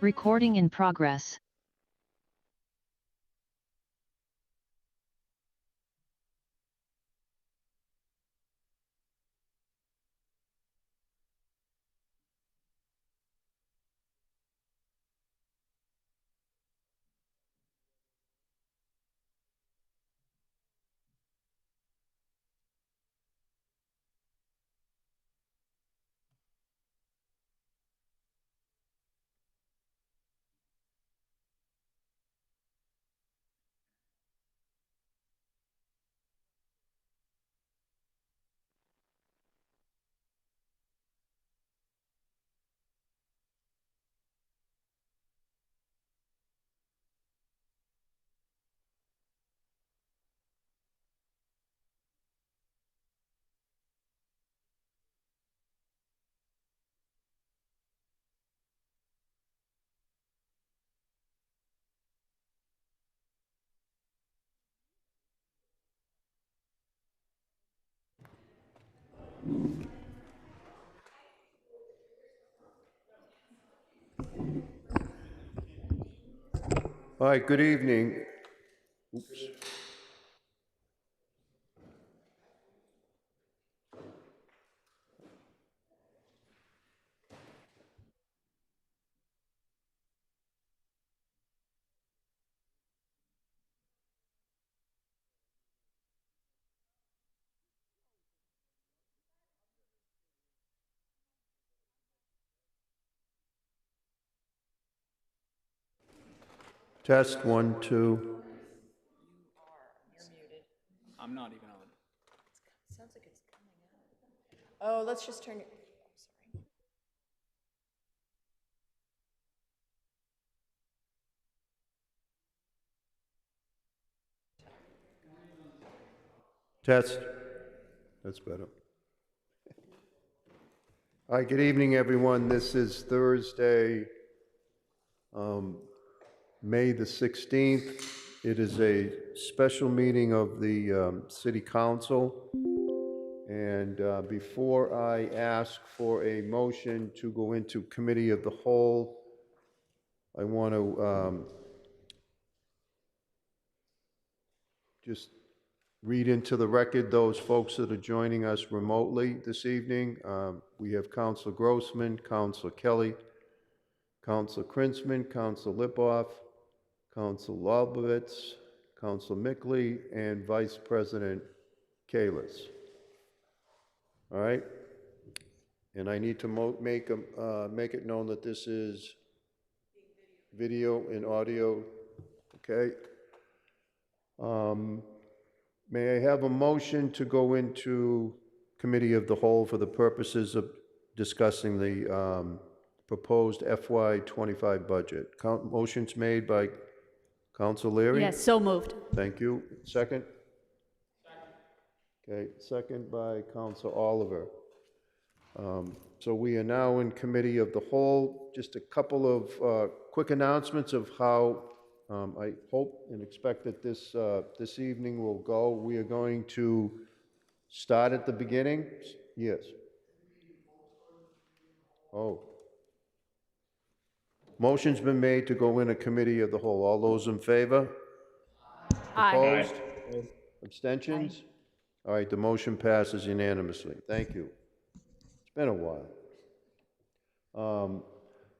Recording in progress. All right, good evening. Oops. Test, 1, 2. I'm not even on. Sounds like it's coming out. Oh, let's just turn it. Oh, sorry. Test. That's better. All right, good evening, everyone. This is Thursday, May the 16th. It is a special meeting of the City Council. And before I ask for a motion to go into Committee of the Whole, I want to just read into the record those folks that are joining us remotely this evening. We have Councilor Grossman, Councilor Kelly, Councilor Krinsman, Councilor Lipoff, Councilor Lobovitz, Councilor Mickley, and Vice President Kalis. All right? And I need to make it known that this is video and audio, okay? May I have a motion to go into Committee of the Whole for the purposes of discussing the proposed FY25 budget? Motion's made by Council Leary? Yes, so moved. Thank you. Second? Okay, second by Council Oliver. So we are now in Committee of the Whole. Just a couple of quick announcements of how I hope and expect that this evening will go. We are going to start at the beginning. Yes. Oh. Motion's been made to go in a Committee of the Whole. All those in favor? Aye. Opposed? Abstentions? All right, the motion passes unanimously. Thank you. It's been a while.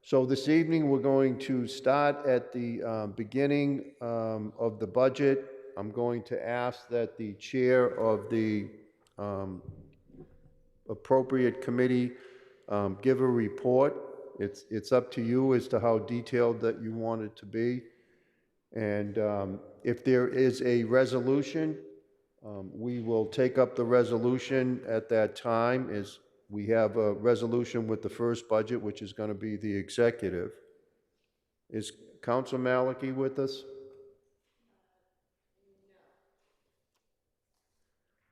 So this evening, we're going to start at the beginning of the budget. I'm going to ask that the chair of the appropriate committee give a report. It's up to you as to how detailed that you want it to be. And if there is a resolution, we will take up the resolution at that time. As we have a resolution with the first budget, which is going to be the executive. Is Council Maliki with us?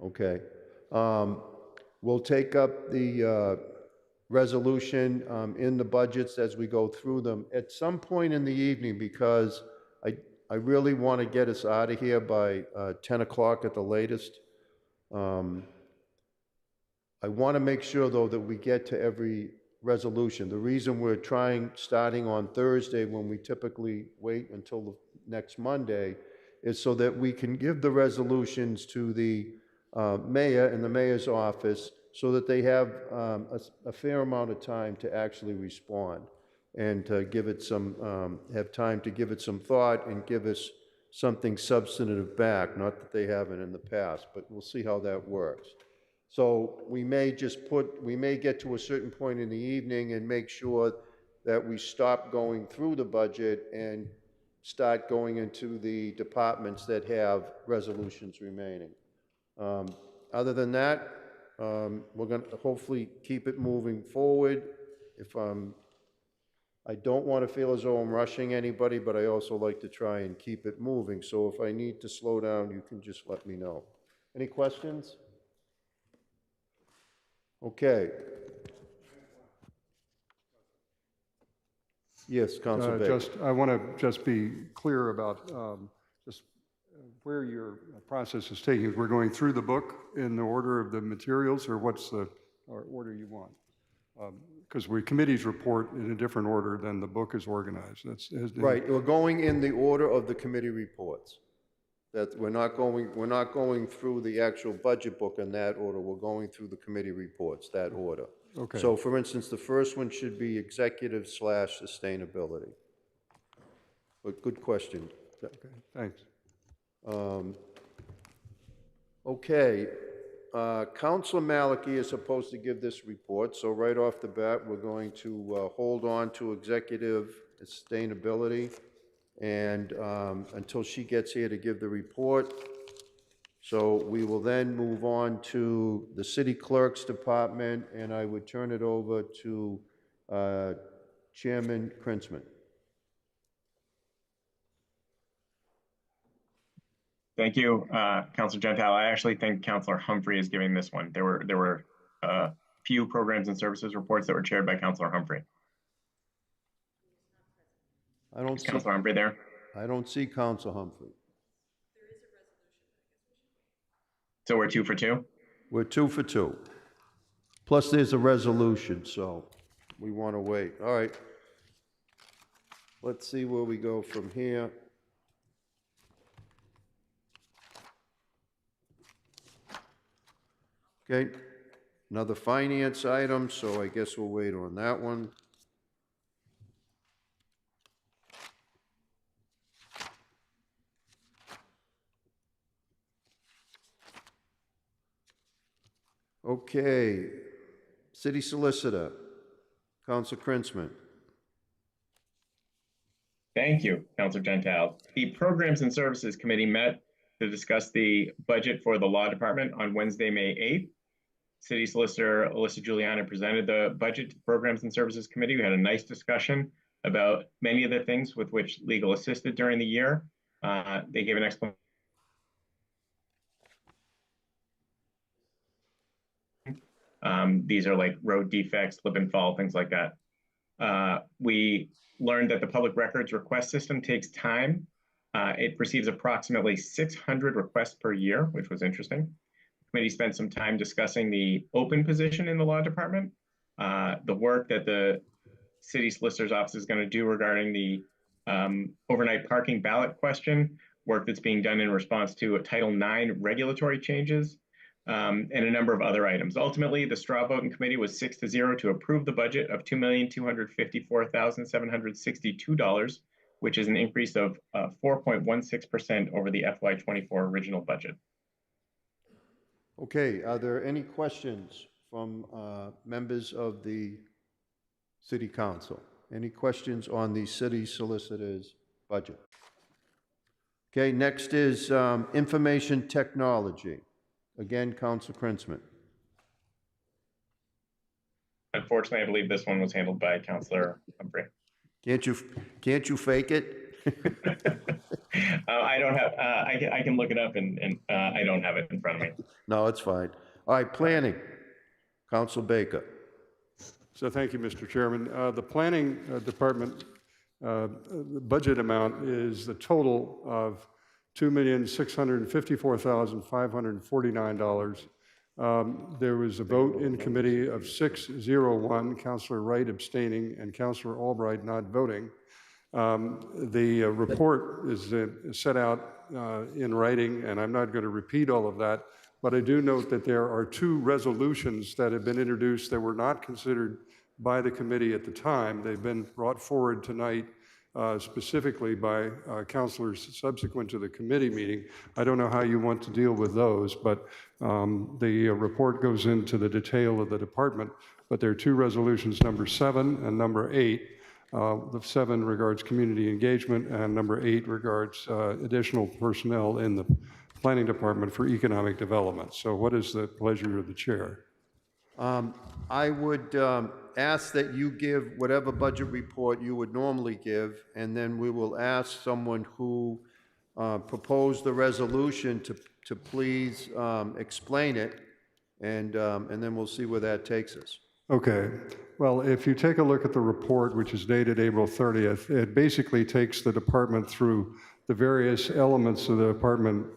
Okay. We'll take up the resolution in the budgets as we go through them at some point in the evening, because I really want to get us out of here by 10 o'clock at the latest. I want to make sure, though, that we get to every resolution. The reason we're starting on Thursday when we typically wait until the next Monday is so that we can give the resolutions to the mayor and the mayor's office so that they have a fair amount of time to actually respond and to give it some, have time to give it some thought and give us something substantive back, not that they haven't in the past, but we'll see how that works. So we may get to a certain point in the evening and make sure that we stop going through the budget and start going into the departments that have resolutions remaining. Other than that, we're going to hopefully keep it moving forward. I don't want to feel as though I'm rushing anybody, but I also like to try and keep it moving. So if I need to slow down, you can just let me know. Any questions? Okay. Yes, Councilor Baker. I want to just be clear about where your process is taking. We're going through the book in the order of the materials, or what's the order you want? Because committees report in a different order than the book is organized. Right. We're going in the order of the committee reports. That we're not going through the actual budget book in that order. We're going through the committee reports, that order. Okay. So, for instance, the first one should be executive/sustainability. But good question. Okay, thanks. Okay. Councilor Malachy is supposed to give this report, so right off the bat, we're going to hold on to executive sustainability and until she gets here to give the report. So we will then move on to the city clerk's department, and I would turn it over to Chairman Krinsman. Thank you, Councilor Gentile. I actually think Councilor Humphrey is giving this one. There were a few programs and services reports that were chaired by Councilor Humphrey. Is Councilor Humphrey there? I don't see Councilor Humphrey. So we're 2 for 2? We're 2 for 2. Plus there's a resolution, so we want to wait. All right. Let's see where we go from here. Okay, another finance item, so I guess we'll wait on that one. Okay, City Solicitor, Councilor Krinsman. Thank you, Councilor Gentile. The Programs and Services Committee met to discuss the budget for the Law Department on Wednesday, May 8th. City Solicitor Alyssa Giuliani presented the budget to the Programs and Services Committee. We had a nice discussion about many of the things with which legal assisted during the year. They gave an explanation. These are like road defects, slip and fall, things like that. We learned that the public records request system takes time. It receives approximately 600 requests per year, which was interesting. The committee spent some time discussing the open position in the law department, the work that the city solicitor's office is going to do regarding the overnight parking ballot question, work that's being done in response to a Title IX regulatory changes, and a number of other items. Ultimately, the straw vote in committee was 6-0 to approve the budget of $2,254,762, which is an increase of 4.16% over the FY24 original budget. Okay, are there any questions from members of the City Council? Any questions on the City Solicitor's budget? Okay, next is information technology. Again, Councilor Krinsman. Unfortunately, I believe this one was handled by Councilor Humphrey. Can't you fake it? I don't have. I can look it up, and I don't have it in front of me. No, it's fine. All right, planning. Councilor Baker. So thank you, Mr. Chairman. The planning department the budget amount is the total of $2,654,549. There was a vote in committee of 6-0-1, Counselor Wright abstaining and Counselor Albright not voting. The report is set out in writing, and I'm not going to repeat all of that, but I do note that there are 2 resolutions that have been introduced that were not considered by the committee at the time. They've been brought forward tonight specifically by counselors subsequent to the committee meeting. I don't know how you want to deal with those, but the report goes into the detail of the department. But there are 2 resolutions, number 7 and number 8. The 7 regards community engagement, and number 8 regards additional personnel in the planning department for economic development. So what is the pleasure of the chair? I would ask that you give whatever budget report you would normally give, and then we will ask someone who proposed the resolution to please explain it, and then we'll see where that takes us. Okay. Well, if you take a look at the report, which is dated April 30th, it basically takes the department through the various elements of the department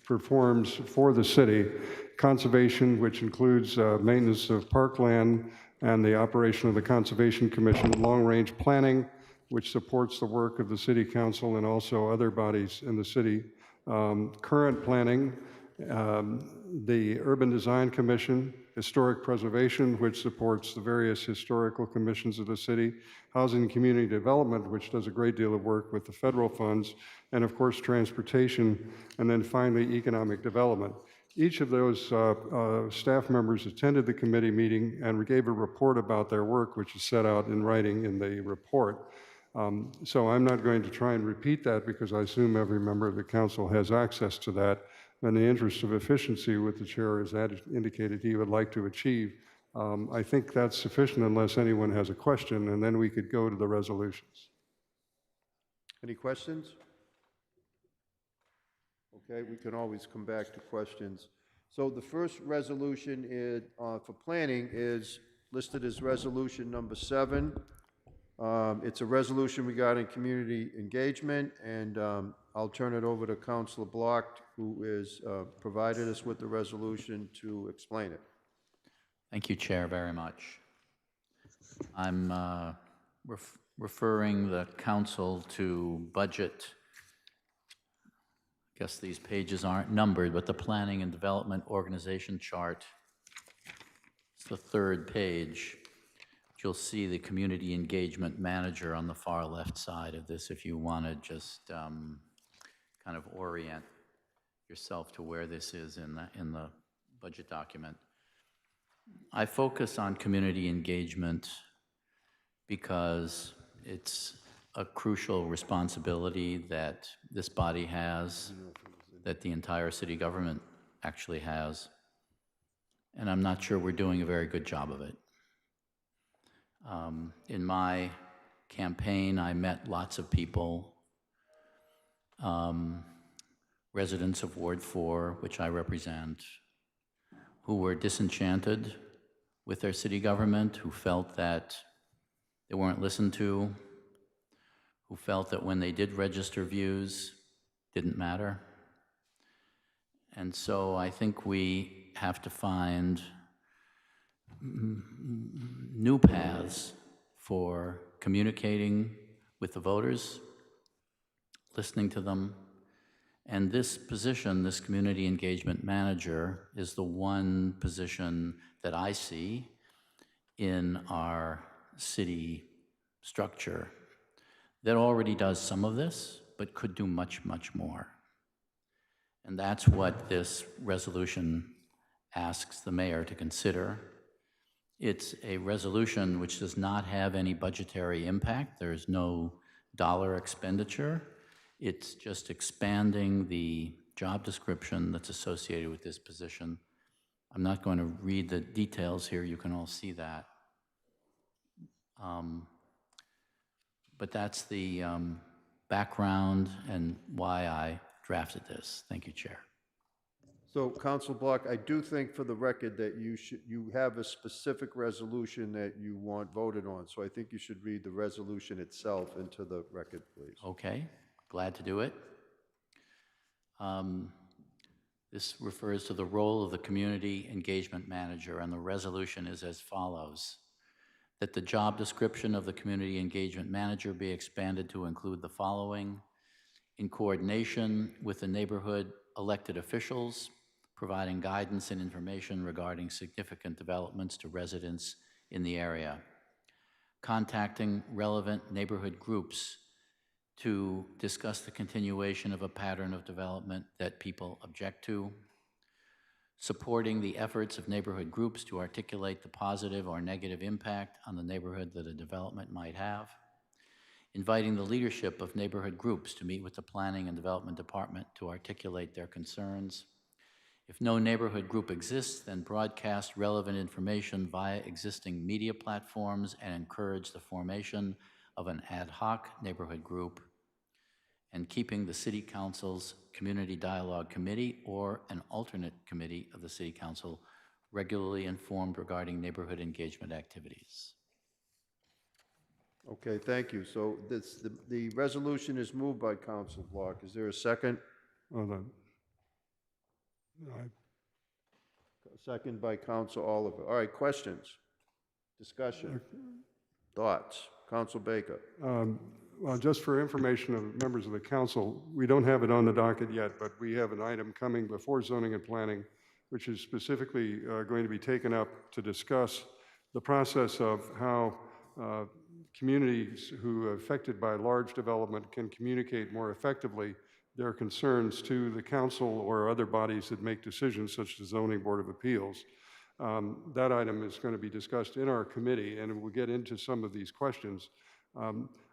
performs for the city. Conservation, which includes maintenance of parkland and the operation of the Conservation Commission. Long-range planning, which supports the work of the city council and also other bodies in the city. Current planning, the Urban Design Commission, Historic Preservation, which supports the various historical commissions of the city, Housing and Community Development, which does a great deal of work with the federal funds, and of course, transportation, and then finally, economic development. Each of those staff members attended the committee meeting and gave a report about their work, which is set out in writing in the report. So I'm not going to try and repeat that because I assume every member of the council has access to that. In the interest of efficiency, what the chair has indicated he would like to achieve, I think that's sufficient unless anyone has a question, and then we could go to the resolutions. Any questions? Okay, we can always come back to questions. So the first resolution is, for planning is listed as resolution number 7. It's a resolution regarding community engagement, and I'll turn it over to Councilor Block, who is provided us with the resolution to explain it. Thank you, Chair, very much. I'm referring the council to budget. I guess these pages aren't numbered, but the Planning and Development Organization chart. It's the 3rd page. You'll see the Community Engagement Manager on the far left side of this if you want to just kind of orient yourself to where this is in the budget document. I focus on community engagement because it's a crucial responsibility that this body has, that the entire city government actually has, and I'm not sure we're doing a very good job of it. In my campaign, I met lots of people, residents of Ward 4, which I represent, who were disenchanted with their city government, who felt that they weren't listened to, who felt that when they did register views, didn't matter. And so I think we have to find new paths for communicating with the voters, listening to them. And this position, this community engagement manager, is the one position that I see in our city structure that already does some of this, but could do much, much more. And that's what this resolution asks the mayor to consider. It's a resolution which does not have any budgetary impact. There's no dollar expenditure. It's just expanding the job description that's associated with this position. I'm not going to read the details here. You can all see that. But that's the background and why I drafted this. Thank you, Chair. So, Council Block, I do think for the record that you have a specific resolution that you want voted on. So I think you should read the resolution itself into the record, please. Okay, glad to do it. This refers to the role of the community engagement manager, and the resolution is as follows: that the job description of the community engagement manager be expanded to include the following: in coordination with the neighborhood elected officials, providing guidance and information regarding significant developments to residents in the area, contacting relevant neighborhood groups to discuss the continuation of a pattern of development that people object to, supporting the efforts of neighborhood groups to articulate the positive or negative impact on the neighborhood that a development might have, inviting the leadership of neighborhood groups to meet with the Planning and Development Department to articulate their concerns. If no neighborhood group exists, then broadcast relevant information via existing media platforms and encourage the formation of an ad hoc neighborhood group, and keeping the City Council's Community Dialogue Committee or an alternate committee of the City Council regularly informed regarding neighborhood engagement activities. Okay, thank you. So the resolution is moved by Council Block. Is there a second? Second by Council Oliver. All right, questions, discussion, thoughts? Council Baker. Well, just for information of members of the council, we don't have it on the docket yet, but we have an item coming before zoning and planning, which is specifically going to be taken up to discuss the process of how communities who are affected by large development can communicate more effectively their concerns to the council or other bodies that make decisions, such as the Zoning Board of Appeals. That item is going to be discussed in our committee, and we'll get into some of these questions.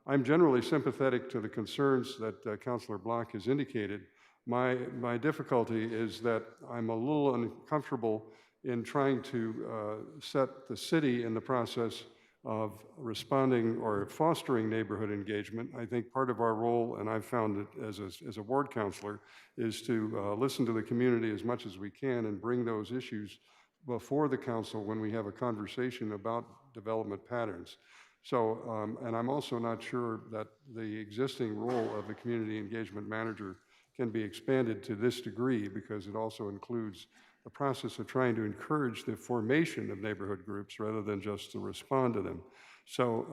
I'm generally sympathetic to the concerns that Councilor Block has indicated. My difficulty is that I'm a little uncomfortable in trying to set the city in the process of responding or fostering neighborhood engagement. I think part of our role, and I've found it as a ward councilor, is to listen to the community as much as we can and bring those issues before the council when we have a conversation about development patterns. So, and I'm also not sure that the existing role of the community engagement manager can be expanded to this degree, because it also includes the process of trying to encourage the formation of neighborhood groups rather than just to respond to them. So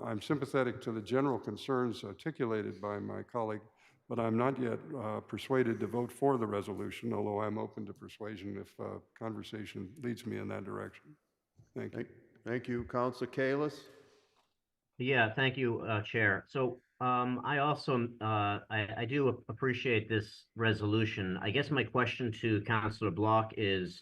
I'm sympathetic to the general concerns articulated by my colleague, but I'm not yet persuaded to vote for the resolution, although I'm open to persuasion if conversation leads me in that direction. Thank you. Thank you. Councilor Kalis? Yeah, thank you, Chair. So I also, I do appreciate this resolution. I guess my question to Councilor Block is,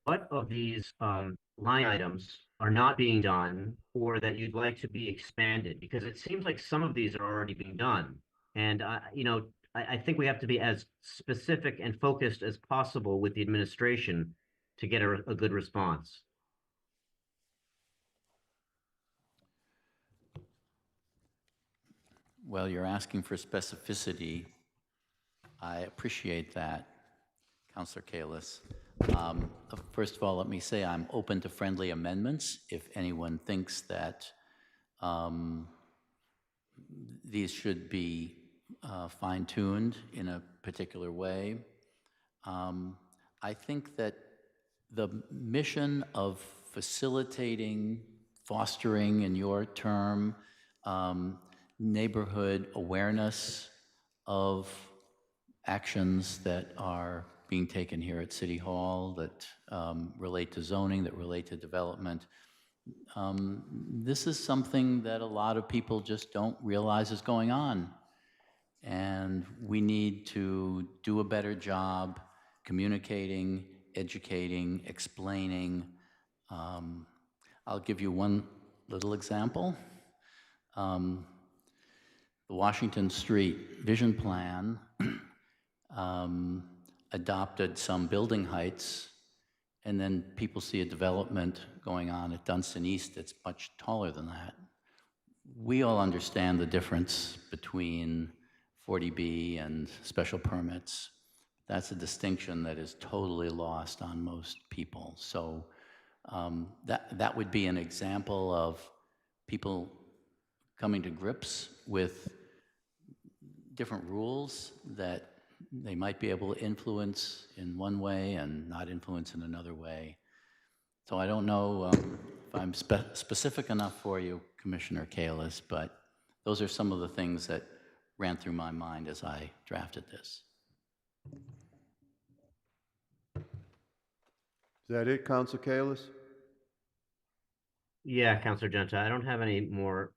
what of these line items are not being done, or that you'd like to be expanded? Because it seems like some of these are already being done. And, you know, I think we have to be as specific and focused as possible with the administration to get a good response. Well, you're asking for specificity. I appreciate that, Councilor Kalis. First of all, let me say I'm open to friendly amendments if anyone thinks that these should be fine-tuned in a particular way. I think that the mission of facilitating, fostering, in your term, neighborhood awareness of actions that are being taken here at City Hall that relate to zoning, that relate to development. This is something that a lot of people just don't realize is going on. And we need to do a better job communicating, educating, explaining. I'll give you one little example. The Washington Street Vision Plan adopted some building heights, and then people see a development going on at Dunstan East that's much taller than that. We all understand the difference between 40B and special permits. That's a distinction that is totally lost on most people. So that would be an example of people coming to grips with different rules that they might be able to influence in one way and not influence in another way. So I don't know if I'm specific enough for you, Commissioner Kalis, but those are some of the things that ran through my mind as I drafted this. Is that it, Council Kalis? Yeah, Councilor Genta, I don't have any more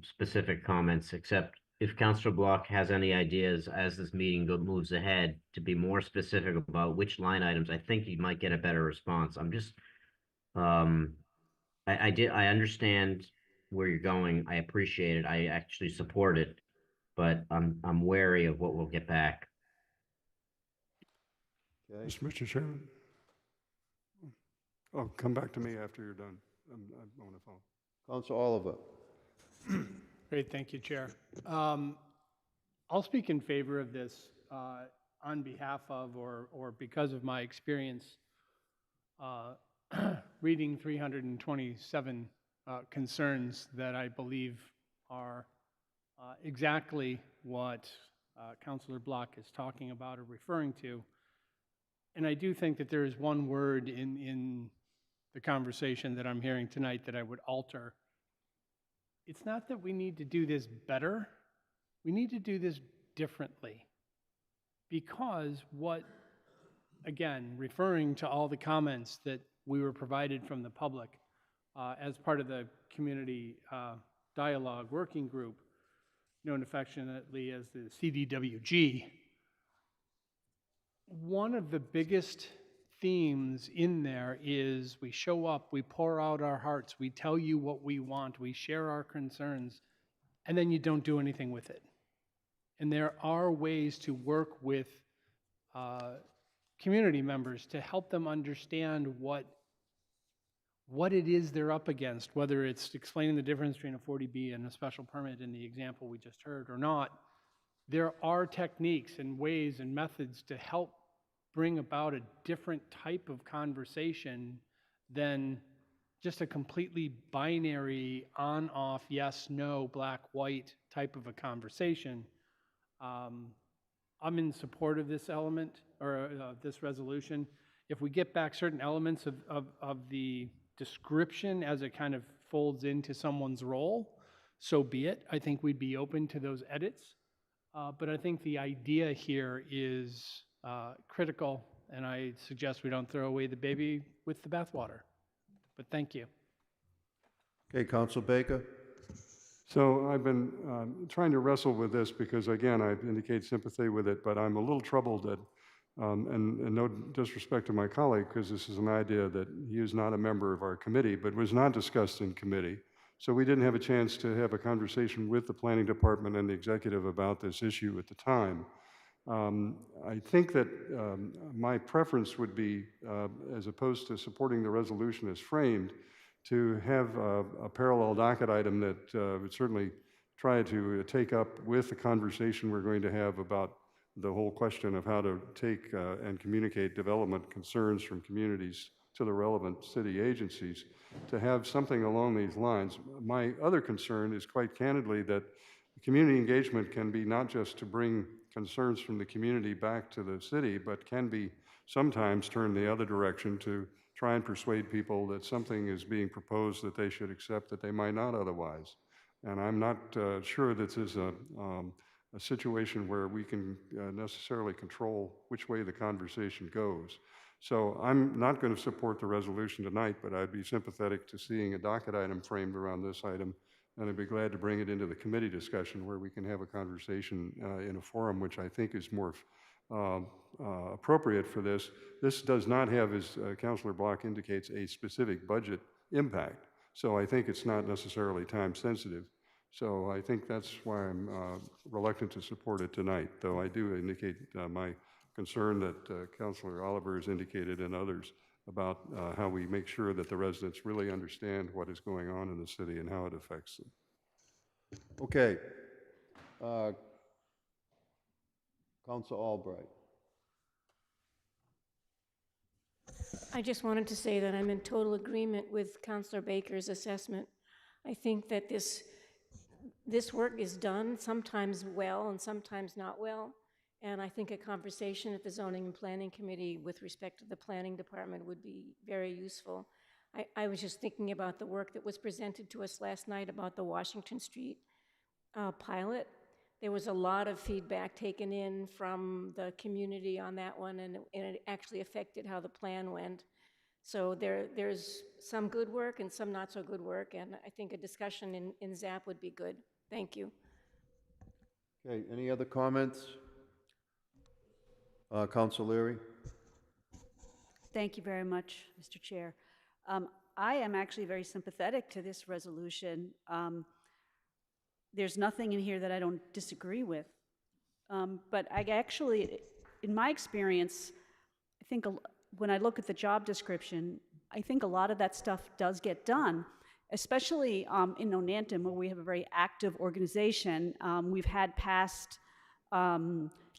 specific comments, except if Councilor Block has any ideas as this meeting moves ahead to be more specific about which line items, I think you might get a better response. I'm just, I understand where you're going. I appreciate it. I actually support it, but I'm wary of what we'll get back. Okay. Mr. Chairman? Oh, come back to me after you're done. I'm on the phone. Council Oliver. Great, thank you, Chair. I'll speak in favor of this on behalf of or because of my experience reading 327 concerns that I believe are exactly what Councilor Block is talking about or referring to. And I do think that there is one word in the conversation that I'm hearing tonight that I would alter. It's not that we need to do this better, we need to do this differently. Because what, again, referring to all the comments that we were provided from the public as part of the community dialogue working group, known affectionately as the CDWG, one of the biggest themes in there is we show up, we pour out our hearts, we tell you what we want, we share our concerns, and then you don't do anything with it. And there are ways to work with community members to help them understand what it is they're up against, whether it's explaining the difference between a 40B and a special permit in the example we just heard or not. There are techniques and ways and methods to help bring about a different type of conversation than just a completely binary on-off, yes, no, black, white type of a conversation. I'm in support of this element, or this resolution. If we get back certain elements of the description as it kind of folds into someone's role, so be it. I think we'd be open to those edits. But I think the idea here is critical, and I suggest we don't throw away the baby with the bathwater. But thank you. Okay, Council Baker. So I've been trying to wrestle with this because, again, I indicate sympathy with it, but I'm a little troubled that, and no disrespect to my colleague, because this is an idea that he is not a member of our committee, but was not discussed in committee. So we didn't have a chance to have a conversation with the planning department and the executive about this issue at the time. I think that my preference would be, as opposed to supporting the resolution as framed, to have a parallel docket item that would certainly try to take up with the conversation we're going to have about the whole question of how to take and communicate development concerns from communities to the relevant city agencies, to have something along these lines. My other concern is quite candidly that community engagement can be not just to bring concerns from the community back to the city, but can be sometimes turned the other direction to try and persuade people that something is being proposed that they should accept that they might not otherwise. And I'm not sure this is a situation where we can necessarily control which way the conversation goes. So I'm not going to support the resolution tonight, but I'd be sympathetic to seeing a docket item framed around this item, and I'd be glad to bring it into the committee discussion where we can have a conversation in a forum which I think is more appropriate for this. This does not have, as Councilor Block indicates, a specific budget impact. So I think it's not necessarily time sensitive. So I think that's why I'm reluctant to support it tonight, though I do indicate my concern that Councilor Oliver has indicated and others about how we make sure that the residents really understand what is going on in the city and how it affects them. Okay. Council Albright. I just wanted to say that I'm in total agreement with Councilor Baker's assessment. I think that this work is done, sometimes well and sometimes not well. And I think a conversation at the Zoning and Planning Committee with respect to the Planning Department would be very useful. I was just thinking about the work that was presented to us last night about the Washington Street pilot. There was a lot of feedback taken in from the community on that one, and it actually affected how the plan went. So there's some good work and some not so good work, and I think a discussion in ZAP would be good. Thank you. Okay, any other comments? Council Leary? Thank you very much, Mr. Chair. I am actually very sympathetic to this resolution. There's nothing in here that I don't disagree with. But I actually, in my experience, I think when I look at the job description, I think a lot of that stuff does get done, especially in Nonantum, where we have a very active organization. We've had past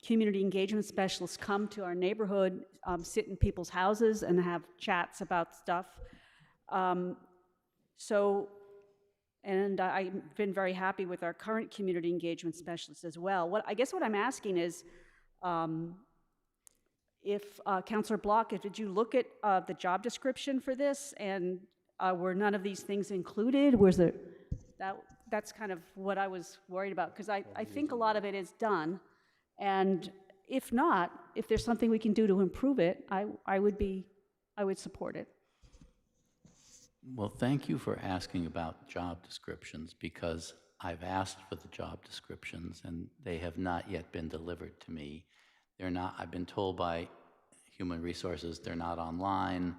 community engagement specialists come to our neighborhood, sit in people's houses and have chats about stuff. And I've been very happy with our current community engagement specialists as well. I guess what I'm asking is, if Councilor Block, did you look at the job description for this, and were none of these things included? That's kind of what I was worried about, because I think a lot of it is done, and if not, if there's something we can do to improve it, I would support it. Well, thank you for asking about job descriptions, because I've asked for the job descriptions and they have not yet been delivered to me. They're not, I've been told by Human Resources they're not online,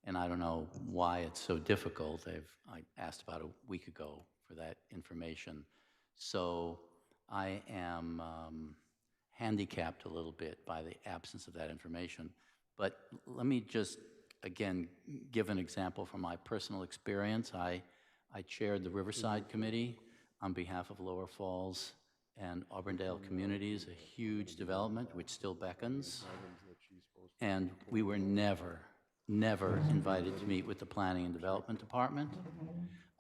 and I don't know why it's so difficult. I asked about a week ago for that information. So I am handicapped a little bit by the absence of that information. But let me just, again, give an example from my personal experience. I chaired the Riverside Committee on behalf of Lower Falls and Auburndale Communities, a huge development which still beckons. And we were never invited to meet with the Planning and Development Department.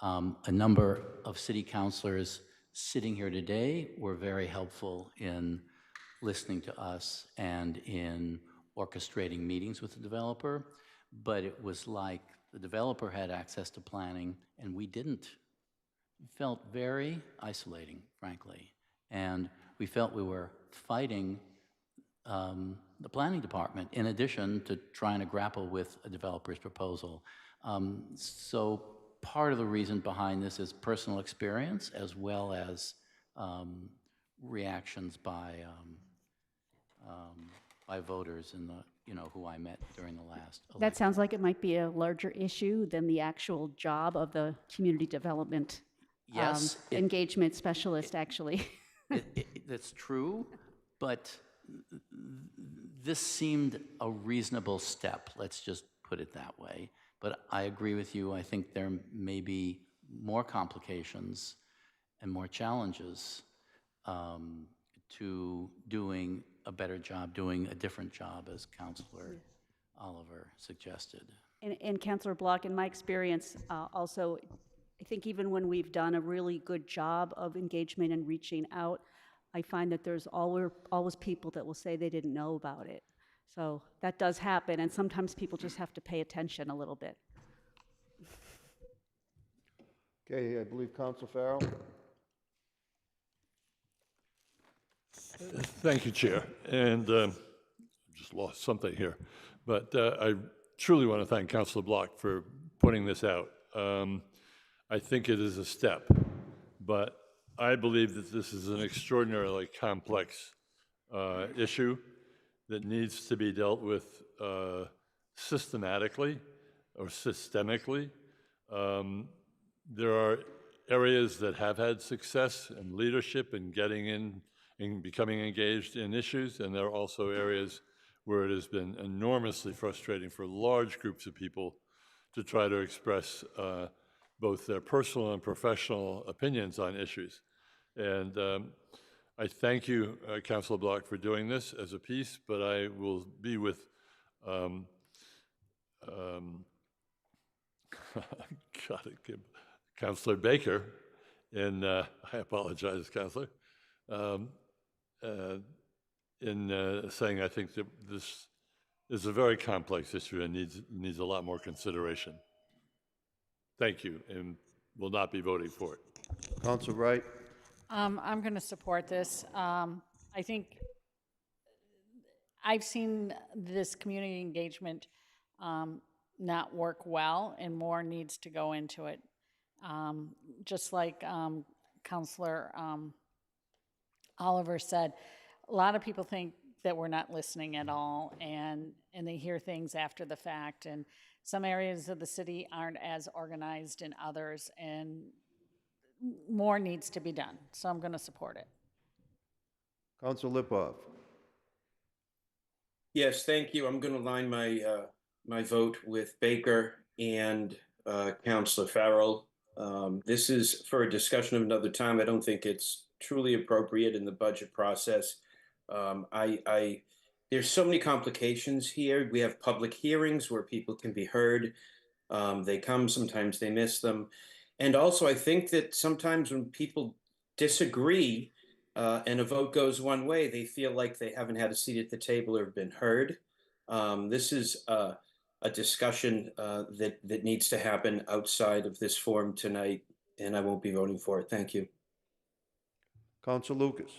A number of city councilors sitting here today were very helpful in listening to us and in orchestrating meetings with the developer. But it was like the developer had access to planning and we didn't. It felt very isolating, frankly. And we felt we were fighting the planning department in addition to trying to grapple with a developer's proposal. So part of the reason behind this is personal experience as well as reactions by voters in the, who I met during the last election. That sounds like it might be a larger issue than the actual job of the community development engagement specialist, actually. That's true, but this seemed a reasonable step, let's just put it that way. But I agree with you. I think there may be more complications and more challenges to doing a better job, doing a different job, as Councilor Oliver suggested. And Councilor Block, in my experience, also, I think even when we've done a really good job of engagement and reaching out, I find that there's always people that will say they didn't know about it. So that does happen, and sometimes people just have to pay attention a little bit. Okay, I believe Council Farrell. Thank you, Chair. And just lost something here. But I truly want to thank Councilor Block for putting this out. I think it is a step, but I believe that this is an extraordinarily complex issue that needs to be dealt with systematically or systemically. There are areas that have had success and leadership in getting in and becoming engaged in issues, and there are also areas where it has been enormously frustrating for large groups of people to try to express both their personal and professional opinions on issues. And I thank you, Councilor Block, for doing this as a piece, but I will be with Councilor Baker in, I apologize, Counselor, um, in saying I think that this is a very complex issue and needs a lot more consideration. Thank you, and will not be voting for it. Counsel Wright? I'm going to support this. I think I've seen this community engagement not work well, and more needs to go into it. Just like Counselor Oliver said, a lot of people think that we're not listening at all, and they hear things after the fact. And some areas of the city aren't as organized in others, and more needs to be done. So I'm going to support it. Counsel Lipoff? Yes, thank you. I'm going to line my my vote with Baker and Councilor Farrell. This is for a discussion of another time. I don't think it's truly appropriate in the budget process. There's so many complications here. We have public hearings where people can be heard. They come, sometimes they miss them. And also, I think that sometimes when people disagree and a vote goes one way, they feel like they haven't had a seat at the table or been heard. This is a discussion that needs to happen outside of this forum tonight, and I won't be voting for it. Thank you. Counsel Lucas?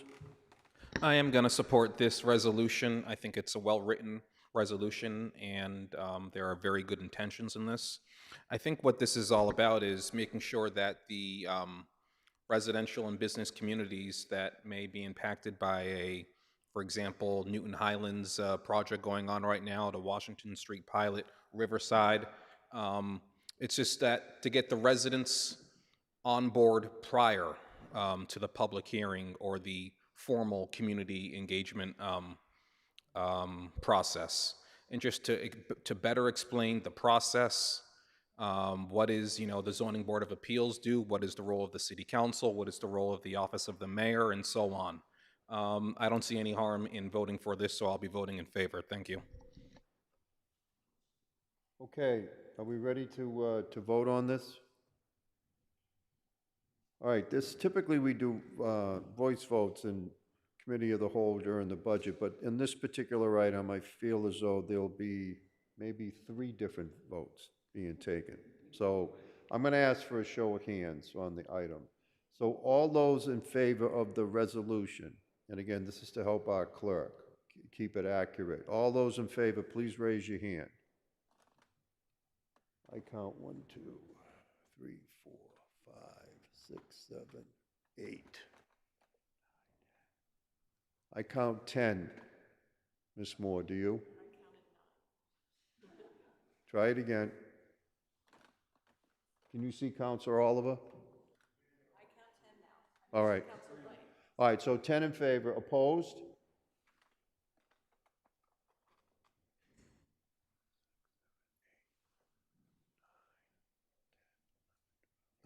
I am going to support this resolution. I think it's a well-written resolution, and there are very good intentions in this. I think what this is all about is making sure that the residential and business communities that may be impacted by for example, Newton Highlands project going on right now, the Washington Street pilot, Riverside. It's just that to get the residents on board prior to the public hearing or the formal community engagement process, and just to better explain the process. What is, the Zoning Board of Appeals do? What is the role of the City Council? What is the role of the Office of the Mayor, and so on? I don't see any harm in voting for this, so I'll be voting in favor. Thank you. Okay, are we ready to vote on this? All right, typically we do voice votes in committee of the whole during the budget, but in this particular item, I feel as though there'll be maybe 3 different votes being taken. So I'm going to ask for a show of hands on the item. So all those in favor of the resolution, and again, this is to help our clerk keep it accurate. All those in favor, please raise your hand. I count 1, 2, 3, 4, 5, 6, 7, 8. I count 10. Ms. Moore, do you? Try it again. Can you see Counselor Oliver? I count 10 now. All right. All right, so 10 in favor. Opposed?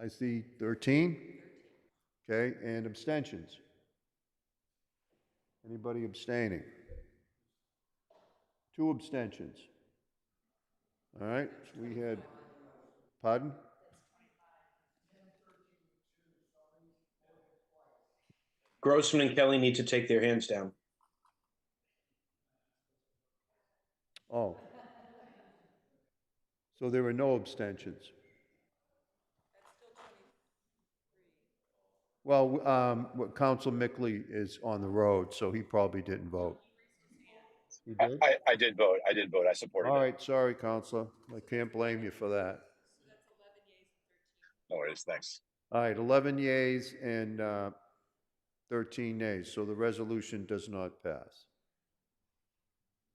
I see 13. Okay, and abstentions? Anybody abstaining? 2 abstentions. All right, so we had, pardon? Grossman and Kelly need to take their hands down. Oh. So there were no abstentions. Well, Counsel Mickley is on the road, so he probably didn't vote. You did? I did vote. I supported it. All right, sorry, Counselor. I can't blame you for that. No worries, thanks. All right, 11 yeas and 13 nays, so the resolution does not pass.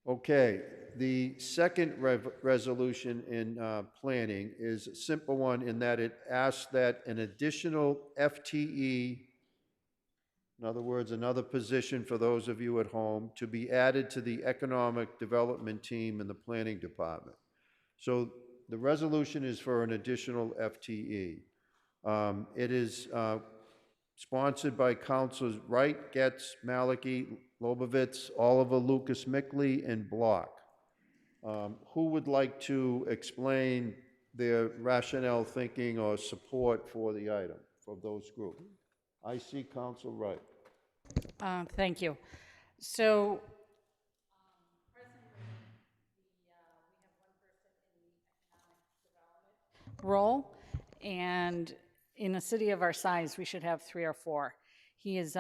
Okay, the second resolution in planning is a simple one in that it asks that an additional FTE, in other words, another position for those of you at home, to be added to the economic development team in the planning department. So the resolution is for an additional FTE. It is sponsored by Councilors Wright, Getz, Maliki, Lobovitz, Oliver, Lucas, Mickley, and Block. Who would like to explain their rationale thinking or support for the item, of those groups. I see Council Wright. Thank you. So, role, and in a city of our size, we should have 3 or 4. He is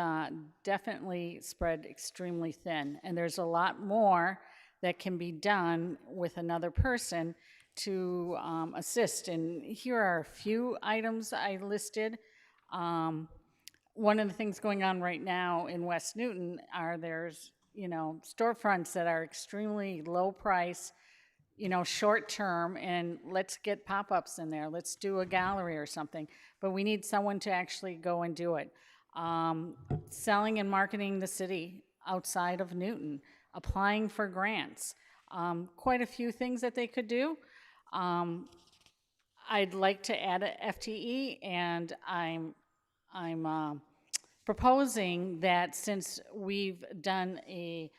definitely spread extremely thin, and there's a lot more that can be done with another person to assist. And here are a few items I listed. One of the things going on right now in West Newton are there's, storefronts that are extremely low price, short term, and let's get pop-ups in there. Let's do a gallery or something. But we need someone to actually go and do it. Selling and marketing the city outside of Newton, applying for grants. Quite a few things that they could do. I'd like to add a FTE, and I'm proposing that since we've done a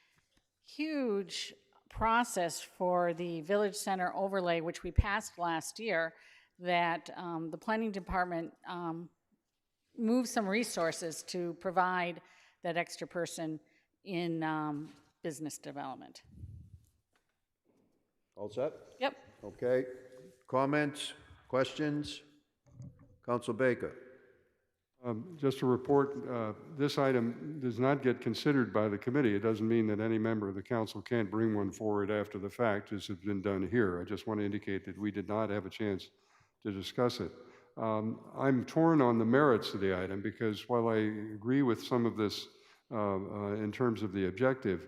huge process for the Village Center overlay, which we passed last year, that the planning department move some resources to provide that extra person in business development. All set? Yep. Okay. Comments, questions? Council Baker. Just a report, this item does not get considered by the committee. It doesn't mean that any member of the council can't bring one forward after the fact, as has been done here. I just want to indicate that we did not have a chance to discuss it. I'm torn on the merits of the item because while I agree with some of this in terms of the objective,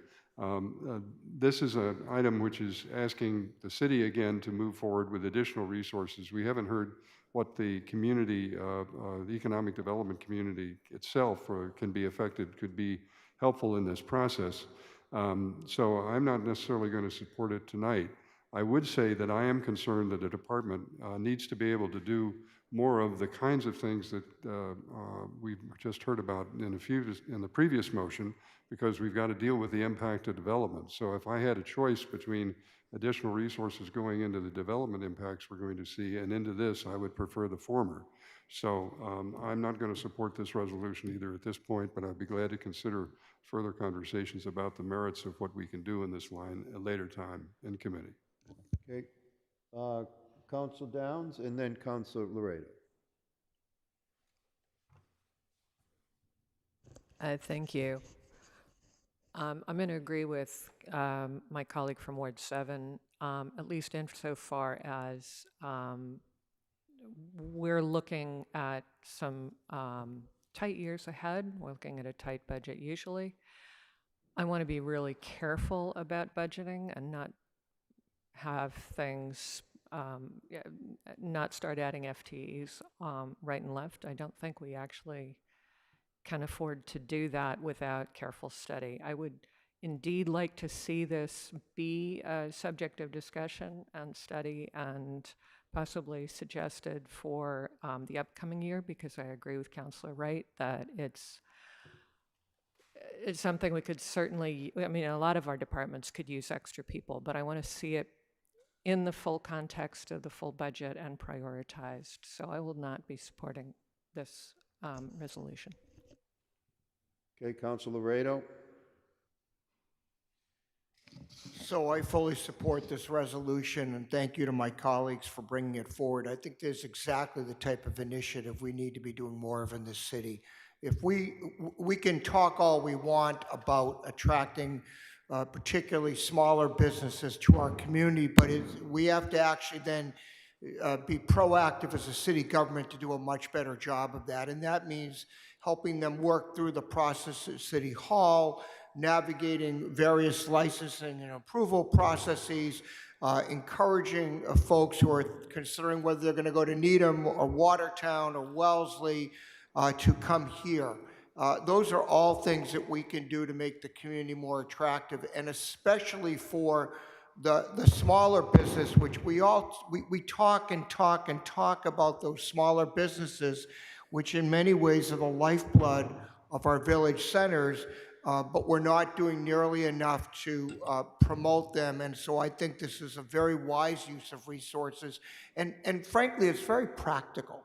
this is an item which is asking the city again to move forward with additional resources. We haven't heard what the community, the economic development community itself can be affected, could be helpful in this process. So I'm not necessarily going to support it tonight. I would say that I am concerned that the department needs to be able to do more of the kinds of things that we've just heard about in the previous motion, because we've got to deal with the impact of development. So if I had a choice between additional resources going into the development impacts we're going to see and into this, I would prefer the former. So I'm not going to support this resolution either at this point, but I'd be glad to consider further conversations about the merits of what we can do in this line at a later time in committee. Okay. Council Downs and then Council Laredo. Thank you. I'm going to agree with my colleague from Ward 7, at least insofar as we're looking at some tight years ahead. We're looking at a tight budget usually. I want to be really careful about budgeting and not have things, not start adding FTEs right and left. I don't think we actually can afford to do that without careful study. I would indeed like to see this be a subject of discussion and study and possibly suggested for the upcoming year, because I agree with Councilor Wright that it's something we could certainly, I mean, a lot of our departments could use extra people, but I want to see it in the full context of the full budget and prioritized. So I will not be supporting this resolution. Okay, Council Laredo. So I fully support this resolution, and thank you to my colleagues for bringing it forward. I think there's exactly the type of initiative we need to be doing more of in this city. If we can talk all we want about attracting particularly smaller businesses to our community, but we have to actually then be proactive as a city government to do a much better job of that. And that means helping them work through the process at City Hall, navigating various licensing and approval processes, encouraging folks who are considering whether they're going to go to Needham or Watertown or Wellesley to come here. Those are all things that we can do to make the community more attractive, and especially for the smaller business, which we talk and talk and talk about those smaller businesses, which in many ways are the lifeblood of our village centers, but we're not doing nearly enough to promote them. And so I think this is a very wise use of resources. And frankly, it's very practical.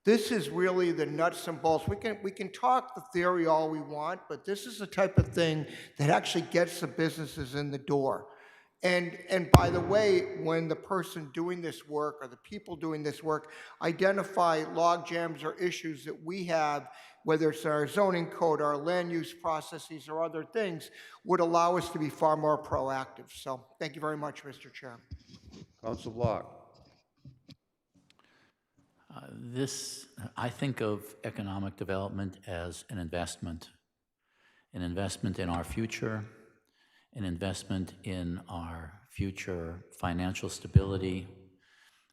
This is really the nuts and bolts. We can talk the theory all we want, but this is the type of thing that actually gets the businesses in the door. And by the way, when the person doing this work or the people doing this work identify log jams or issues that we have, whether it's our zoning code, our land use processes, or other things, would allow us to be far more proactive. So thank you very much, Mr. Chair. Council Block. I think of economic development as an investment in our future, an investment in our future financial stability.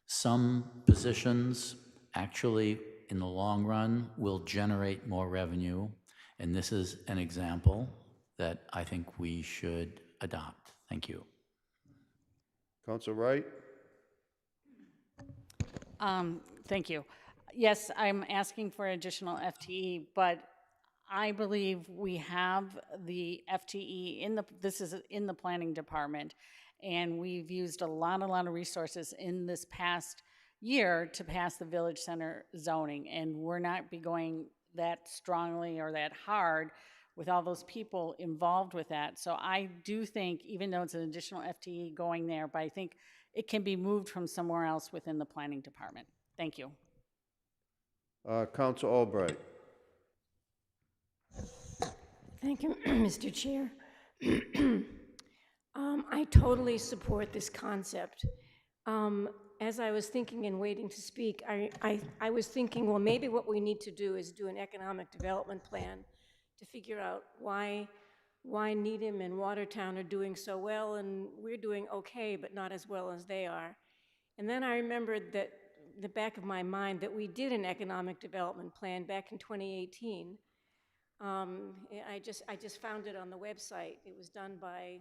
Some positions actually, in the long run, will generate more revenue, and this is an example that I think we should adopt. Thank you. Council Wright. Thank you. Yes, I'm asking for additional FTE, but I believe we have the FTE this is in the planning department, and we've used a lot of resources in this past year to pass the village center zoning, and we're not be going that strongly or that hard with all those people involved with that. So I do think, even though it's an additional FTE going there, but I think it can be moved from somewhere else within the planning department. Thank you. Council Albright. Thank you, Mr. Chair. I totally support this concept. As I was thinking and waiting to speak, I was thinking, well, maybe what we need to do is do an economic development plan to figure out why Needham and Watertown are doing so well and we're doing okay, but not as well as they are. And then I remembered that the back of my mind that we did an economic development plan back in 2018. I just found it on the website. It was done by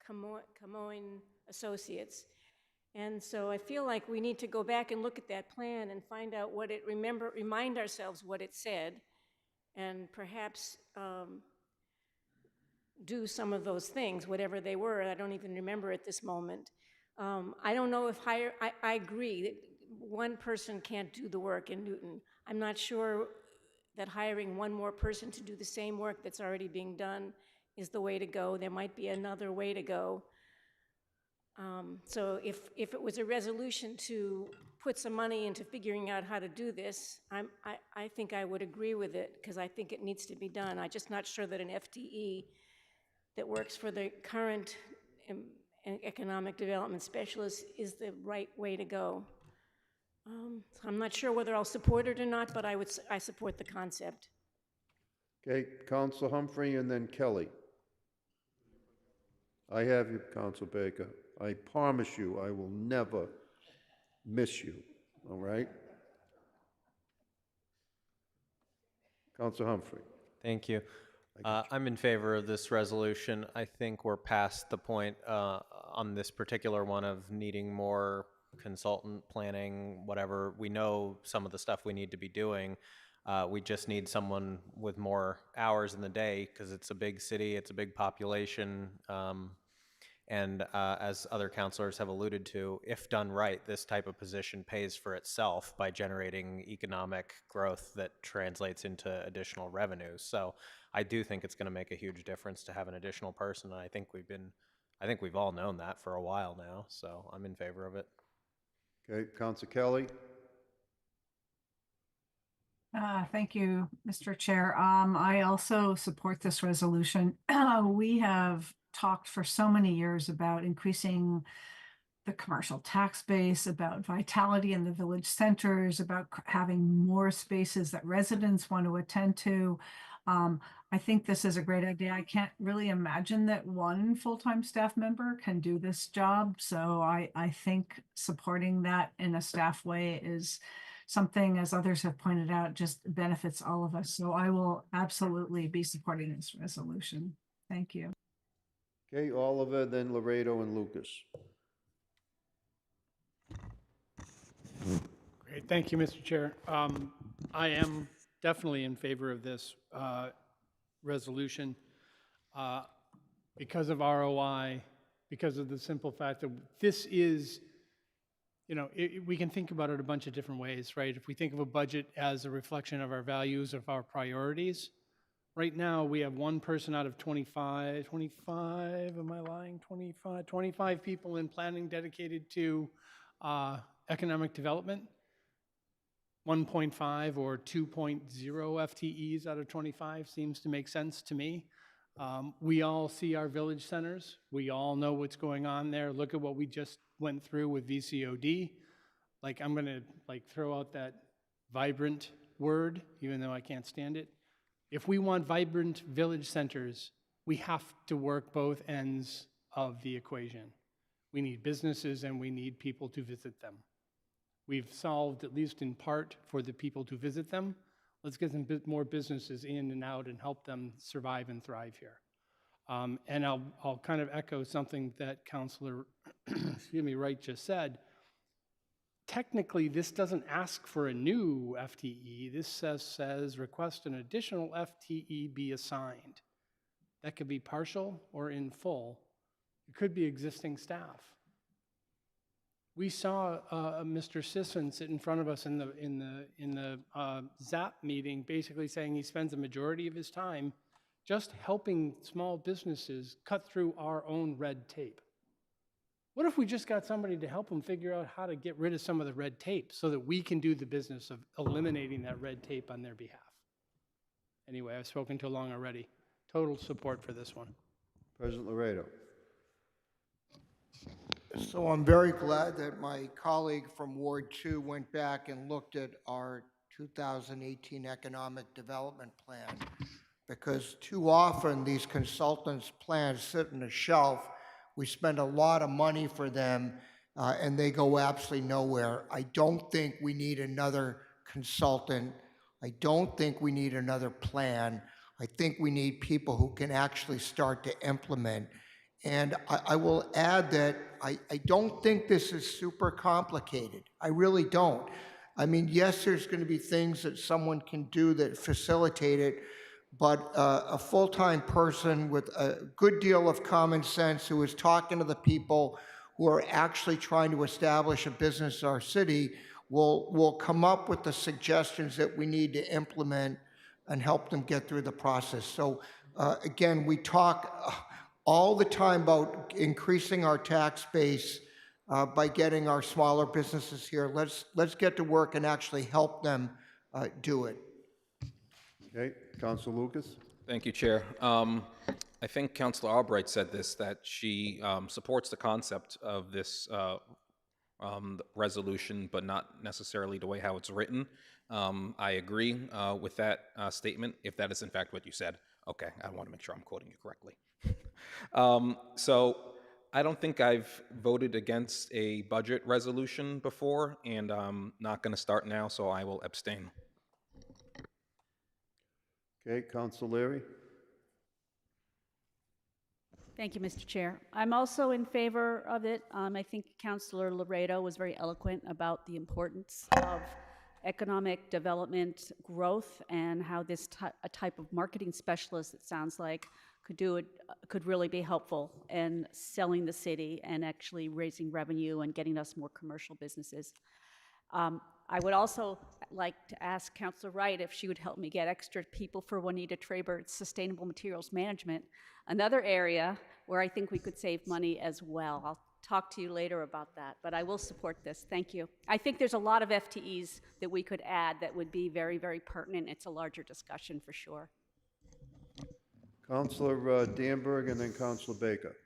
Camoin Associates. And so I feel like we need to go back and look at that plan and find out what it, remind ourselves what it said, and perhaps do some of those things, whatever they were. I don't even remember at this moment. I don't know if I agree that one person can't do the work in Newton. I'm not sure that hiring one more person to do the same work that's already being done is the way to go. There might be another way to go. So if it was a resolution to put some money into figuring out how to do this, I think I would agree with it, because I think it needs to be done. I'm just not sure that an FTE that works for the current economic development specialist is the right way to go. So I'm not sure whether I'll support it or not, but I support the concept. Okay, Council Humphrey and then Kelly. I have you, Council Baker. I promise you I will never miss you, all right? Council Humphrey. Thank you. I'm in favor of this resolution. I think we're past the point on this particular one of needing more consultant planning, whatever. We know some of the stuff we need to be doing. We just need someone with more hours in the day, because it's a big city, it's a big population. And as other counselors have alluded to, if done right, this type of position pays for itself by generating economic growth that translates into additional revenue. So I do think it's going to make a huge difference to have an additional person. And I think we've all known that for a while now. So I'm in favor of it. Okay, Council Kelly. Thank you, Mr. Chair. I also support this resolution. We have talked for so many years about increasing the commercial tax base, about vitality in the village centers, about having more spaces that residents want to attend to. I think this is a great idea. I can't really imagine that one full-time staff member can do this job. So I think supporting that in a staff way is something, as others have pointed out, just benefits all of us. So I will absolutely be supporting this resolution. Thank you. Okay, Oliver, then Laredo and Lucas. Great, thank you, Mr. Chair. I am definitely in favor of this resolution because of ROI, because of the simple fact that this is you know, we can think about it a bunch of different ways, right? If we think of a budget as a reflection of our values, of our priorities, right now we have one person out of 25, am I lying? 25 people in planning dedicated to economic development. 1.5 or 2.0 FTEs out of 25 seems to make sense to me. We all see our village centers. We all know what's going on there. Look at what we just went through with VCOD. Like, I'm gonna throw out that vibrant word, even though I can't stand it. If we want vibrant village centers, we have to work both ends of the equation. We need businesses and we need people to visit them. We've solved, at least in part, for the people to visit them. Let's get some more businesses in and out and help them survive and thrive here. And I'll kind of echo something that Councilor Wright just said. Technically, this doesn't ask for a new FTE. This says request an additional FTE be assigned. That could be partial or in full. It could be existing staff. We saw Mr. Sisson sit in front of us in the ZAP meeting, basically saying he spends a majority of his time just helping small businesses cut through our own red tape. What if we just got somebody to help them figure out how to get rid of some of the red tape so that we can do the business of eliminating that red tape on their behalf? Anyway, I've spoken too long already. Total support for this one. President Laredo. So I'm very glad that my colleague from Ward 2 went back and looked at our 2018 Economic Development Plan, because too often these consultants' plans sit on a shelf. We spend a lot of money for them, and they go absolutely nowhere. I don't think we need another consultant. I don't think we need another plan. I think we need people who can actually start to implement. And I will add that I don't think this is super complicated. I really don't. I mean, yes, there's going to be things that someone can do that facilitate it, but a full-time person with a good deal of common sense who is talking to the people who are actually trying to establish a business in our city will come up with the suggestions that we need to implement and help them get through the process. So again, we talk all the time about increasing our tax base by getting our smaller businesses here. Let's get to work and actually help them do it. Okay, Councilor Lucas. Thank you, Chair. I think Councilor Albright said this, that she supports the concept of this resolution, but not necessarily the way how it's written. I agree with that statement, if that is in fact what you said. Okay, I want to make sure I'm quoting you correctly. So I don't think I've voted against a budget resolution before, and I'm not going to start now, so I will abstain. Okay, Councilor Leary. Thank you, Mr. Chair. I'm also in favor of it. I think Councilor Laredo was very eloquent about the importance of economic development growth and how this a type of marketing specialist, it sounds like, could really be helpful in selling the city and actually raising revenue and getting us more commercial businesses. I would also like to ask Councilor Wright if she would help me get extra people for Juanita Trabert's Sustainable Materials Management, another area where I think we could save money as well. I'll talk to you later about that, but I will support this. Thank you. I think there's a lot of FTEs that we could add that would be very, very pertinent. It's a larger discussion for sure. Councilor Danberg and then Councilor Baker.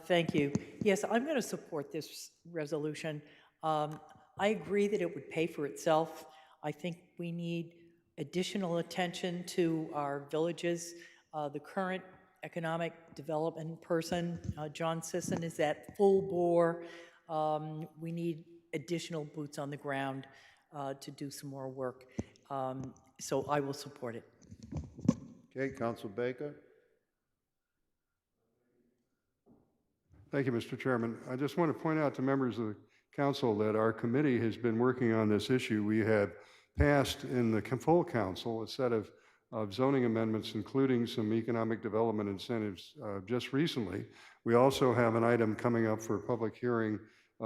Thank you. Yes, I'm going to support this resolution. I agree that it would pay for itself. I think we need additional attention to our villages. The current economic development person, John Sisson, is at full bore. We need additional boots on the ground to do some more work. So I will support it. Okay, Councilor Baker. Thank you, Mr. Chairman. I just want to point out to members of the council that our committee has been working on this issue. We have passed in the full council a set of zoning amendments, including some economic development incentives just recently. We also have an item coming up for public hearing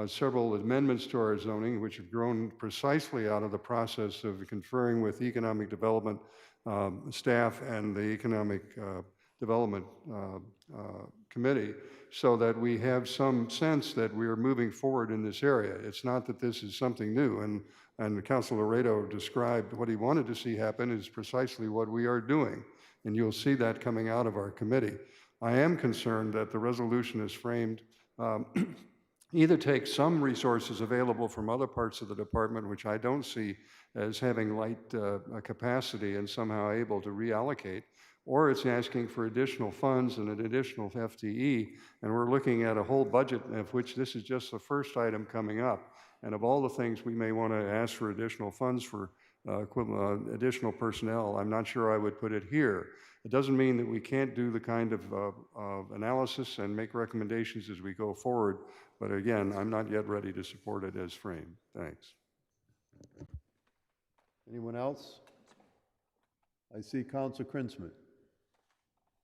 several amendments to our zoning, which have grown precisely out of the process of conferring with economic development staff and the economic development committee, so that we have some sense that we are moving forward in this area. It's not that this is something new, and Councilor Laredo described what he wanted to see happen is precisely what we are doing, and you'll see that coming out of our committee. I am concerned that the resolution is framed either take some resources available from other parts of the department, which I don't see as having light capacity and somehow able to reallocate, or it's asking for additional funds and an additional FTE, and we're looking at a whole budget of which this is just the first item coming up. And of all the things we may want to ask for additional funds for additional personnel, I'm not sure I would put it here. It doesn't mean that we can't do the kind of analysis and make recommendations as we go forward, but again, I'm not yet ready to support it as framed. Thanks. Anyone else? I see Council Krinsman.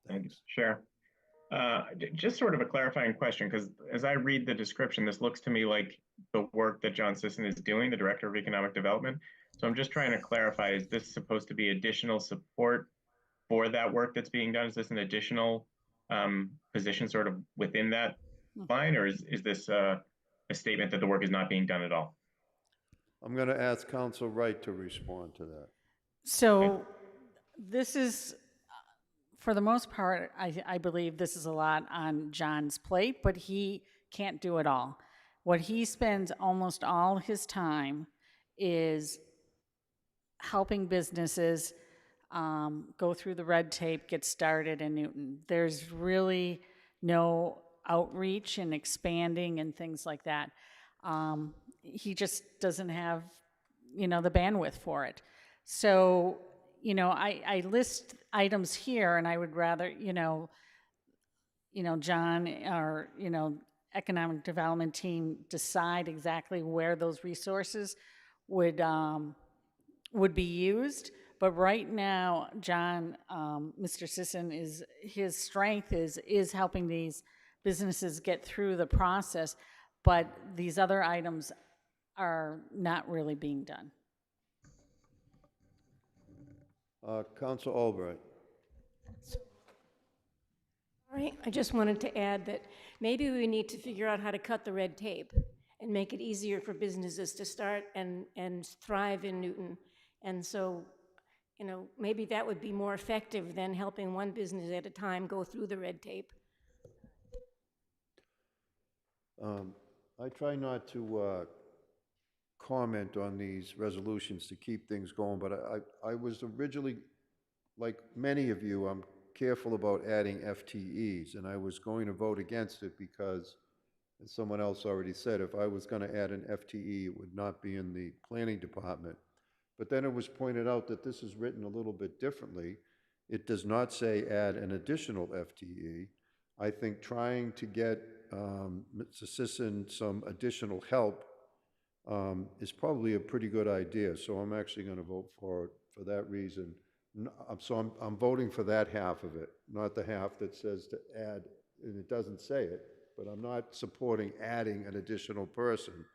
Thanks, Chair. Just sort of a clarifying question, because as I read the description, this looks to me like the work that John Sisson is doing, the Director of Economic Development. So I'm just trying to clarify, is this supposed to be additional support for that work that's being done? Is this an additional position sort of within that line, or is this a statement that the work is not being done at all? I'm going to ask Council Wright to respond to that. So this is, for the most part, I believe this is a lot on John's plate, but he can't do it all. What he spends almost all his time is helping businesses go through the red tape, get started in Newton. There's really no outreach and expanding and things like that. He just doesn't have, the bandwidth for it. So, I list items here, and I would rather, John or, economic development team decide exactly where those resources would be used. But right now, John, Mr. Sisson, his strength is helping these businesses get through the process, but these other items are not really being done. Council Albright. All right, I just wanted to add that maybe we need to figure out how to cut the red tape and make it easier for businesses to start and thrive in Newton. And so, maybe that would be more effective than helping one business at a time go through the red tape. I try not to comment on these resolutions to keep things going, but I was originally, like many of you, I'm careful about adding FTEs, and I was going to vote against it because, as someone else already said, if I was going to add an FTE, it would not be in the planning department. But then it was pointed out that this is written a little bit differently. It does not say add an additional FTE. I think trying to get Mr. Sisson some additional help is probably a pretty good idea. So I'm actually going to vote for it for that reason. So I'm voting for that half of it, not the half that says to add, and it doesn't say it, but I'm not supporting adding an additional person.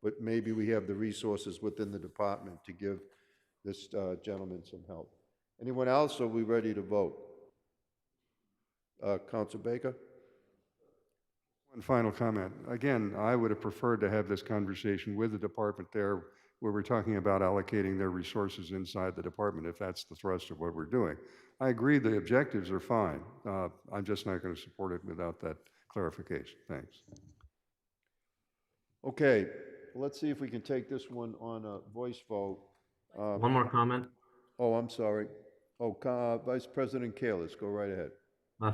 But maybe we have the resources within the department to give this gentleman some help. Anyone else, or are we ready to vote? Councilor Baker? One final comment. Again, I would have preferred to have this conversation with the department there where we're talking about allocating their resources inside the department, if that's the thrust of what we're doing. I agree the objectives are fine. I'm just not going to support it without that clarification. Thanks. Okay, let's see if we can take this one on a voice vote. One more comment. Oh, I'm sorry. Oh, Vice President Kalis, go right ahead.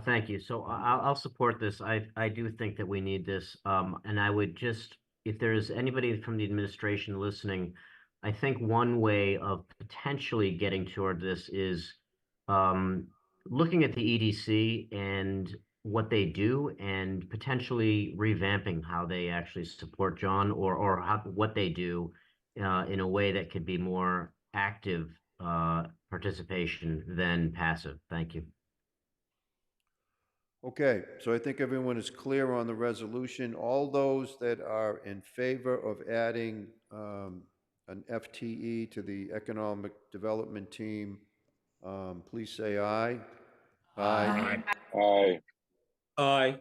Thank you. So I'll support this. I do think that we need this. And I would just, if there's anybody from the administration listening, I think one way of potentially getting toward this is looking at the EDC and what they do and potentially revamping how they actually support John or what they do in a way that could be more active participation than passive. Thank you. Okay, so I think everyone is clear on the resolution. All those that are in favor of adding an FTE to the Economic Development Team, please say aye. Aye. Aye. Aye.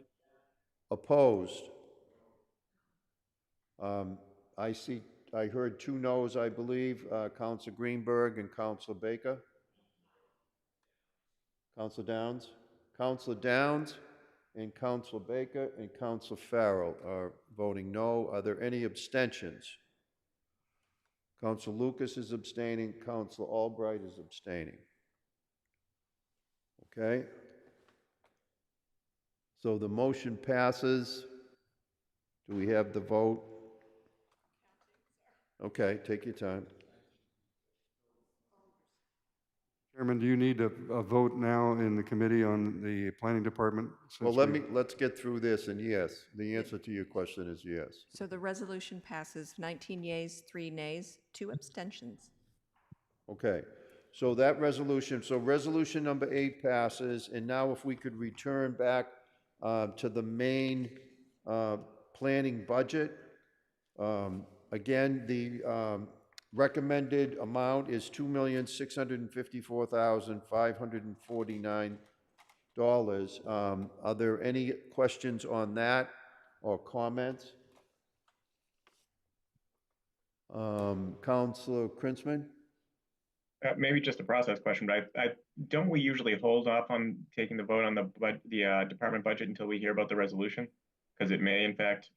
Opposed? I heard two noes, I believe, Counsel Greenberg and Counsel Baker. Counsel Downs? Counsel Downs and Counsel Baker and Counsel Farrell are voting no. Are there any abstentions? Counsel Lucas is abstaining, Counsel Albright is abstaining. Okay? So the motion passes. Do we have the vote? Okay, take your time. Chairman, do you need a vote now in the committee on the planning department? Well, let's get through this, and yes, the answer to your question is yes. So the resolution passes 19 yeas, 3 nays, 2 abstentions. Okay, so that resolution, so resolution number 8 passes, and now if we could return back to the main planning budget. Again, the recommended amount is $2,654,549. Are there any questions on that or comments? Councilor Krinsman? Maybe just a process question, but don't we usually hold off on taking the vote on the department budget until we hear about the resolution? Because it may, in fact,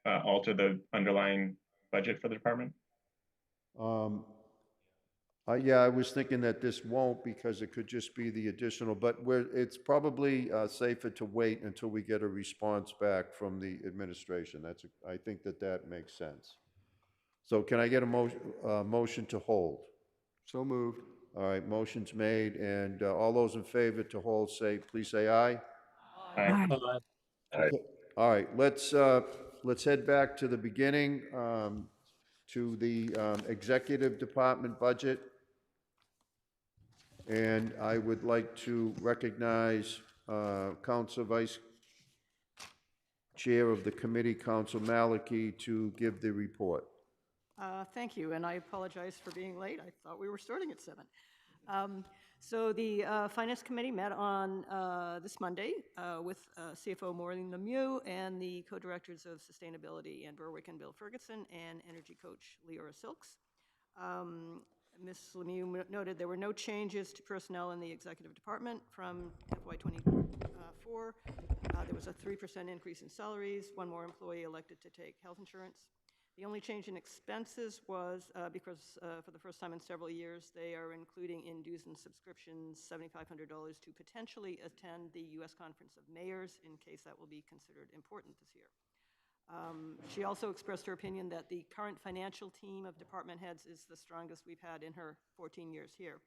alter the underlying budget for the department? Yeah, I was thinking that this won't because it could just be the additional, but it's probably safer to wait until we get a response back from the administration. I think that makes sense. So can I get a motion to hold? So moved. All right, motion's made, and all those in favor to hold, please say aye. Aye. Okay. All right, let's head back to the beginning, to the executive department budget. And I would like to recognize Council Vice Chair of the committee, Council Maliki, to give the report. Thank you, and I apologize for being late. I thought we were starting at 7. So the Finance Committee met on this Monday with CFO Maureen Lemieux and the co-directors of Sustainability, Ann Berwick and Bill Ferguson, and Energy Coach Leora Silks. Ms. Lemieux noted there were no changes to personnel in the executive department from FY24. There was a 3% increase in salaries, 1 more employee elected to take health insurance. The only change in expenses was because for the first time in several years, they are including in dues and subscriptions $7,500 to potentially attend the U.S. Conference of Mayors, in case that will be considered important this year. She also expressed her opinion that the current financial team of department heads is the strongest we've had in her 14 years here.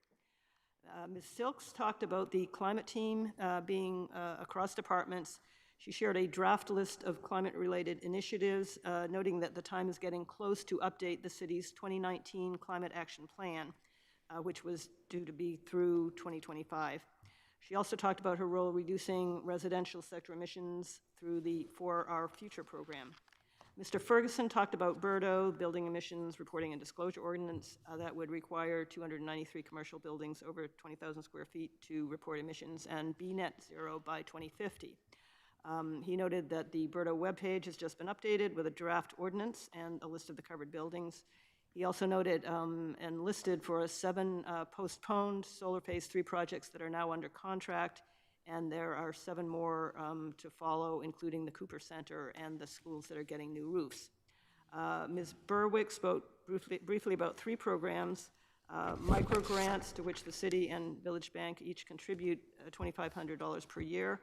Ms. Silks talked about the climate team being across departments. She shared a draft list of climate-related initiatives, noting that the time is getting close to update the city's 2019 Climate Action Plan, which was due to be through 2025. She also talked about her role reducing residential sector emissions through the For Our Future program. Mr. Ferguson talked about BERDO, Building Emissions Reporting and Disclosure Ordinance, that would require 293 commercial buildings over 20,000 square feet to report emissions and be net zero by 2050. He noted that the BERDO webpage has just been updated with a draft ordinance and a list of the covered buildings. He also noted and listed for us 7 postponed Solar Phase 3 projects that are now under contract, and there are 7 more to follow, including the Cooper Center and the schools that are getting new roofs. Ms. Berwick spoke briefly about 3 programs, micro grants to which the city and Village Bank each contribute $2,500 per year.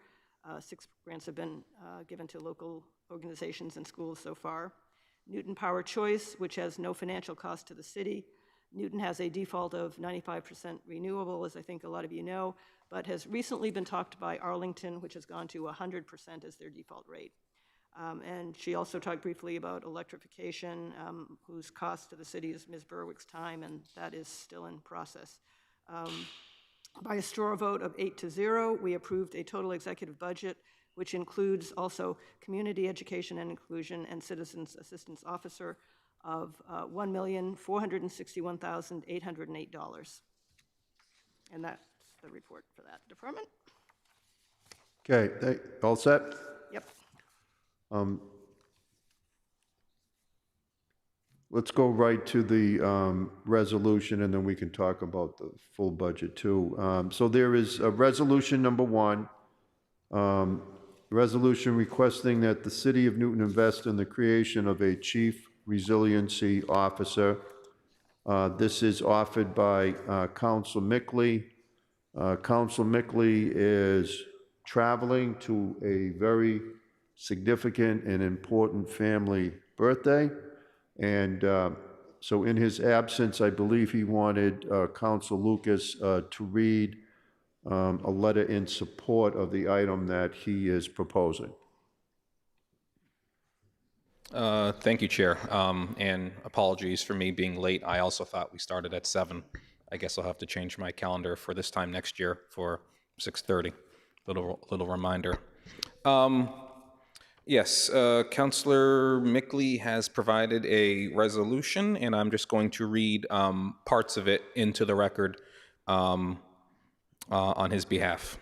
6 grants have been given to local organizations and schools so far. Newton Power Choice, which has no financial cost to the city. Newton has a default of 95% renewable, as I think a lot of you know, but has recently been talked by Arlington, which has gone to 100% as their default rate. And she also talked briefly about electrification, whose cost to the city is Ms. Berwick's time, and that is still in process. By a straw vote of 8-0, we approved a total executive budget, which includes also community education and inclusion and citizens assistance officer of $1,461,808. And that's the report for that department. Okay, all set? Yep. Let's go right to the resolution, and then we can talk about the full budget too. So there is a resolution number 1, resolution requesting that the City of Newton invest in the creation of a Chief Resiliency Officer. This is offered by Council Mickley. Council Mickley is traveling to a very significant and important family birthday. And so in his absence, I believe he wanted Council Lucas to read a letter in support of the item that he is proposing. Thank you, Chair. And apologies for me being late. I also thought we started at 7. I guess I'll have to change my calendar for this time next year for 6:30. Little reminder. Yes, Councillor Mickley has provided a resolution, and I'm just going to read parts of it into the record on his behalf.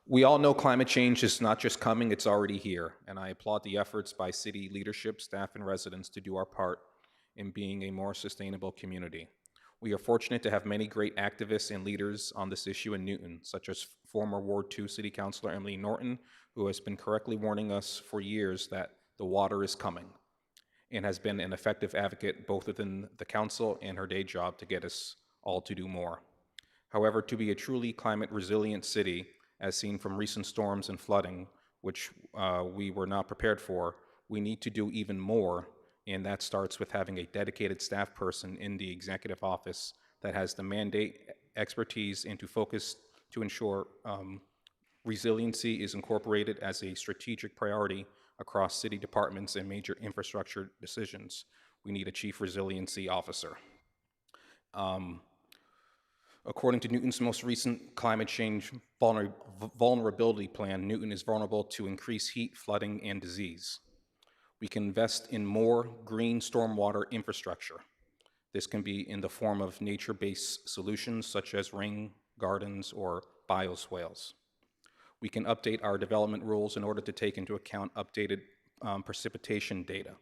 We all know climate change is not just coming, it's already here, and I applaud the efforts by city leadership, staff, and residents to do our part in being a more sustainable community. We are fortunate to have many great activists and leaders on this issue in Newton, such as former Ward 2 City Councilor Emily Norton, who has been correctly warning us for years that the water is coming, and has been an effective advocate both within the council and her day job to get us all to do more. However, to be a truly climate resilient city, as seen from recent storms and flooding, which we were not prepared for, we need to do even more, and that starts with having a dedicated staff person in the executive office that has the mandate, expertise, and to focus to ensure resiliency is incorporated as a strategic priority across city departments and major infrastructure decisions. We need a Chief Resiliency Officer. According to Newton's most recent climate change vulnerability plan, Newton is vulnerable to increased heat, flooding, and disease. We can invest in more green stormwater infrastructure. This can be in the form of nature-based solutions such as rain gardens or bioswales. We can update our development rules in order to take into account updated precipitation data.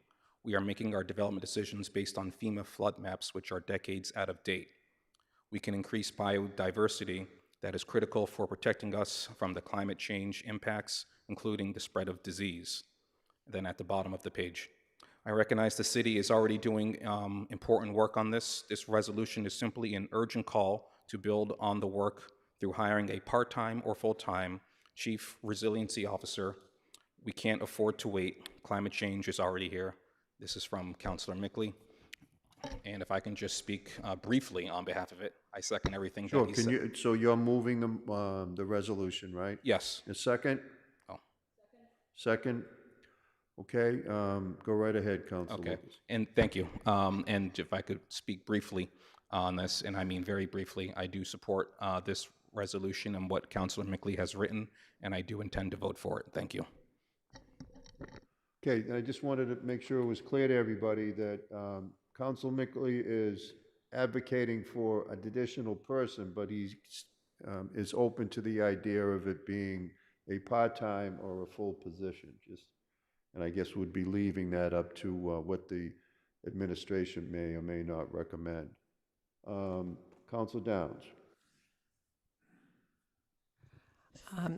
We are making our development decisions based on FEMA flood maps, which are decades out of date. We can increase biodiversity that is critical for protecting us from the climate change impacts, including the spread of disease. Then at the bottom of the page, I recognize the city is already doing important work on this. This resolution is simply an urgent call to build on the work through hiring a part-time or full-time Chief Resiliency Officer. We can't afford to wait. Climate change is already here. This is from Councilor Mickley. And if I can just speak briefly on behalf of it, I second everything Sure, that he said. so you're moving the resolution, right? Yes. A second? Oh. Second? Okay, go right ahead, Councilor Okay, Lucas. and thank you. And if I could speak briefly on this, and I mean very briefly, I do support this resolution and what Councilor Mickley has written, and I do intend to vote for it. Thank you. Okay, I just wanted to make sure it was clear to everybody that Councilor Mickley is advocating for an additional person, but he is open to the idea of it being a part-time or a full position. And I guess would be leaving that up to what the administration may or may not recommend. Councilor Downs.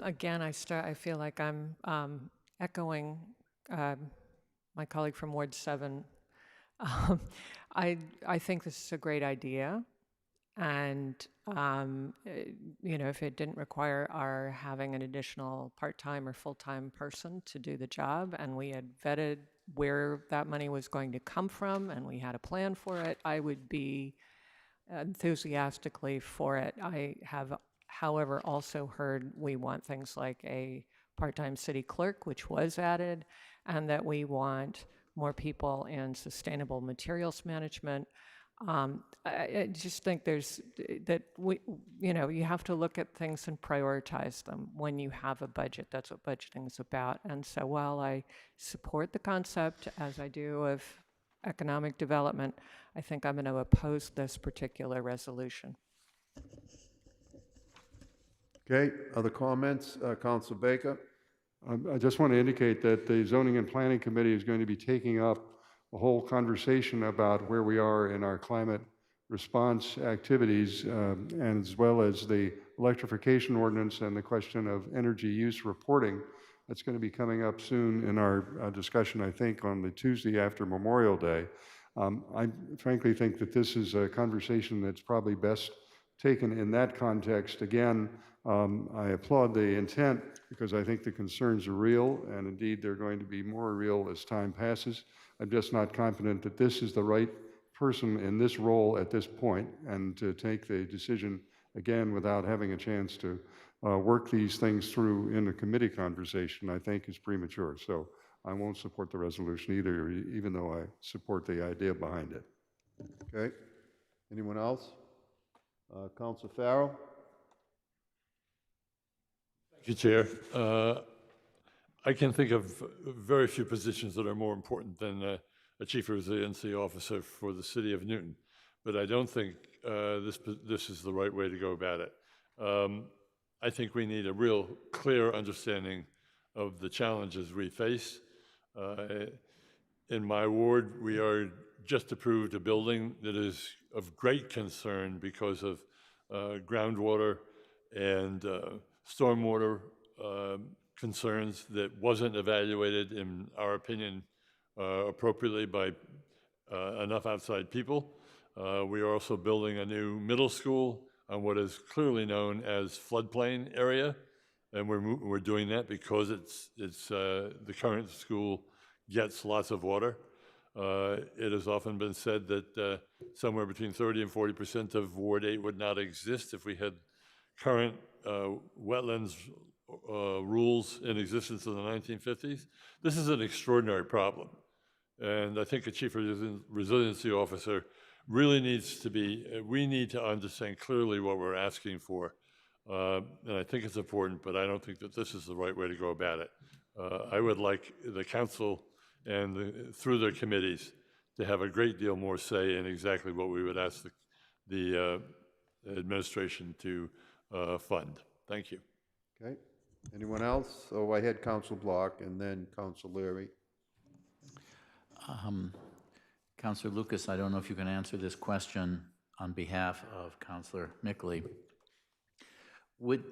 Again, I feel like I'm echoing my colleague from Ward 7. I think this is a great idea, and you know, if it didn't require our having an additional part-time or full-time person to do the job, and we had vetted where that money was going to come from, and we had a plan for it, I would be enthusiastically for it. I have, however, also heard we want things like a part-time city clerk, which was added, and that we want more people in sustainable materials management. I just think you have to look at things and prioritize them when you have a budget. That's what budgeting is about. And so while I support the concept, as I do of economic development, I think I'm going to oppose this particular resolution. Okay, other comments? Council Baker? I just want to indicate that the Zoning and Planning Committee is going to be taking up a whole conversation about where we are in our climate response activities, and as well as the electrification ordinance and the question of energy use reporting. That's going to be coming up soon in our discussion, I think, on the Tuesday after Memorial Day. I frankly think that this is a conversation that's probably best taken in that context. Again, I applaud the intent because I think the concerns are real, and indeed they're going to be more real as time passes. I'm just not confident that this is the right person in this role at this point, and to take the decision again without having a chance to work these things through in a committee conversation, I think is premature. So I won't support the resolution either, even though I support the idea behind it. Okay. Anyone else? Council Farrell? Thank you, Chair. I can think of very few positions that are more important than a Chief Resiliency Officer for the City of Newton, but I don't think this is the right way to go about it. I think we need a real clear understanding of the challenges we face. In my ward, we are just approved a building that is of great concern because of groundwater and stormwater concerns that wasn't evaluated, in our opinion, appropriately by enough outside people. We are also building a new middle school on what is clearly known as floodplain area, and we're doing that because the current school gets lots of water. It has often been said that somewhere between 30 and 40% of Ward 8 would not exist if we had current wetlands rules in existence in the 1950s. This is an extraordinary problem. And I think a Chief Resiliency Officer really needs to we need to understand clearly what we're asking for. And I think it's important, but I don't think that this is the right way to go about it. I would like the council and through their committees to have a great deal more say in exactly what we would ask the administration to fund. Thank you. Okay. Anyone else? So I had Council Block and then Council Leary. Councilor Lucas, I don't know if you can answer this question on behalf of Councilor Mickley. Would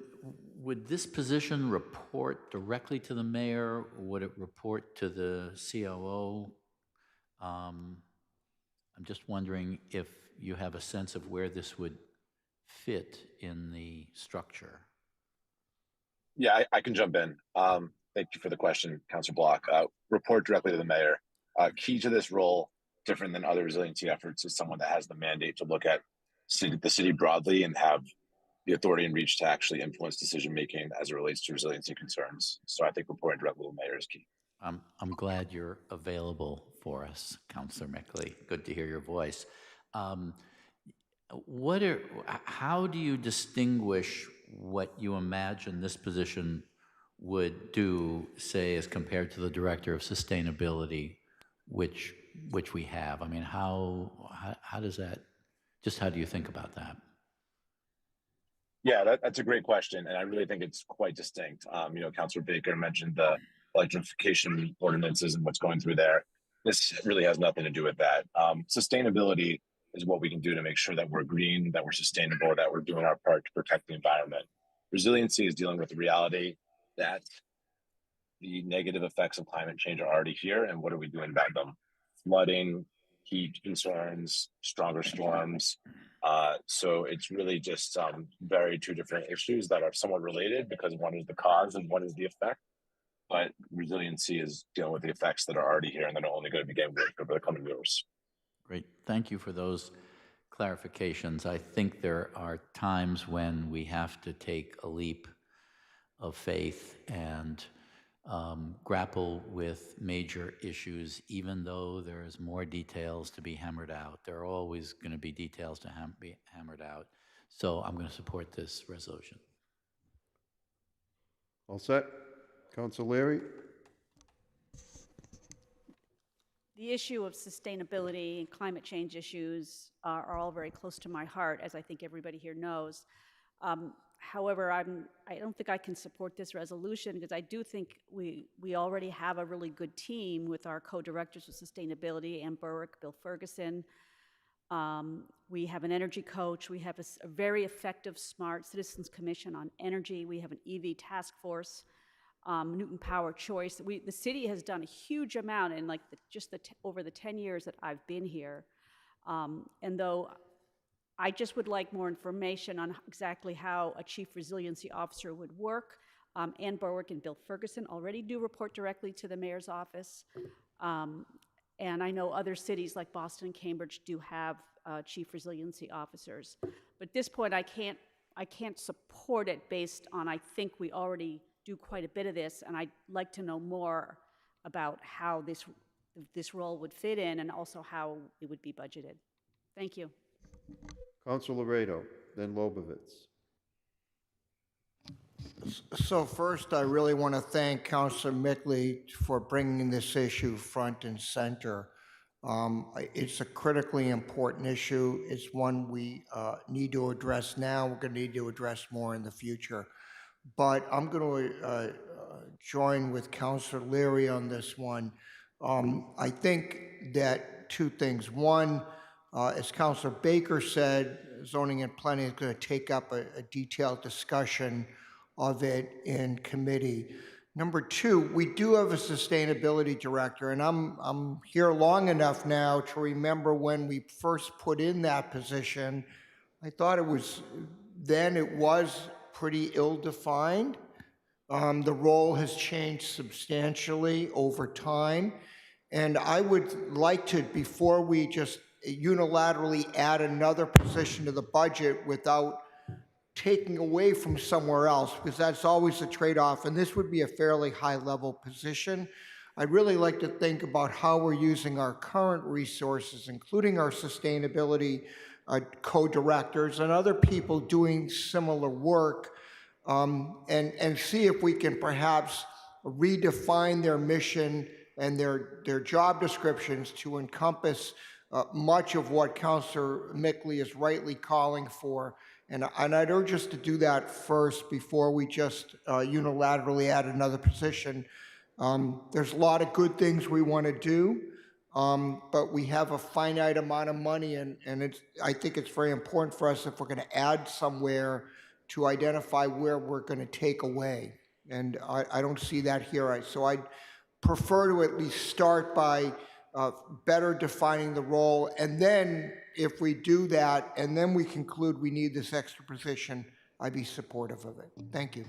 this position report directly to the mayor, or would it report to the COO? I'm just wondering if you have a sense of where this would fit in the structure. Yeah, I can jump in. Thank you for the question, Councilor Block. Report directly to the mayor. Key to this role, different than other resiliency efforts, is someone that has the mandate to look at the city broadly and have the authority and reach to actually influence decision-making as it relates to resiliency concerns. So I think reporting directly to the mayor is key. I'm glad you're available for us, Councilor Mickley. Good to hear your voice. How do you distinguish what you imagine this position would do, say, as compared to the Director of Sustainability, which we have? I mean, how does that, just how do you think about that? Yeah, that's a great question, and I really think it's quite distinct. Councilor Baker mentioned the electrification ordinances and what's going through there. This really has nothing to do with that. Sustainability is what we can do to make sure that we're green, that we're sustainable, that we're doing our part to protect the environment. Resiliency is dealing with the reality that the negative effects of climate change are already here, and what are we doing about them? Flooding, heat concerns, stronger storms. So it's really just very two different issues that are somewhat related, because one is the cause and one is the effect. But resiliency is dealing with the effects that are already here and that are only going to be getting worse over the coming years. Great. Thank you for those clarifications. I think there are times when we have to take a leap of faith and grapple with major issues, even though there's more details to be hammered out. There are always going to be details to be hammered out. So I'm going to support this resolution. All set? Council Leary? The issue of sustainability and climate change issues are all very close to my heart, as I think everybody here knows. However, I don't think I can support this resolution because I do think we already have a really good team with our co-directors of sustainability, Ann Berwick, Bill Ferguson. We have an energy coach. We have a very effective, smart Citizens Commission on Energy. We have an EV task force, Newton Power Choice. The city has done a huge amount in like over the 10 years that I've been here. And though I just would like more information on exactly how a chief resiliency officer would work. Ann Berwick and Bill Ferguson already do report directly to the mayor's office. And I know other cities like Boston and Cambridge do have chief resiliency officers. But at this point, I can't support it based on, I think we already do quite a bit of this, and I'd like to know more about how this role would fit in and also how it would be budgeted. Thank you. Council Laredo, then Lobovitz. So first, I really want to thank Councilor Mickley for bringing this issue front and center. It's a critically important issue. It's one we need to address now. We're going to need to address more in the future. But I'm going to join with Councilor Leary on this one. I think that two things. One, as Councilor Baker said, Zoning and Planning is going to take up a detailed discussion of it in committee. Number two, we do have a sustainability director, and I'm here long enough now to remember when we first put in that position. I thought it was pretty ill-defined. The role has changed substantially over time, and I would like to, before we just unilaterally add another position to the budget without taking away from somewhere else, because that's always a trade-off, and this would be a fairly high-level position. I'd really like to think about how we're using our current resources, including our sustainability co-directors and other people doing similar work, and see if we can perhaps redefine their mission and their job descriptions to encompass much of what Councilor Mickley is rightly calling for. And I'd urge us to do that first before we just unilaterally add another position. There's a lot of good things we want to do, but we have a finite amount of money, and I think it's very important for us, if we're going to add somewhere, to identify where we're going to take away. And I don't see that here. So I'd prefer to at least start by better defining the role, and then if we do that, and then we conclude we need this extra position, I'd be supportive of it. Thank you.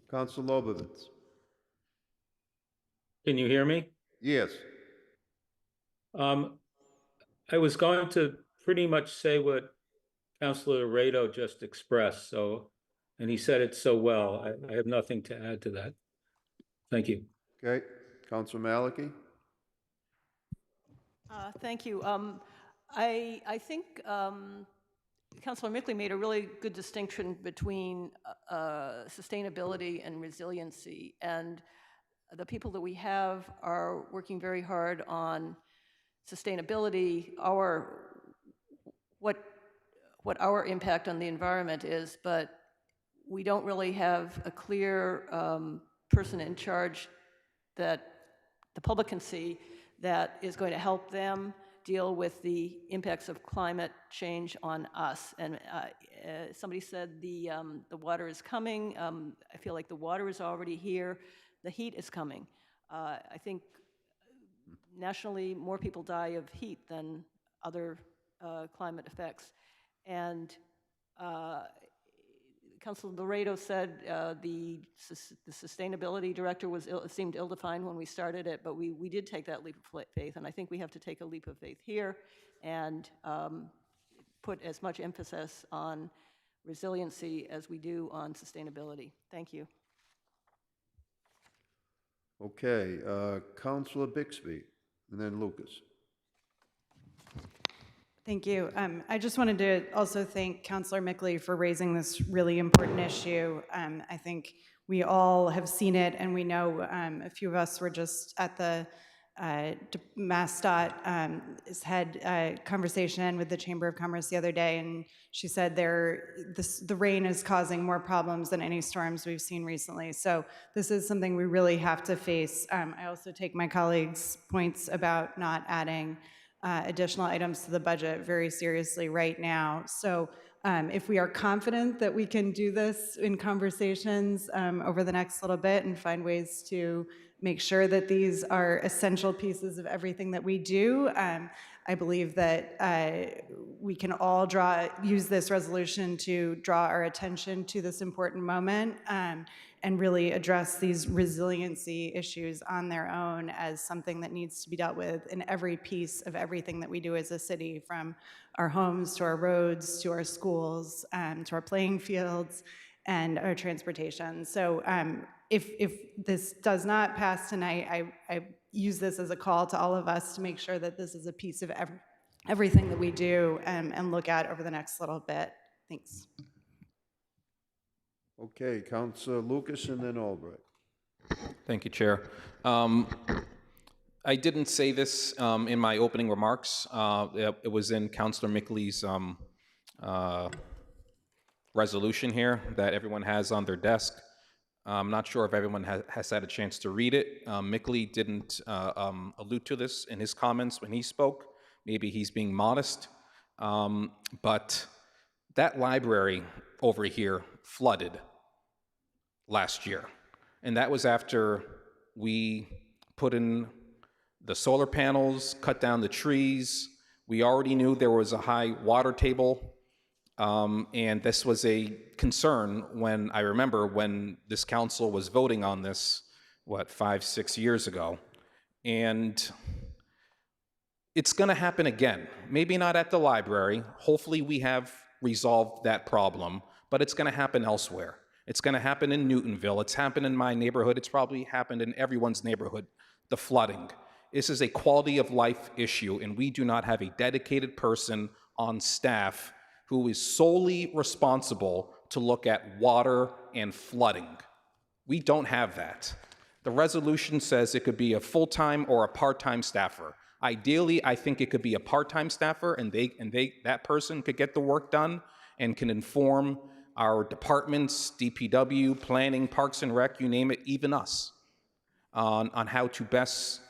Council Lobovitz. Can you hear me? Yes. I was going to pretty much say what Councilor Laredo just expressed, and he said it so well. I have nothing to add to that. Thank you. Okay. Councilor Malachy. Thank you. I think Councilor Mickley made a really good distinction between sustainability and resiliency, and the people that we have are working very hard on sustainability, what our impact on the environment is, but we don't really have a clear person in charge that the public can see that is going to help them deal with the impacts of climate change on us. And somebody said the water is coming. I feel like the water is already here. The heat is coming. I think nationally, more people die of heat than other climate effects. And Councilor Laredo said the sustainability director seemed ill-defined when we started it, but we did take that leap of faith, and I think we have to take a leap of faith here and put as much emphasis on resiliency as we do on sustainability. Thank you. Okay, Councilor Bixby, and then Lucas. Thank you. I just wanted to also thank Councilor Mickley for raising this really important issue. I think we all have seen it, and we know a few of us were just at the MassDOT has had a conversation with the Chamber of Commerce the other day, and she said the rain is causing more problems than any storms we've seen recently. So this is something we really have to face. I also take my colleagues' points about not adding additional items to the budget very seriously right now. So if we are confident that we can do this in conversations over the next little bit and find ways to make sure that these are essential pieces of everything that we do, I believe that we can all use this resolution to draw our attention to this important moment and really address these resiliency issues on their own as something that needs to be dealt with in every piece of everything that we do as a city, from our homes to our roads to our schools to our playing fields and our transportation. So if this does not pass tonight, I use this as a call to all of us to make sure that this is a piece of everything that we do and look at over the next little bit. Thanks. Okay, Councilor Lucas and then Albright. Thank you, Chair. I didn't say this in my opening remarks. It was in Councilor Mickley's resolution here that everyone has on their desk. I'm not sure if everyone has had a chance to read it. Mickley didn't allude to this in his comments when he spoke. Maybe he's being modest. But that library over here flooded last year. And that was after we put in the solar panels, cut down the trees. We already knew there was a high water table. And this was a concern when I remember when this council was voting on this, 5-6 years ago. And it's going to happen again. Maybe not at the library. Hopefully we have resolved that problem, but it's going to happen elsewhere. It's going to happen in Newtonville. It's happened in my neighborhood. It's probably happened in everyone's neighborhood, the flooding. This is a quality of life issue, and we do not have a dedicated person on staff who is solely responsible to look at water and flooding. We don't have that. The resolution says it could be a full-time or a part-time staffer. Ideally, I think it could be a part-time staffer, and that person could get the work done and can inform our departments, DPW, planning, Parks and Rec, you name it, even us, on how to best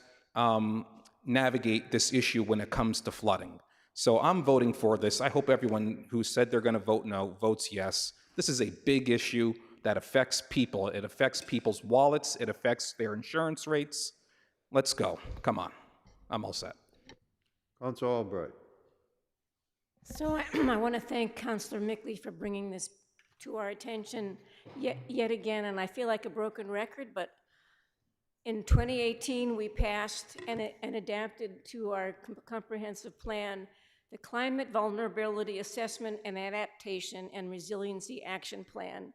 navigate this issue when it comes to flooding. So I'm voting for this. I hope everyone who said they're going to vote no votes yes. This is a big issue that affects people. It affects people's wallets. It affects their insurance rates. Let's go. Come on. I'm all set. Councilor Albright. So I want to thank Councilor Mickley for bringing this to our attention yet again, and I feel like a broken record, but in 2018, we passed and adapted to our comprehensive plan the Climate Vulnerability Assessment and Adaptation and Resiliency Action Plan.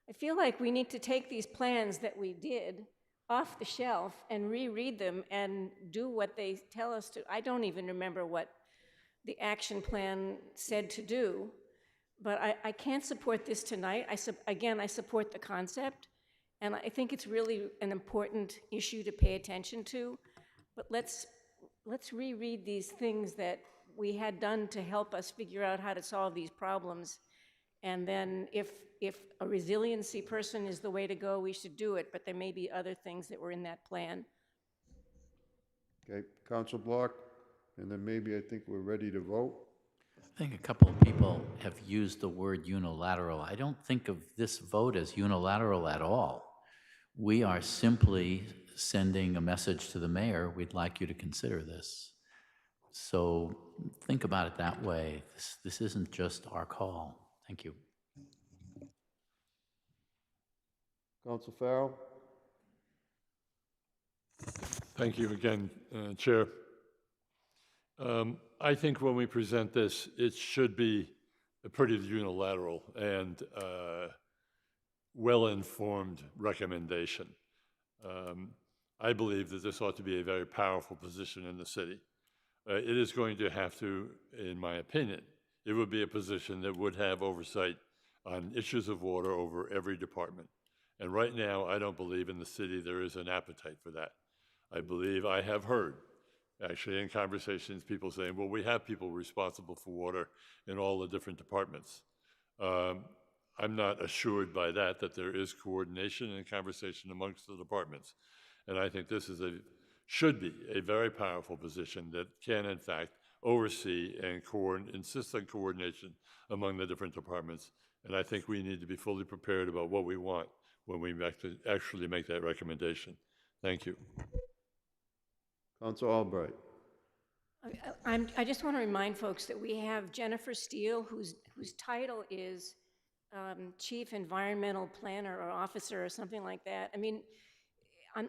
I feel like we need to take these plans that we did off the shelf and reread them and do what they tell us to. I don't even remember what the action plan said to do, but I can't support this tonight. Again, I support the concept, and I think it's really an important issue to pay attention to, but let's reread these things that we had done to help us figure out how to solve these problems. And then if a resiliency person is the way to go, we should do it, but there may be other things that were in that plan. Okay, Councilor Block, and then maybe I think we're ready to vote. I think a couple of people have used the word unilateral. I don't think of this vote as unilateral at all. We are simply sending a message to the mayor, we'd like you to consider this. So think about it that way. This isn't just our call. Thank you. Councilor Farrell. Thank you again, Chair. I think when we present this, it should be a pretty unilateral and well-informed recommendation. I believe that this ought to be a very powerful position in the city. It is going to have to, in my opinion, it would be a position that would have oversight on issues of water over every department. And right now, I don't believe in the city there is an appetite for that. I believe I have heard, actually in conversations, people saying, well, we have people responsible for water in all the different departments. I'm not assured by that there is coordination and conversation amongst the departments. And I think this is should be a very powerful position that can, in fact, oversee and insist on coordination among the different departments. And I think we need to be fully prepared about what we want when we actually make that recommendation. Thank you. Council Albright. I just want to remind folks that we have Jennifer Steele, whose title is Chief Environmental Planner or Officer or something like that. I mean,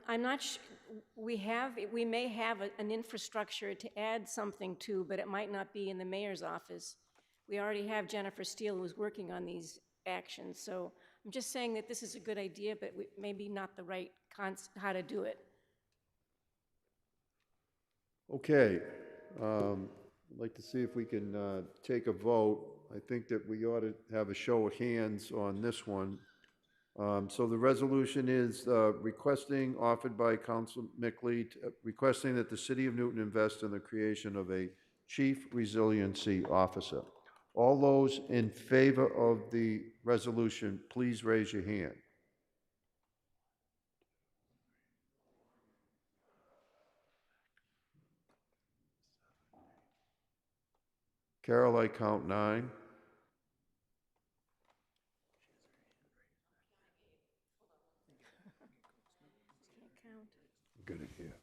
I'm not sure, we may have an infrastructure to add something to, but it might not be in the mayor's office. We already have Jennifer Steele who's working on these actions. So I'm just saying that this is a good idea, but maybe not the right how to do it. Okay, I'd like to see if we can take a vote. I think that we ought to have a show of hands on this one. So the resolution is requesting, offered by Council Mickley, requesting that the City of Newton invest in the creation of a Chief Resiliency Officer. All those in favor of the resolution, please raise your hand. Carol, I count 9. I'm gonna hear.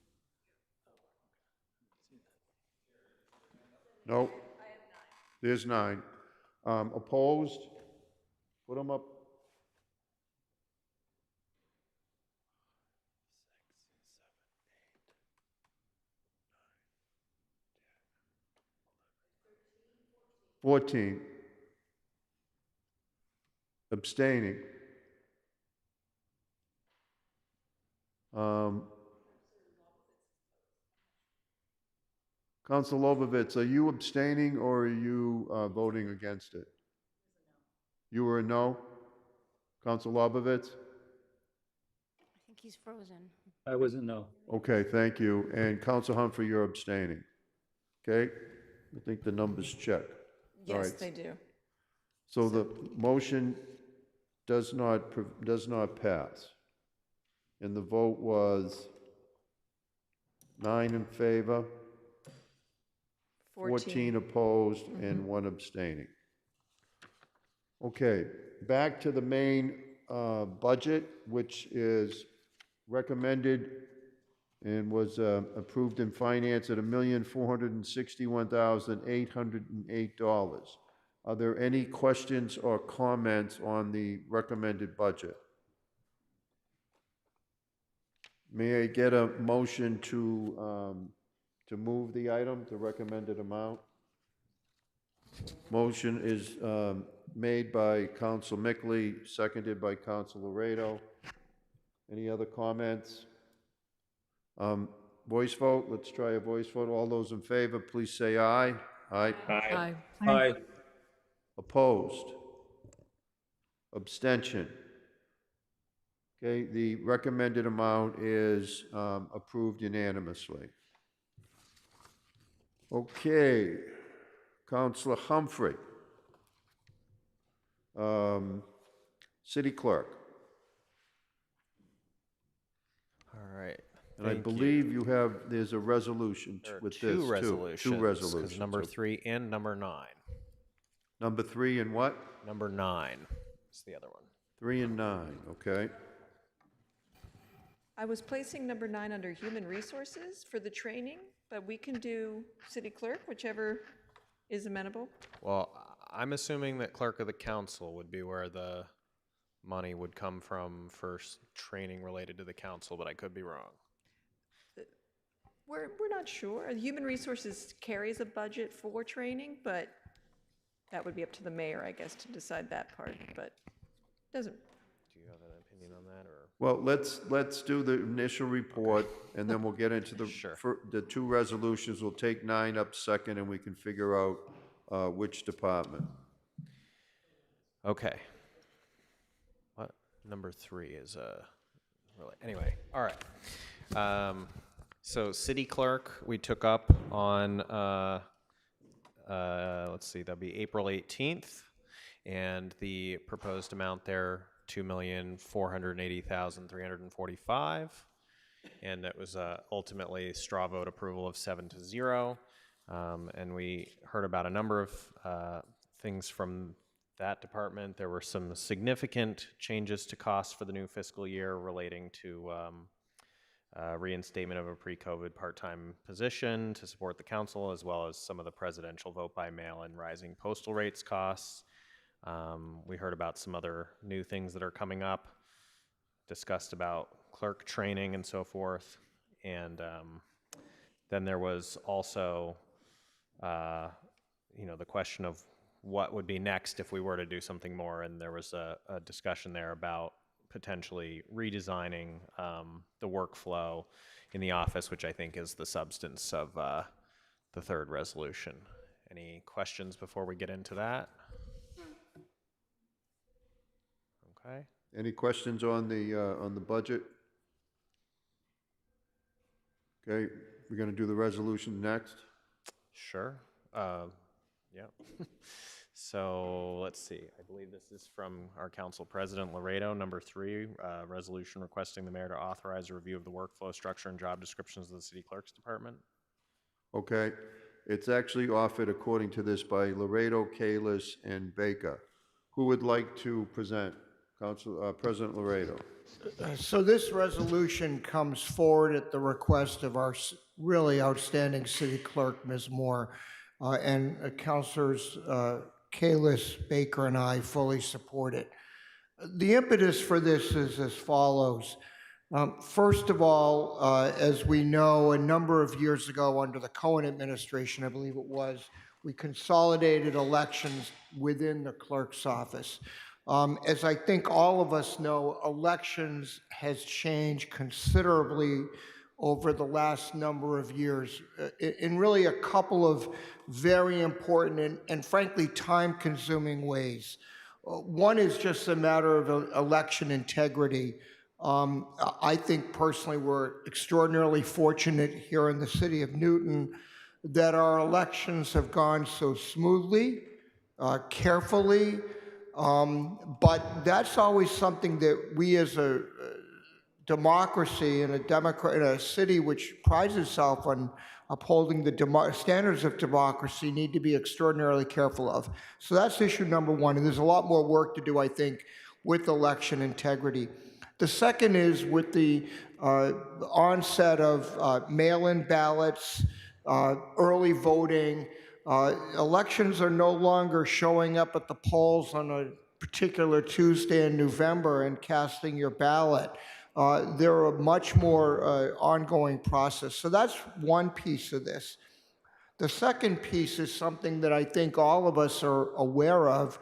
Nope. There's 9. Opposed? Put them up. 14. Abstaining. Council Lobovitz, are you abstaining or are you voting against it? You were a no? Council Lobovitz? I think he's frozen. I was a no. Okay, thank you. And Council Humphrey, you're abstaining. Okay? I think the numbers check. All Yes, right. they do. So the motion does not pass. And the vote was 9 in favor, 14 opposed, and 1 abstaining. Okay, back to the main budget, which is recommended and was approved in finance at $1,461,808. Are there any questions or comments on the recommended budget? May I get a motion to move the item, the recommended amount? Motion is made by Council Mickley, seconded by Council Laredo. Any other comments? Voice vote, let's try a voice vote. All those in favor, please say aye. Aye. Aye. Aye. Opposed? Abstention? Okay, the recommended amount is approved unanimously. Okay, Councilor Humphrey. City Clerk. All right. And I believe you have, there's a resolution with this, two too. resolutions. Two 'Cause resolutions. number 3 and number 9. Number 3 and what? Number 9 is the other one. 3 and 9, okay. I was placing number 9 under human resources for the training, but we can do city clerk, whichever is amenable. Well, I'm assuming that clerk of the council would be where the money would come from for training related to the council, but I could be wrong. We're not sure. Human resources carries a budget for training, but that would be up to the mayor, I guess, to decide that part, but doesn't. Do you have an opinion? opinion on that, or? Well, let's do the initial report, and then we'll get into the, the two resolutions. We'll take 9 up second, and we can figure out which department. Okay. What, number 3 is, really, anyway, all right. So city clerk, we took up on, let's see, that'll be April 18th, and the proposed amount there, $2,480,345, and that was ultimately straw vote approval of 7-0. And we heard about a number of things from that department. There were some significant changes to costs for the new fiscal year relating to reinstatement of a pre-COVID part-time position to support the council, as well as some of the presidential vote by mail and rising postal rates costs. We heard about some other new things that are coming up, discussed about clerk training and so forth. And then there was also, the question of what would be next if we were to do something more. And there was a discussion there about potentially redesigning the workflow in the office, which I think is the substance of the third resolution. Any questions before we get into that? Okay. Any questions on the budget? Okay, we're going to do the resolution next. Sure. Yeah. So let's see. I believe this is from our council president, Laredo, number 3, resolution requesting the mayor to authorize a review of the workflow structure and job descriptions of the city clerk's department. Okay, it's actually offered according to this by Laredo, Kalis, and Baker. Who would like to present? President Laredo. So this resolution comes forward at the request of our really outstanding city clerk, Ms. Moore, and councilors Kalis, Baker, and I fully support it. The impetus for this is as follows. First of all, as we know, a number of years ago under the Cohen administration, I believe it was, we consolidated elections within the clerk's office. As I think all of us know, elections has changed considerably over the last number of years in really a couple of very important and frankly time-consuming ways. One is just a matter of election integrity. I think personally we're extraordinarily fortunate here in the city of Newton that our elections have gone so smoothly, carefully, but that's always something that we as a democracy and a city which prides itself on upholding the standards of democracy need to be extraordinarily careful of. So that's issue number one, and there's a lot more work to do, I think, with election integrity. The second is with the onset of mail-in ballots, early voting. Elections are no longer showing up at the polls on a particular Tuesday in November and casting your ballot. They're a much more ongoing process. So that's one piece of this. The second piece is something that I think all of us are aware of.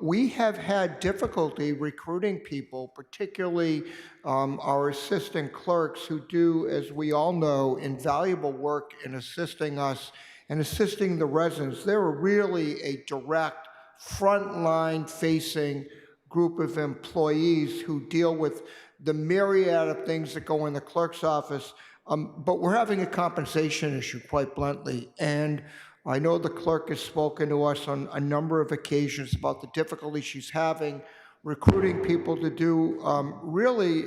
We have had difficulty recruiting people, particularly our assistant clerks who do, as we all know, invaluable work in assisting us and assisting the residents. They're really a direct, frontline facing group of employees who deal with the myriad of things that go in the clerk's office. But we're having a compensation issue, quite bluntly. And I know the clerk has spoken to us on a number of occasions about the difficulty she's having recruiting people to do really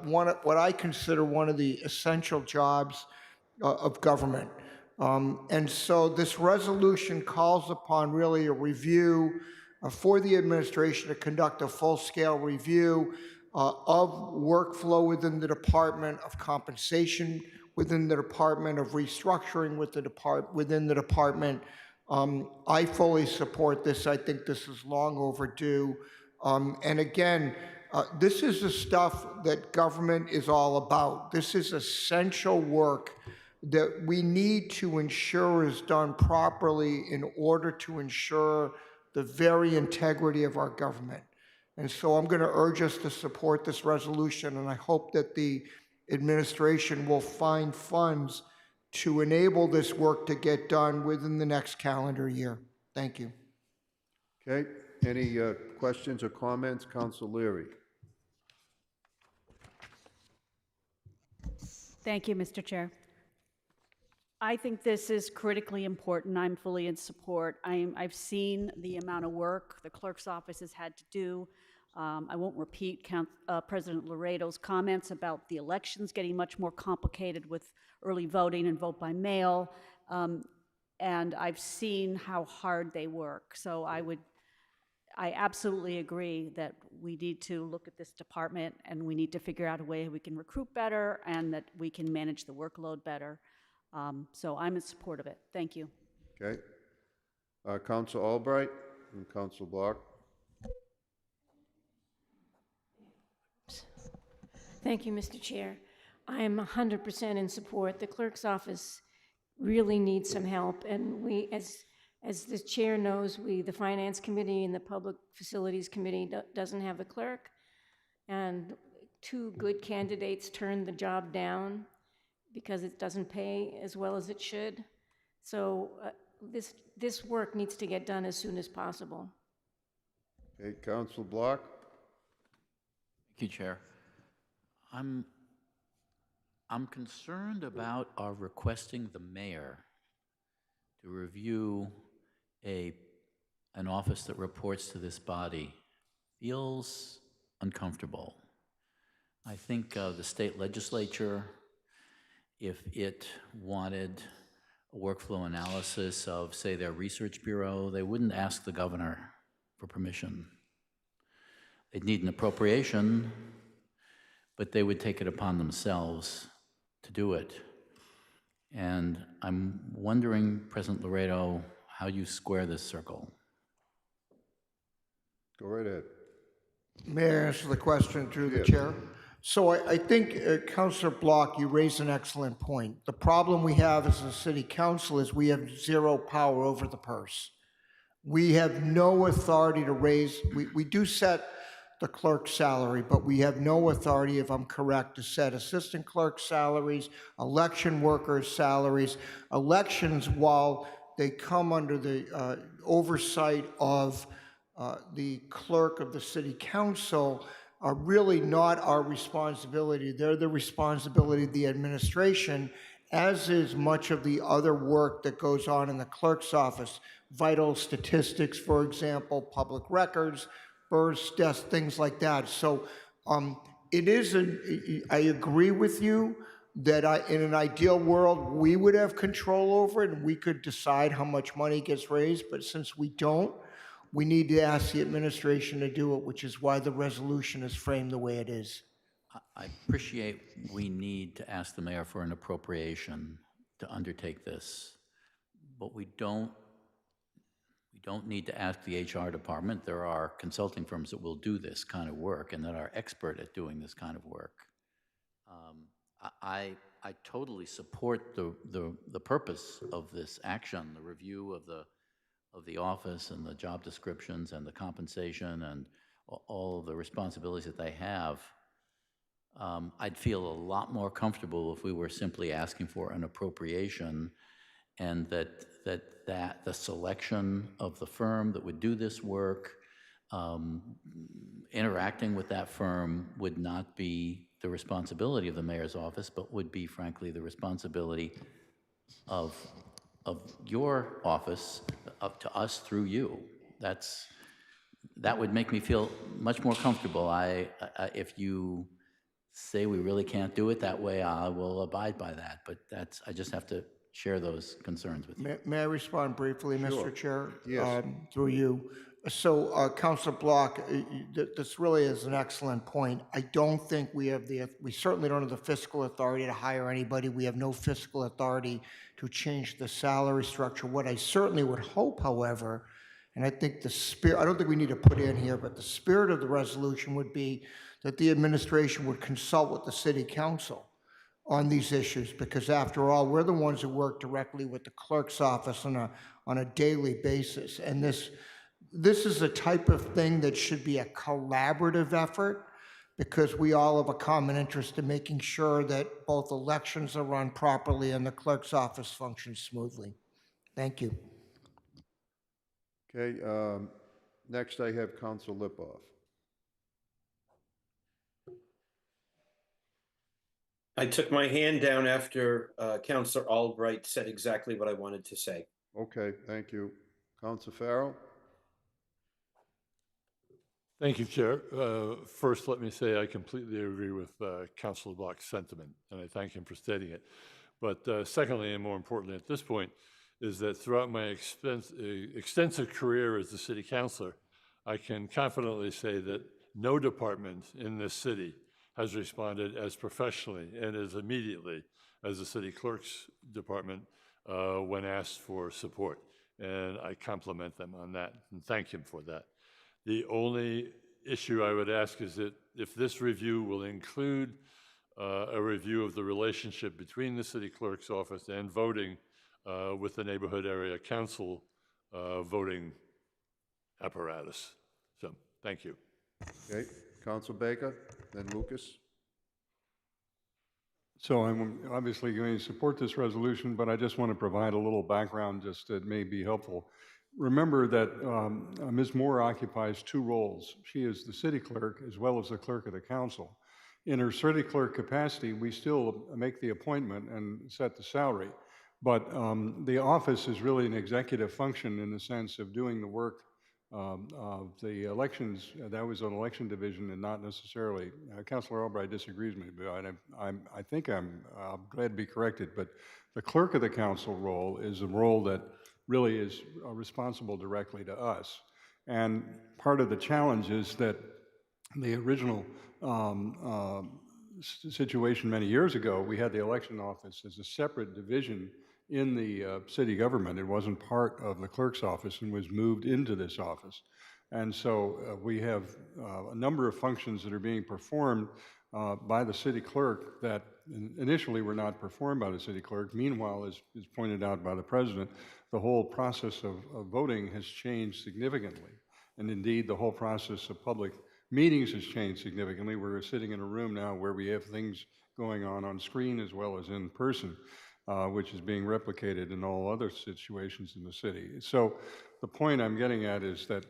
what I consider one of the essential jobs of government. And so this resolution calls upon really a review for the administration to conduct a full-scale review of workflow within the department, of compensation within the department, of restructuring within the department. I fully support this. I think this is long overdue. And again, this is the stuff that government is all about. This is essential work that we need to ensure is done properly in order to ensure the very integrity of our government. And so I'm going to urge us to support this resolution, and I hope that the administration will find funds to enable this work to get done within the next calendar year. Thank you. Okay, any questions or comments? Council Leary. Thank you, Mr. Chair. I think this is critically important. I'm fully in support. I've seen the amount of work the clerk's office has had to do. I won't repeat President Laredo's comments about the elections getting much more complicated with early voting and vote by mail. And I've seen how hard they work. So I absolutely agree that we need to look at this department and we need to figure out a way we can recruit better and that we can manage the workload better. So I'm in support of it. Thank you. Okay. Council Albright and Council Block. Thank you, Mr. Chair. I am 100% in support. The clerk's office really needs some help, and we, as the chair knows, the Finance Committee and the Public Facilities Committee doesn't have a clerk, and 2 good candidates turned the job down because it doesn't pay as well as it should. So this work needs to get done as soon as possible. Okay, Council Block. Thank you, Chair. I'm concerned about our requesting the mayor to review an office that reports to this body. Feels uncomfortable. I think the state legislature, if it wanted a workflow analysis of, say, their research bureau, they wouldn't ask the governor for permission. They'd need an appropriation, but they would take it upon themselves to do it. And I'm wondering, President Laredo, how you square this circle. Go right ahead. May I answer the question through the chair? So I think, Councilor Block, you raised an excellent point. The problem we have as a city council is we have zero power over the purse. We have no authority to raise, we do set the clerk's salary, but we have no authority, if I'm correct, to set assistant clerk salaries, election workers' salaries. Elections, while they come under the oversight of the clerk of the city council, are really not our responsibility. They're the responsibility of the administration, as is much of the other work that goes on in the clerk's office. Vital statistics, for example, public records, births, deaths, things like that. So it is, I agree with you that in an ideal world, we would have control over it and we could decide how much money gets raised, but since we don't, we need to ask the administration to do it, which is why the resolution is framed the way it is. I appreciate we need to ask the mayor for an appropriation to undertake this, but we don't need to ask the HR department. There are consulting firms that will do this kind of work and that are expert at doing this kind of work. I totally support the purpose of this action, the review of the office and the job descriptions and the compensation and all of the responsibilities that they have. I'd feel a lot more comfortable if we were simply asking for an appropriation, and that the selection of the firm that would do this work, interacting with that firm would not be the responsibility of the mayor's office, but would be, frankly, the responsibility of your office, up to us through you. That would make me feel much more comfortable. If you say we really can't do it that way, I will abide by that. But I just have to share those concerns with you. May I respond briefly, Mr. Chair? Yes. Through you. So, Councilor Block, this really is an excellent point. I don't think we certainly don't have the fiscal authority to hire anybody. We have no fiscal authority to change the salary structure. What I certainly would hope, however, and I think I don't think we need to put in here, but the spirit of the resolution would be that the administration would consult with the city council on these issues, because after all, we're the ones who work directly with the clerk's office on a daily basis. And this is a type of thing that should be a collaborative effort because we all have a common interest in making sure that both elections are run properly and the clerk's office functions smoothly. Thank you. Okay, next I have Council Lipoff. I took my hand down after Councilor Albright said exactly what I wanted to say. Okay, thank you. Council Farrell? Thank you, Chair. First, let me say I completely agree with Councilor Bloch's sentiment, and I thank him for stating it. But secondly, and more importantly at this point, is that throughout my extensive career as a city councilor, I can confidently say that no department in this city has responded as professionally and as immediately as the city clerk's department when asked for support. And I compliment them on that and thank him for that. The only issue I would ask is that if this review will include a review of the relationship between the city clerk's office and voting with the neighborhood area council voting apparatus. So, thank you. Okay, Council Baker, then Lucas. So I'm obviously going to support this resolution, but I just want to provide a little background just that may be helpful. Remember that Ms. Moore occupies two roles. She is the city clerk as well as the clerk of the council. In her city clerk capacity, we still make the appointment and set the salary, but the office is really an executive function in the sense of doing the work of the elections. That was an election division and not necessarily, Councilor Albright disagrees with me, but I think I'm glad to be corrected, but the clerk of the council role is a role that really is responsible directly to us. And part of the challenge is that the original situation many years ago, we had the election office as a separate division in the city government. It wasn't part of the clerk's office and was moved into this office. And so we have a number of functions that are being performed by the city clerk that initially were not performed by the city clerk. Meanwhile, as pointed out by the president, the whole process of voting has changed significantly. And indeed, the whole process of public meetings has changed significantly. We're sitting in a room now where we have things going on screen as well as in person, which is being replicated in all other situations in the city. So the point I'm getting at is that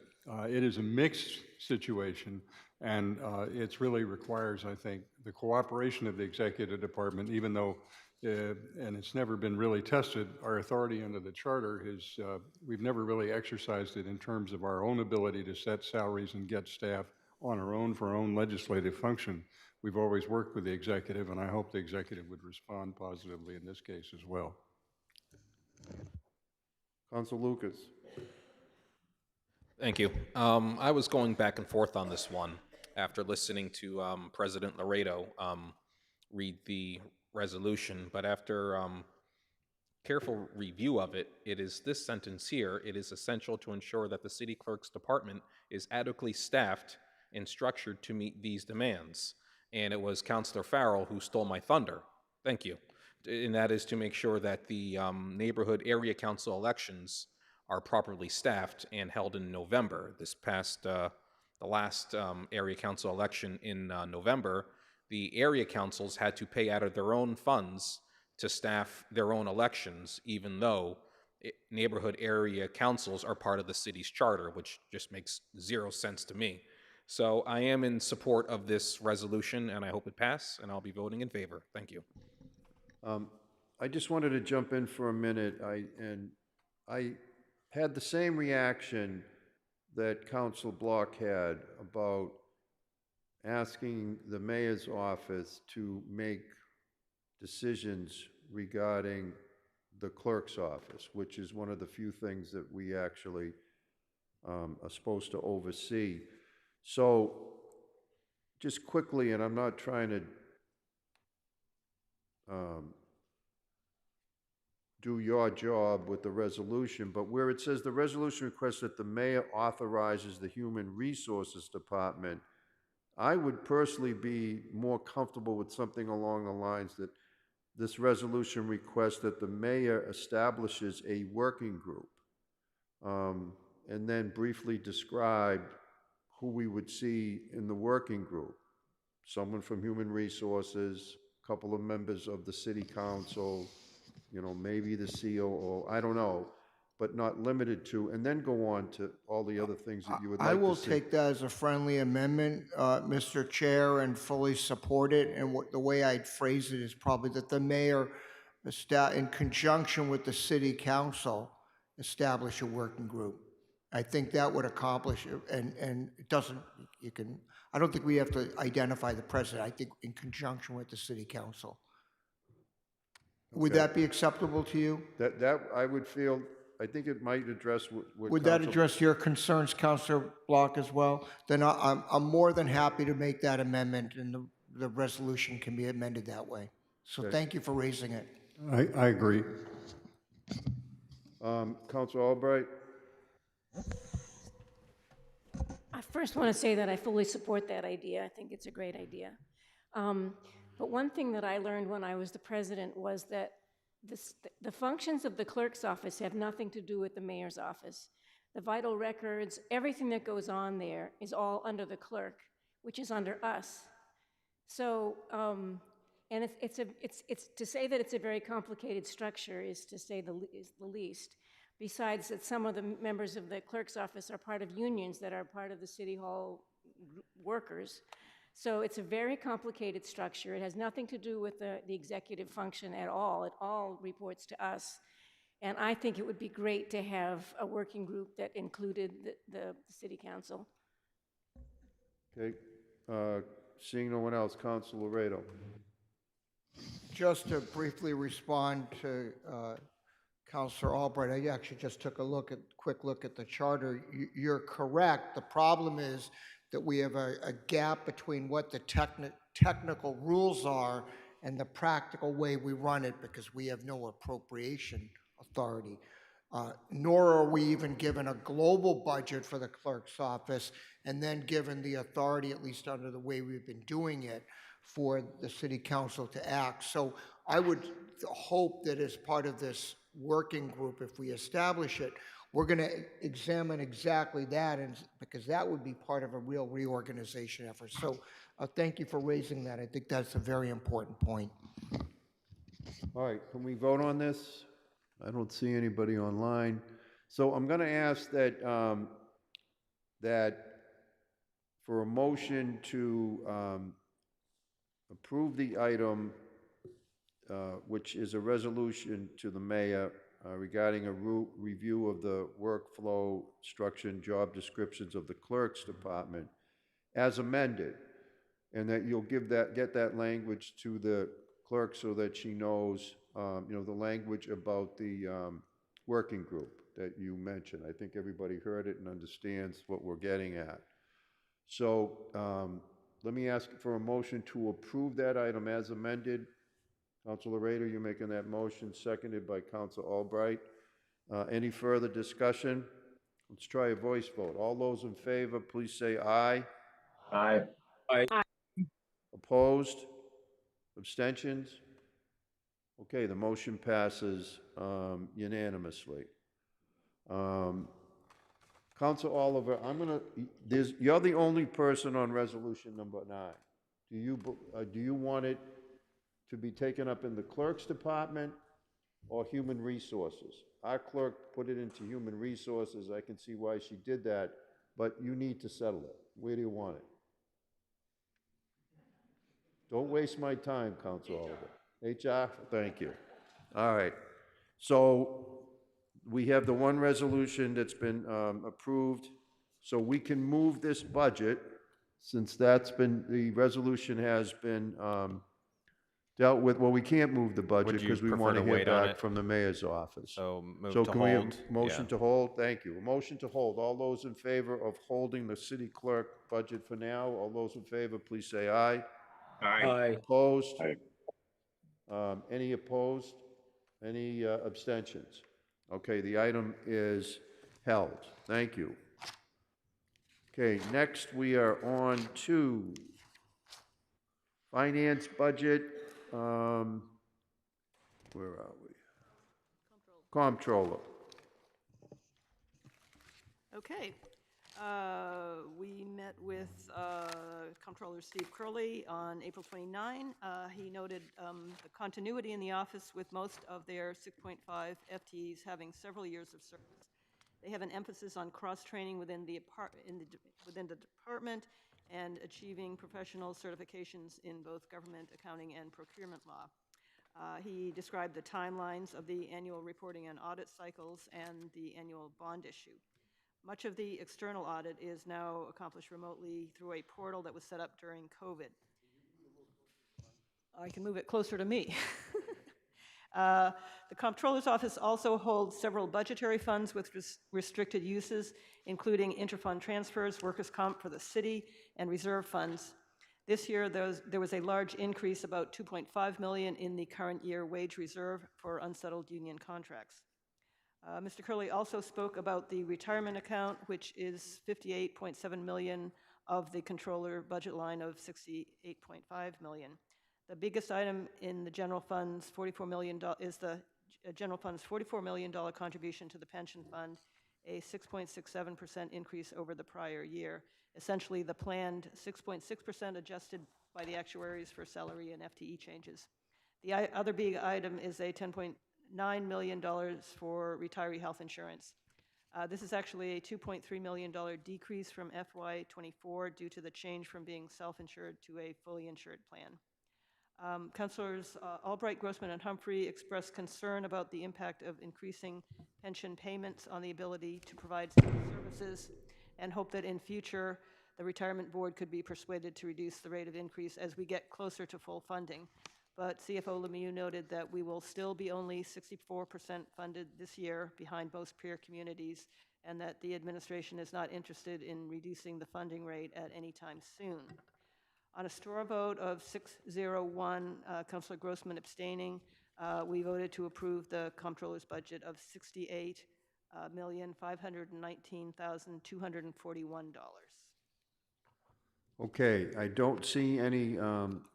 it is a mixed situation, and it really requires, I think, the cooperation of the executive department, even though, and it's never been really tested, our authority under the charter is, we've never really exercised it in terms of our own ability to set salaries and get staff on our own for our own legislative function. We've always worked with the executive, and I hope the executive would respond positively in this case as well. Council Lucas. Thank you. I was going back and forth on this one after listening to President Laredo read the resolution, but after careful review of it, it is this sentence here: it is essential to ensure that the city clerk's department is adequately staffed and structured to meet these demands. And it was Councilor Farrell who stole my thunder. Thank you. And that is to make sure that the neighborhood area council elections are properly staffed and held in November. This past, the last area council election in November, the area councils had to pay out of their own funds to staff their own elections, even though neighborhood area councils are part of the city's charter, which just makes zero sense to me. So I am in support of this resolution, and I hope it passes, and I'll be voting in favor. Thank you. I just wanted to jump in for a minute. I had the same reaction that Council Bloch had about asking the mayor's office to make decisions regarding the clerk's office, which is one of the few things that we actually are supposed to oversee. So just quickly, and I'm not trying to do your job with the resolution, but where it says the resolution requests that the mayor authorizes the Human Resources Department, I would personally be more comfortable with something along the lines that this resolution requests that the mayor establishes a working group. and then briefly describe who we would see in the working group. Someone from Human Resources, a couple of members of the City Council, you know, maybe the COO, I don't know, but not limited to, and then go on to all the other things that you would like I to see. will take that as a friendly amendment, Mr. Chair, and fully support it. And the way I'd phrase it is probably that the mayor, in conjunction with the city council, establish a working group. I think that would accomplish it, and it doesn't, I don't think we have to identify the president. I think in conjunction with the city council. Would Okay. that be acceptable to you? That I would feel, I think it might address what Would that Council- address your concerns, Councilor Block, as well? Then I'm more than happy to make that amendment, and the resolution can be amended that way. So Okay. thank you for raising it. I agree. Councilor Albright? I first want to say that I fully support that idea. I think it's a great idea. But one thing that I learned when I was the president was that the functions of the clerk's office have nothing to do with the mayor's office. The vital records, everything that goes on there is all under the clerk, which is under us. So, and it's to say that it's a very complicated structure is to say the least. Besides that some of the members of the clerk's office are part of unions that are part of the city hall workers. So it's a very complicated structure. It has nothing to do with the executive function at all. It all reports to us. And I think it would be great to have a working group that included the city council. Okay, seeing no one else, Councilor Laredo. Just to briefly respond to Councilor Albright, I actually just took a quick look at the charter. You're correct. The problem is that we have a gap between what the technical rules are and the practical way we run it, because we have no appropriation authority. Nor are we even given a global budget for the clerk's office, and then given the authority, at least under the way we've been doing it, for the city council to act. So I would hope that as part of this working group, if we establish it, we're going to examine exactly that, and because that would be part of a real reorganization effort. So thank you for raising that. I think that's a very important point. All right, can we vote on this? I don't see anybody online. So I'm going to ask that, that for a motion to approve the item, which is a resolution to the mayor regarding a review of the workflow structure and job descriptions of the clerk's department as amended, and that you'll get that language to the clerk so that she knows, you know, the language about the working group that you mentioned. I think everybody heard it and understands what we're getting at. So let me ask for a motion to approve that item as amended. Councilor Laredo, you're making that motion, seconded by Councilor Albright. Any further discussion? Let's try a voice vote. All those in favor, please say aye. Aye. Aye. Opposed? Abstentions? Okay, the motion passes unanimously. Councilor Oliver, you're the only person on resolution number 9. Do you want it to be taken up in the clerk's department or human resources? Our clerk put it into human resources. I can see why she did that, but you need to settle it. Where do you want it? Don't waste my time, Councilor Oliver. HR, thank you. All right. So we have the one resolution that's been approved. So we can move this budget, since the resolution has been dealt with. Well, we can't move the budget Would you because we prefer want to to hear wait on back it? from the mayor's office. So move So to can we have hold? a motion Yeah. to hold? Thank you. A motion to hold. All those in favor of holding the city clerk budget for now, all those in favor, please say aye. Aye. Opposed? Any opposed? Any abstentions? Okay, the item is held. Thank you. Okay, next we are on to finance budget. Where are we? Comptroller. Okay. We met with Comptroller Steve Curley on April 29. He noted the continuity in the office with most of their 6.5 FTEs having several years of service. They have an emphasis on cross-training within the department and achieving professional certifications in both government accounting and procurement law. He described the timelines of the annual reporting and audit cycles and the annual bond issue. Much of the external audit is now accomplished remotely through a portal that was set up during COVID. I can move it closer to me. The Comptroller's Office also holds several budgetary funds with restricted uses, including interfund transfers, workers' comp for the city, and reserve funds. This year, there was a large increase, about $2.5 million, in the current year wage reserve for unsettled union contracts. Mr. Curley also spoke about the retirement account, which is $58.7 million of the controller budget line of $68.5 million. The biggest item in the general fund's $44 million is the general fund's $44 million contribution to the pension fund, a 6.67% increase over the prior year. Essentially, the planned 6.6% adjusted by the actuaries for salary and FTE changes. The other big item is a $10.9 million for retiree health insurance. This is actually a $2.3 million decrease from FY24 due to the change from being self-insured to a fully insured plan. Councilors Albright, Grossman, and Humphrey expressed concern about the impact of increasing pension payments on the ability to provide services and hope that in future the retirement board could be persuaded to reduce the rate of increase as we get closer to full funding. But CFO Lemieux noted that we will still be only 64% funded this year, behind most peer communities, and that the administration is not interested in reducing the funding rate at any time soon. On a straw vote of 601, Councilor Grossman abstaining, we voted to approve the comptroller's budget of $68,519,241. Okay, I don't see any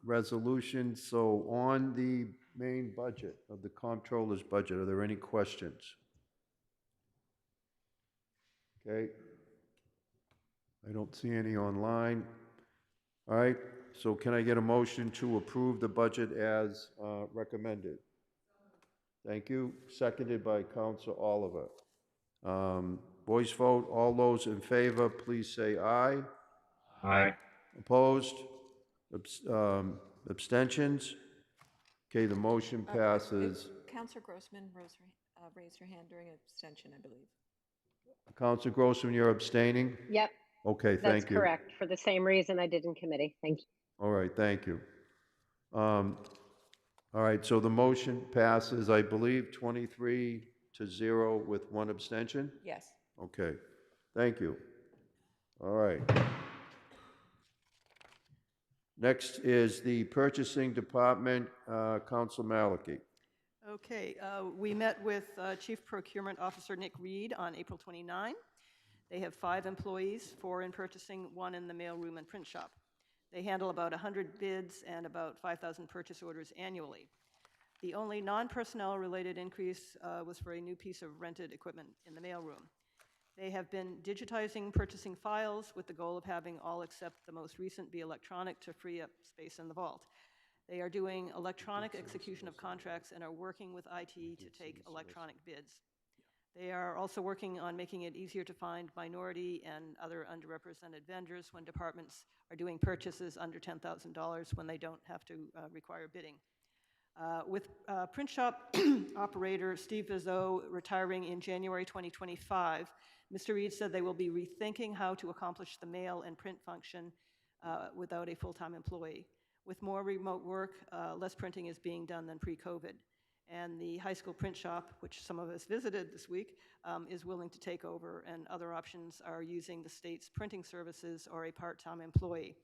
resolutions, so on the main budget of the comptroller's budget, are there any questions? Okay. I don't see any online. All right, so can I get a motion to approve the budget as recommended? Thank you. Seconded by Councilor Oliver. Voice vote, all those in favor, please say aye. Aye. Opposed? Abstentions? Okay, the motion passes. Councilor Grossman raised her hand during abstention, I believe. Councilor Grossman, you're abstaining? Yep. Okay, thank you. That's correct, for the same reason I did in committee. Thank you. All right, thank you. All right, so the motion passes, I believe, 23-0 with one abstention? Yes. Okay, thank you. All right. Next is the Purchasing Department, Council Malachy. Okay, we met with Chief Procurement Officer Nick Reed on April 29. They have 5 employees, 4 in purchasing, 1 in the mailroom and print shop. They handle about 100 bids and about 5,000 purchase orders annually. The only non-personnel related increase was for a new piece of rented equipment in the mailroom. They have been digitizing purchasing files with the goal of having all except the most recent be electronic to free up space in the vault. They are doing electronic execution of contracts and are working with IT to take electronic bids. They are also working on making it easier to find minority and other underrepresented vendors when departments are doing purchases under $10,000 when they don't have to require bidding. With print shop operator Steve Vizot retiring in January 2025, Mr. Reed said they will be rethinking how to accomplish the mail and print function without a full-time employee. With more remote work, less printing is being done than pre-COVID. And the high school print shop, which some of us visited this week, is willing to take over, and other options are using the state's printing services or a part-time employee.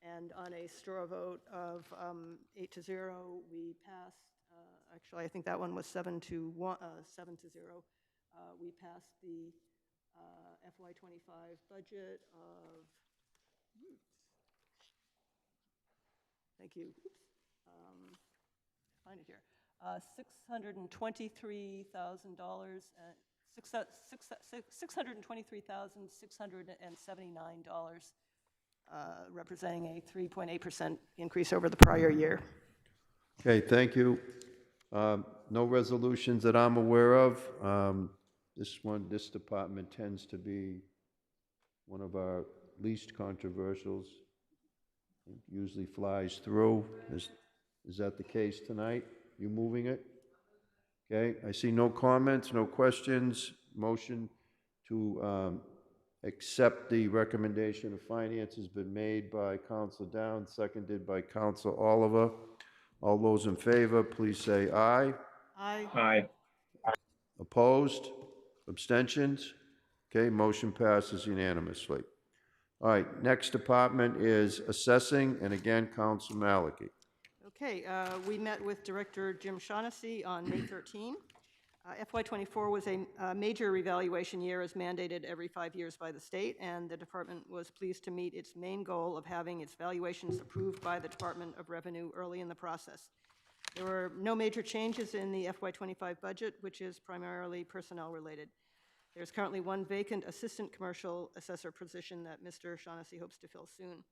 And on a straw vote of 8-0, we passed, actually I think that one was 7-0. We passed the FY25 budget of, thank you, find it here, $623,000, $623,679, representing a 3.8% increase over the prior year. Okay, thank you. No resolutions that I'm aware of. This department tends to be one of our least controversials. It usually flies through. Is that the case tonight? You moving it? Okay, I see no comments, no questions. Motion to accept the recommendation of finance has been made by Council Downs, seconded by Council Oliver. All those in favor, please say aye. Aye. Aye. Opposed? Abstentions? Okay, motion passes unanimously. All right, next department is assessing, and again, Council Malachi. Okay, we met with Director Jim Shaughnessy on May 13. FY24 was a major revaluation year as mandated every 5 years by the state, and the department was pleased to meet its main goal of having its valuations approved by the Department of Revenue early in the process. There were no major changes in the FY25 budget, which is primarily personnel related. There's currently one vacant assistant commercial assessor position that Mr. Shaughnessy hopes to fill soon.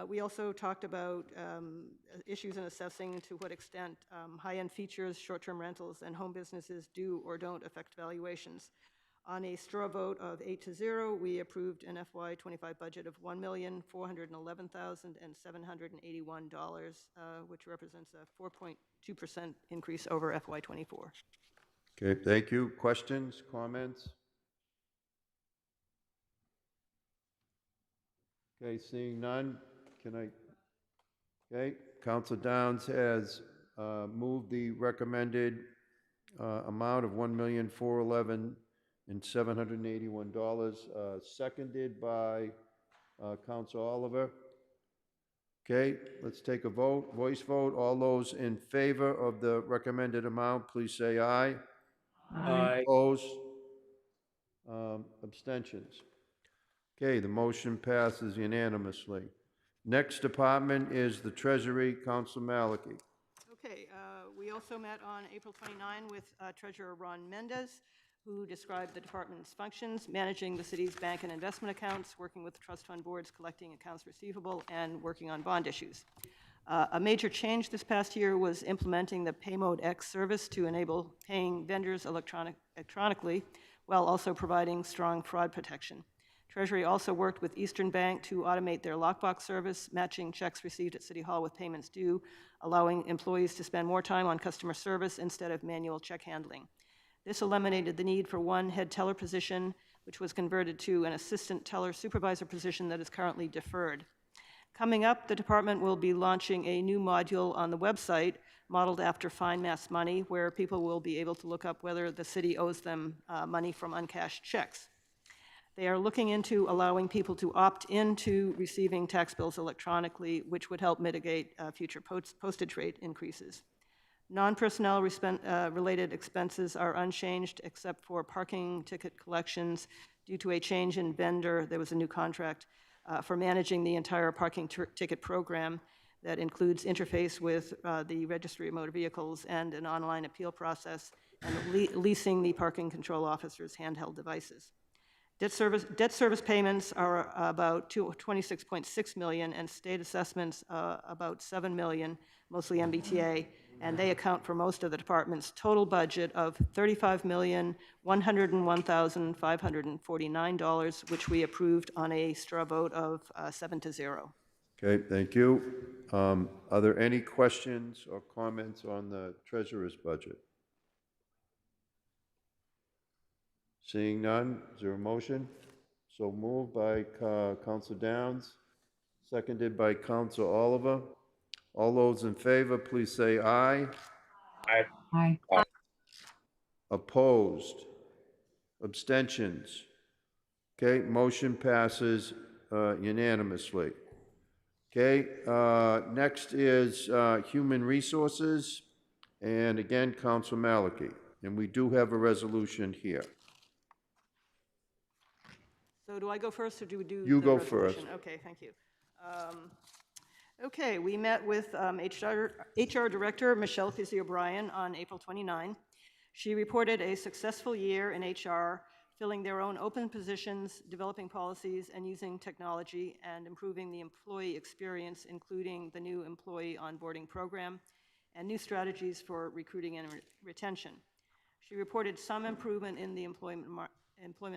We also talked about issues in assessing to what extent high-end features, short-term rentals, and home businesses do or don't affect valuations. On a straw vote of 8-0, we approved an FY25 budget of $1,411,781, which represents a 4.2% increase over FY24. Okay, thank you. Questions, comments? Okay, seeing none, okay, Council Downs has moved the recommended amount of $1,411,781, seconded by Council Oliver. Okay, let's take a vote, voice vote. All those in favor of the recommended amount, please say aye. Aye. Opposed? Abstentions? Okay, the motion passes unanimously. Next department is the Treasury, Council Malachi. Okay, we also met on April 29 with Treasurer Ron Mendez, who described the department's functions, managing the city's bank and investment accounts, working with trust fund boards, collecting accounts receivable, and working on bond issues. A major change this past year was implementing the PayMode X service to enable paying vendors electronically, while also providing strong fraud protection. Treasury also worked with Eastern Bank to automate their lockbox service, matching checks received at City Hall with payments due, allowing employees to spend more time on customer service instead of manual check handling. This eliminated the need for one head teller position, which was converted to an assistant teller supervisor position that is currently deferred. Coming up, the department will be launching a new module on the website modeled after Find Mass Money, where people will be able to look up whether the city owes them money from uncashed checks. They are looking into allowing people to opt into receiving tax bills electronically, which would help mitigate future postage rate increases. Non-personnel related expenses are unchanged except for parking ticket collections due to a change in vendor. There was a new contract for managing the entire parking ticket program that includes interface with the Registry of Motor Vehicles and an online appeal process, and leasing the parking control officers' handheld devices. Debt service payments are about $26.6 million, and state assessments about $7 million, mostly MBTA, and they account for most of the department's total budget of $35,101,549, which we approved on a straw vote of 7-0. Okay, thank you. Are there any questions or comments on the Treasurer's budget? Seeing none, is there a motion? So moved by Council Downs, seconded by Council Oliver. All those in favor, please say aye. Aye. Aye. Opposed? Abstentions? Okay, motion passes unanimously. Okay, next is Human Resources, and again, Council Malachi. And we do have a resolution here. So do I go first, or do we do You the go resolution? first. Okay, thank you. Okay, we met with HR Director Michelle Fizzi-O'Brien on April 29. She reported a successful year in HR, filling their own open positions, developing policies, and using technology and improving the employee experience, including the new employee onboarding program and new strategies for recruiting and retention. She reported some improvement in the employment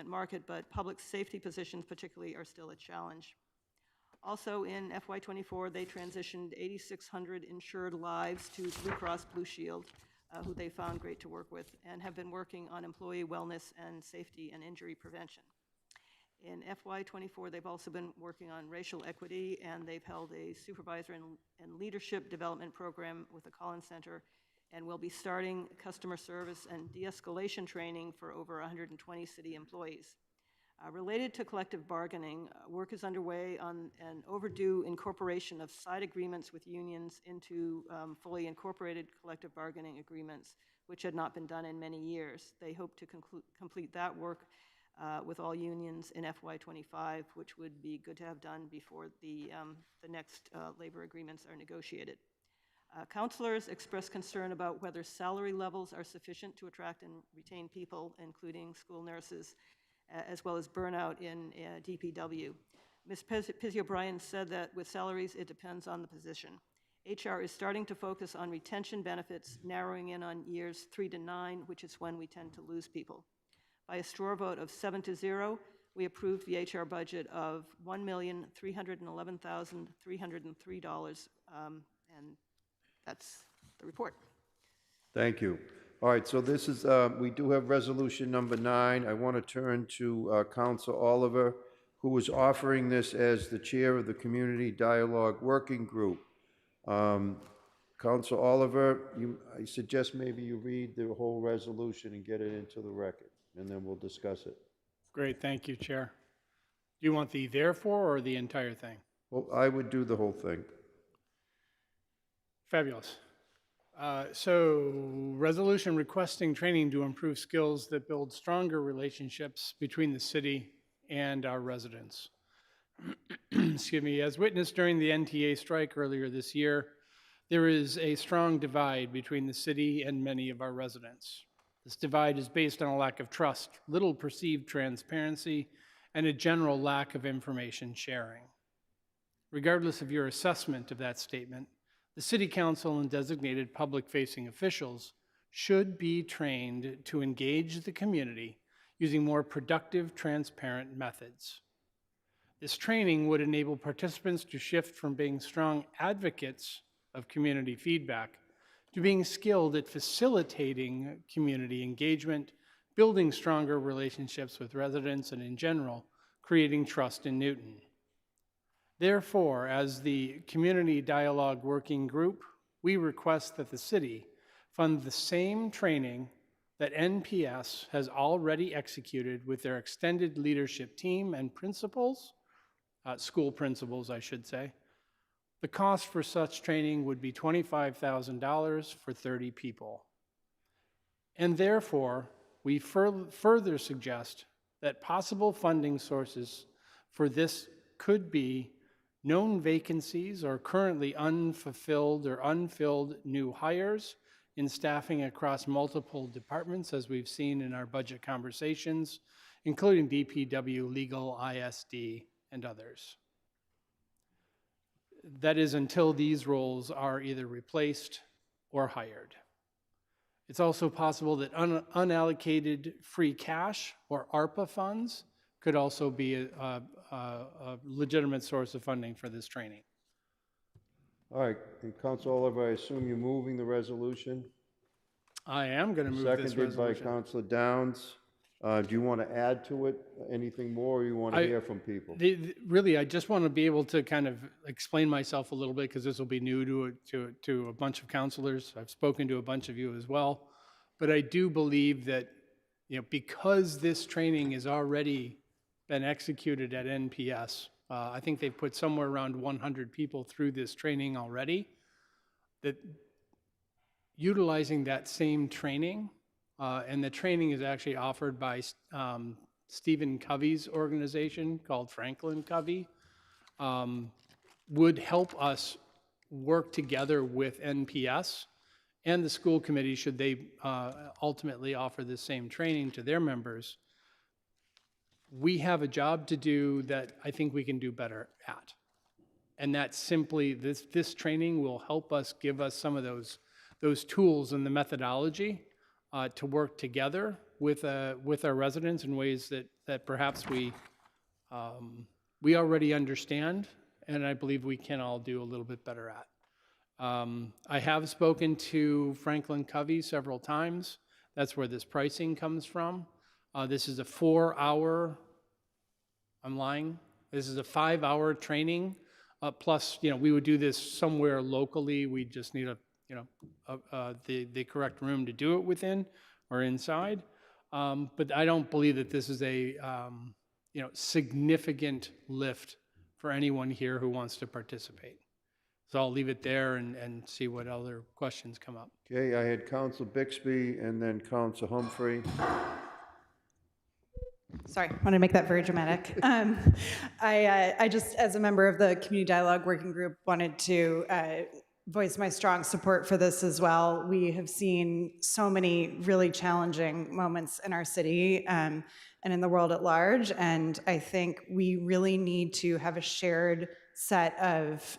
market, but public safety positions particularly are still a challenge. Also in FY24, they transitioned 8,600 insured lives to Blue Cross Blue Shield, who they found great to work with, and have been working on employee wellness and safety and injury prevention. In FY24, they've also been working on racial equity, and they've held a supervisor and leadership development program with the Collins Center, and will be starting customer service and de-escalation training for over 120 city employees. Related to collective bargaining, work is underway on an overdue incorporation of side agreements with unions into fully incorporated collective bargaining agreements, which had not been done in many years. They hope to complete that work with all unions in FY25, which would be good to have done before the next labor agreements are negotiated. Counselors expressed concern about whether salary levels are sufficient to attract and retain people, including school nurses, as well as burnout in DPW. Ms. Pizzi-O'Brien said that with salaries, it depends on the position. HR is starting to focus on retention benefits, narrowing in on years 3 to 9, which is when we tend to lose people. By a straw vote of 7-0, we approved the HR budget of $1,311,303, and that's the report. Thank you. All right, so this is, we do have resolution number 9. I want to turn to Council Oliver, who is offering this as the chair of the Community Dialogue Working Group. Council Oliver, I suggest maybe you read the whole resolution and get it into the record, and then we'll discuss it. Great, thank you, Chair. Do you want the therefore or the entire thing? Well, I would do the whole thing. Fabulous. So, resolution requesting training to improve skills that build stronger relationships between the city and our residents. Excuse me, as witnessed during the NTA strike earlier this year, there is a strong divide between the city and many of our residents. This divide is based on a lack of trust, little perceived transparency, and a general lack of information sharing. Regardless of your assessment of that statement, the City Council and designated public-facing officials should be trained to engage the community using more productive, transparent methods. This training would enable participants to shift from being strong advocates of community feedback to being skilled at facilitating community engagement, building stronger relationships with residents, and in general, creating trust in Newton. Therefore, as the Community Dialogue Working Group, we request that the city fund the same training that NPS has already executed with their extended leadership team and principals, school principals, I should say. The cost for such training would be $25,000 for 30 people. And therefore, we further suggest that possible funding sources for this could be known vacancies or currently unfulfilled or unfilled new hires in staffing across multiple departments, as we've seen in our budget conversations, including DPW, legal, ISD, and others. That is until these roles are either replaced or hired. It's also possible that unallocated free cash or ARPA funds could also be a legitimate source of funding for this training. All right, and Council Oliver, I assume you're moving the resolution? I am going to move this resolution. Seconded by Councilor Downs. Do you want to add to it anything more, or you want to hear from people? Really, I just want to be able to kind of explain myself a little bit, because this will be new to a bunch of councilors. I've spoken to a bunch of you as well. But I do believe that, because this training has already been executed at NPS, I think they've put somewhere around 100 people through this training already, that utilizing that same training, and the training is actually offered by Stephen Covey's organization called Franklin Covey, would help us work together with NPS and the school committee, should they ultimately offer the same training to their members, we have a job to do that I think we can do better at. And that's simply, this training will help us, give us some of those tools and the methodology to work together with our residents in ways that perhaps we already understand, and I believe we can all do a little bit better at. I have spoken to Franklin Covey several times. That's where this pricing comes from. This is a 4-hour, I'm lying, this is a 5-hour training, plus, we would do this somewhere locally. We just need the correct room to do it within or inside. But I don't believe that this is a significant lift for anyone here who wants to participate. So I'll leave it there and see what other questions come up. Okay, I had Council Bixby and then Council Humphrey. Sorry, I want to make that very dramatic. I just, as a member of the Community Dialogue Working Group, wanted to voice my strong support for this as well. We have seen so many really challenging moments in our city and in the world at large, and I think we really need to have a shared set of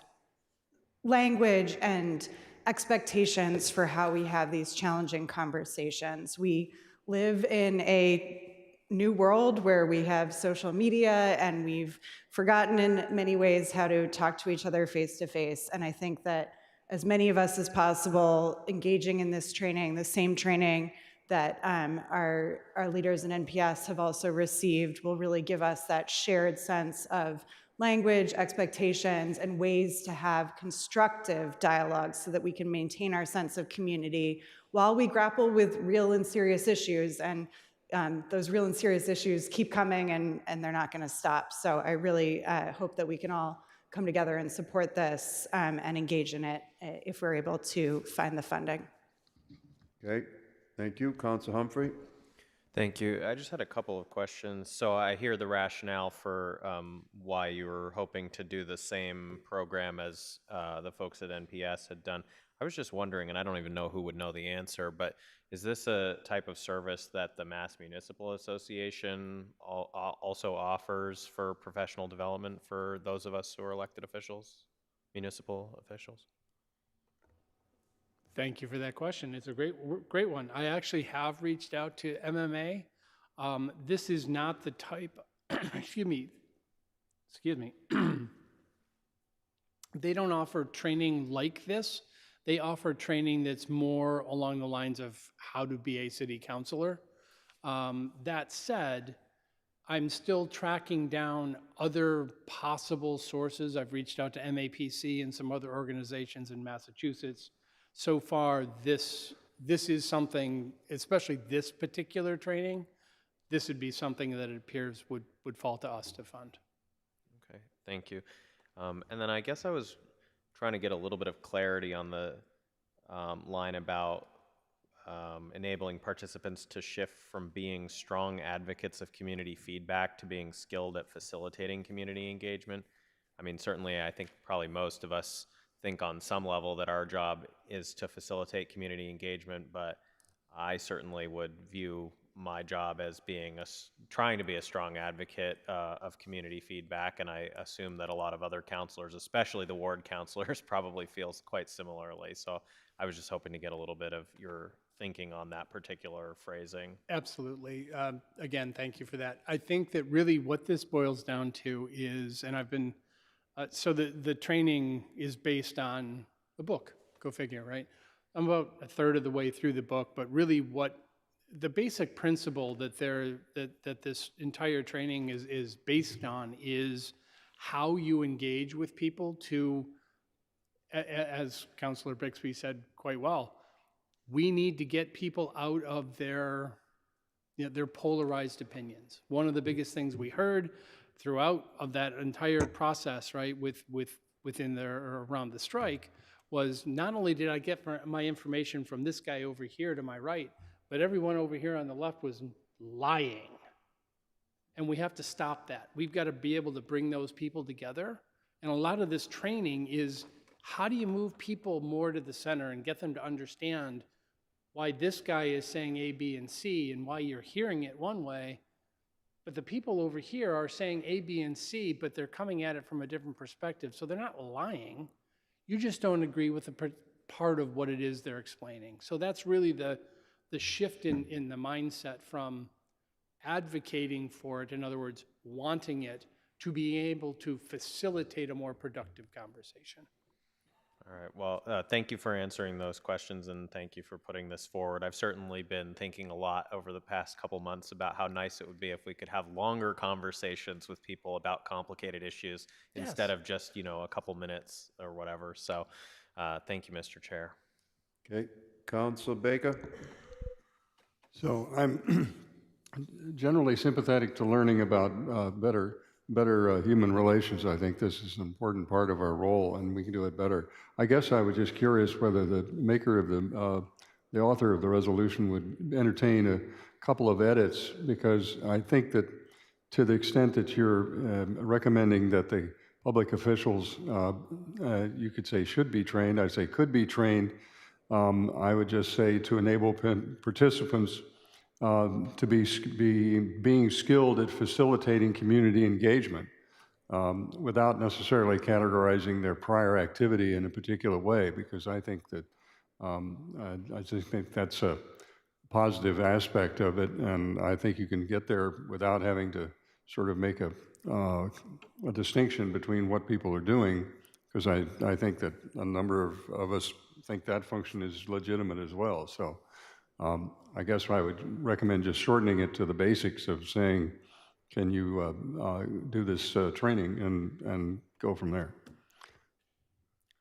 language and expectations for how we have these challenging conversations. We live in a new world where we have social media and we've forgotten in many ways how to talk to each other face to face. And I think that as many of us as possible engaging in this training, the same training that our leaders in NPS have also received, will really give us that shared sense of language, expectations, and ways to have constructive dialogue so that we can maintain our sense of community while we grapple with real and serious issues. And those real and serious issues keep coming, and they're not going to stop. So I really hope that we can all come together and support this and engage in it if we're able to find the funding. Okay, thank you. Council Humphrey. Thank you. I just had a couple of questions. So I hear the rationale for why you were hoping to do the same program as the folks at NPS had done. I was just wondering, and I don't even know who would know the answer, but is this a type of service that the Mass Municipal Association also offers for professional development for those of us who are elected officials, municipal officials? Thank you for that question. It's a great one. I actually have reached out to MMA. This is not the type, excuse me. They don't offer training like this. They offer training that's more along the lines of how to be a city councilor. That said, I'm still tracking down other possible sources. I've reached out to MAPC and some other organizations in Massachusetts. So far, this is something, especially this particular training, this would be something that it appears would fall to us to fund. Okay, thank you. And then I guess I was trying to get a little bit of clarity on the line about enabling participants to shift from being strong advocates of community feedback to being skilled at facilitating community engagement. I mean, certainly I think probably most of us think on some level that our job is to facilitate community engagement, but I certainly would view my job as being trying to be a strong advocate of community feedback, and I assume that a lot of other counselors, especially the ward counselors, probably feels quite similarly. So I was just hoping to get a little bit of your thinking on that particular phrasing. Absolutely. Again, thank you for that. I think that really what this boils down to is, and I've been, so the training is based on a book, go figure, right? I'm about a third of the way through the book, but really what the basic principle that this entire training is based on is how you engage with people to, as Councilor Bixby said quite well, we need to get people out of their polarized opinions. One of the biggest things we heard throughout of that entire process, right, within there or around the strike, was not only did I get my information from this guy over here to my right, but everyone over here on the left was lying. And we have to stop that. We've got to be able to bring those people together. And a lot of this training is how do you move people more to the center and get them to understand why this guy is saying A, B, and C, and why you're hearing it one way, but the people over here are saying A, B, and C, but they're coming at it from a different perspective. So they're not lying. You just don't agree with the part of what it is they're explaining. So that's really the shift in the mindset from advocating for it, in other words, wanting it, to be able to facilitate a more productive conversation. All right, well, thank you for answering those questions, and thank you for putting this forward. I've certainly been thinking a lot over the past couple months about how nice it would be if we could have longer conversations with people about complicated issues instead of just, a couple minutes or whatever. So thank you, Mr. Chair. Okay, Councilor Baker? So I'm generally sympathetic to learning about better human relations. I think this is an important part of our role, and we can do it better. I guess I was just curious whether the maker of the author of the resolution would entertain a couple of edits, because I think that to the extent that you're recommending that the public officials, you could say should be trained, I say could be trained. I would just say to enable participants to be being skilled at facilitating community engagement without necessarily categorizing their prior activity in a particular way, because I think that I just think that's a positive aspect of it, and I think you can get there without having to sort of make a distinction between what people are doing, because I think that a number of us think that function is legitimate as well. So I guess I would recommend just shortening it to the basics of saying, can you do this training, and go from there.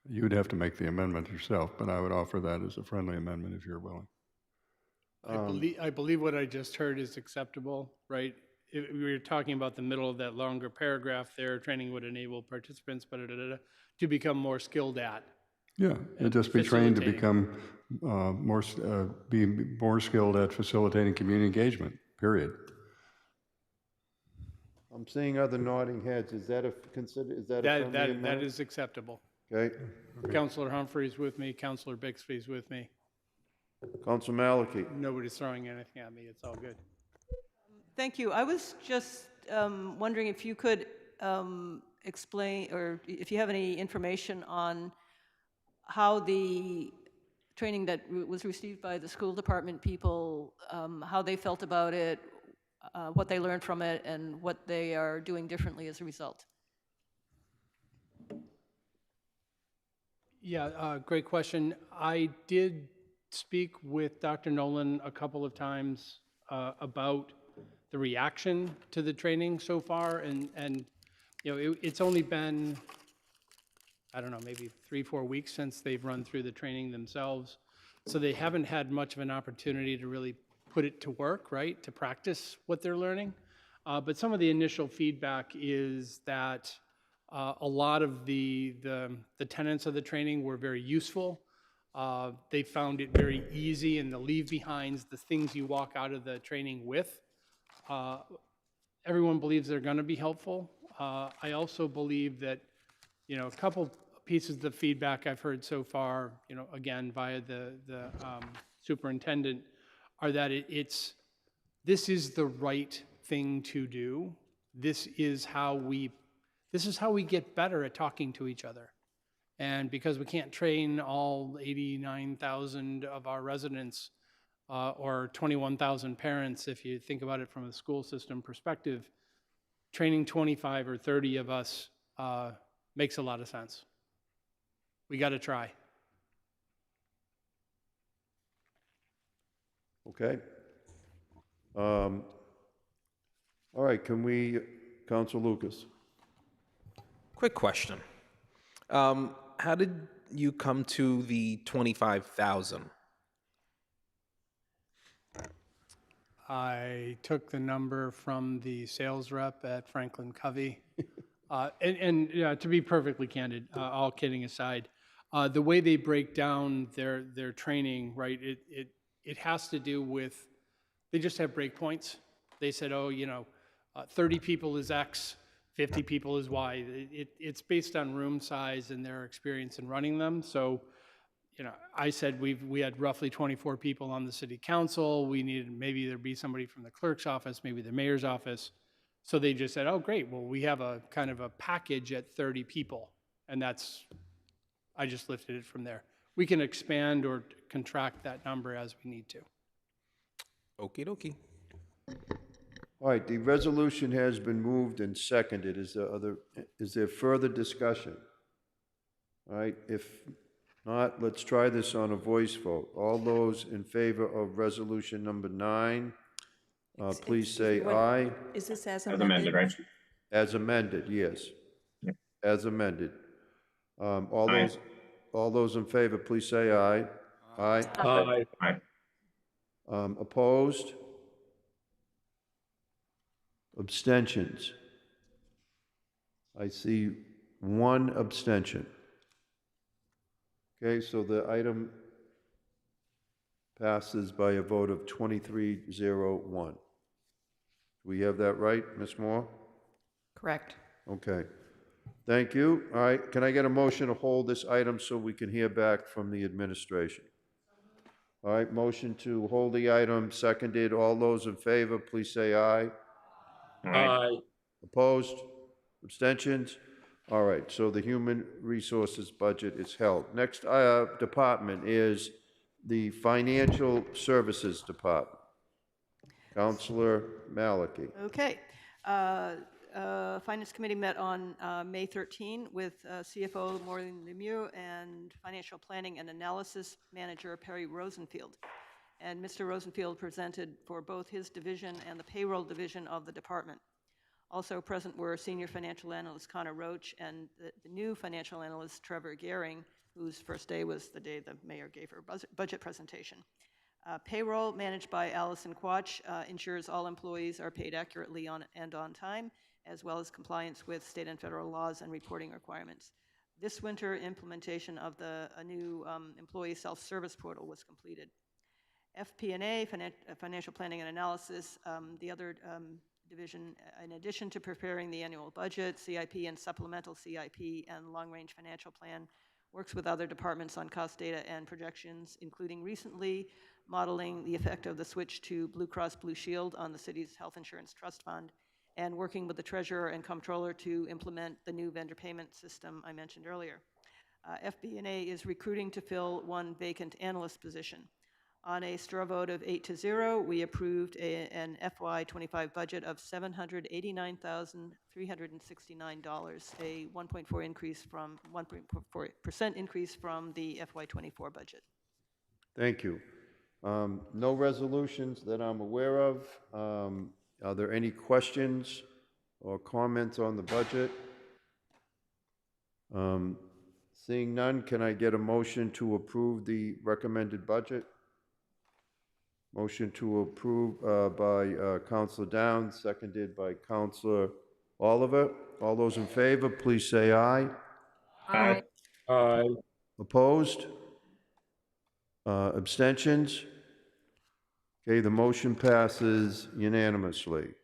You'd have to make the amendment yourself, but I would offer that as a friendly amendment if you're willing. I believe what I just heard is acceptable, right? If we were talking about the middle of that longer paragraph there, training would enable participants to become more skilled at. Yeah, and just be trained to become be more skilled at facilitating community engagement, period. I'm seeing other nodding heads. Is that a friendly amendment? That is acceptable. Okay. Councilor Humphreys with me, Councilor Bixby's with me. Councilor Malachy? Nobody's throwing anything at me, it's all good. Thank you. I was just wondering if you could explain, or if you have any information on how the training that was received by the school department people, how they felt about it, what they learned from it, and what they are doing differently as a result. Yeah, great question. I did speak with Dr. Nolan a couple of times about the reaction to the training so far, and it's only been, I don't know, maybe 3-4 weeks since they've run through the training themselves, so they haven't had much of an opportunity to really put it to work, right, to practice what they're learning. But some of the initial feedback is that a lot of the tenets of the training were very useful. They found it very easy, and the leave-behinds, the things you walk out of the training with, everyone believes they're going to be helpful. I also believe that, a couple pieces of feedback I've heard so far, again, via the superintendent, are that this is the right thing to do. This is how we get better at talking to each other. And because we can't train all 89,000 of our residents or 21,000 parents, if you think about it from a school system perspective, training 25 or 30 of us makes a lot of sense. We got to try. Okay. All right, Council Lucas? Quick question. How did you come to the 25,000? I took the number from the sales rep at Franklin Covey. And to be perfectly candid, all kidding aside, the way they break down their training, right, it has to do with, they just have breakpoints. They said, 30 people is X, 50 people is why. It's based on room size and their experience in running them. So, you know, I said we had roughly 24 people on the city council. We needed, maybe there'd be somebody from the clerk's office, maybe the mayor's office. So they just said, oh, great, well, we have a kind of a package at 30 people. And I just lifted it from there. We can expand or contract that number as we need to. Okie dokie. All right, the resolution has been moved and seconded. Is there further discussion? All right, if not, let's try this on a voice vote. All those in favor of resolution number 9, please say aye. Is this as As amended, right? As amended, yes. Yep. As amended. All Aye. those in favor, please say aye. Aye. Aye. Aye. Opposed? Abstentions? I see one abstention. Okay, so the item passes by a vote of 23-0-1. We have that right, Ms. Moore? Correct. Okay. Thank you. All right, can I get a motion to hold this item so we can hear back from the administration? All right, motion to hold the item, seconded. All those in favor, please say aye. Aye. Opposed? Abstentions? All right, so the Human Resources budget is held. Next department is the Financial Services Department. Counselor Maliki. Okay. Finance Committee met on May 13 with CFO Maureen Lemieux and Financial Planning and Analysis Manager Perry Rosenfield. And Mr. Rosenfield presented for both his division and the payroll division of the department. Also present were Senior Financial Analyst Connor Roach and the new Financial Analyst Trevor Gehring, whose first day was the day the mayor gave her budget presentation. Payroll, managed by Allison Quach, ensures all employees are paid accurately on time, as well as compliance with state and federal laws and reporting requirements. This winter, implementation of a new employee self-service portal was completed. FP&A, Financial Planning and Analysis, the other division, in addition to preparing the annual budget, CIP and supplemental CIP and long-range financial plan, works with other departments on cost data and projections, including recently modeling the effect of the switch to Blue Cross Blue Shield on the city's health insurance trust fund, and working with the treasurer and comptroller to implement the new vendor payment system I mentioned earlier. FP&A is recruiting to fill one vacant analyst position. On a straw vote of 8-0, we approved an FY25 budget of $789,369, a 1.4% increase from the FY24 budget. Thank you. No resolutions that I'm aware of. Are there any questions or comments on the budget? Seeing none, can I get a motion to approve the recommended budget? Motion to approve by Councilor Downs, seconded by Councilor Oliver. All those in favor, please say aye. Aye. Aye. Opposed? Abstentions? Okay, the motion passes unanimously.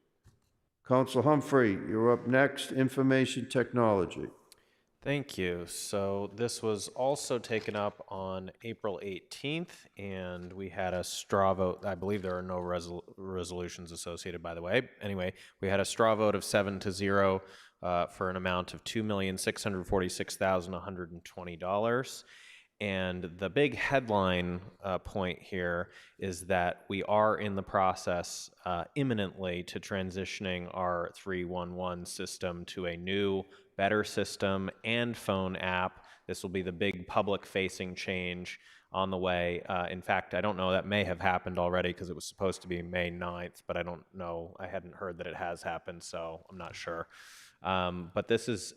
Councilor Humphrey, you're up next. Information Technology. Thank you. So this was also taken up on April 18th, and we had a straw vote. I believe there are no resolutions associated, by the way. Anyway, we had a straw vote of 7-0 for an amount of $2,646,120. And the big headline point here is that we are in the process imminently to transitioning our 311 system to a new, better system and phone app. This will be the big public-facing change on the way. In fact, I don't know, that may have happened already because it was supposed to be May 9th, but I don't know. I hadn't heard that it has happened, so I'm not sure. But this is,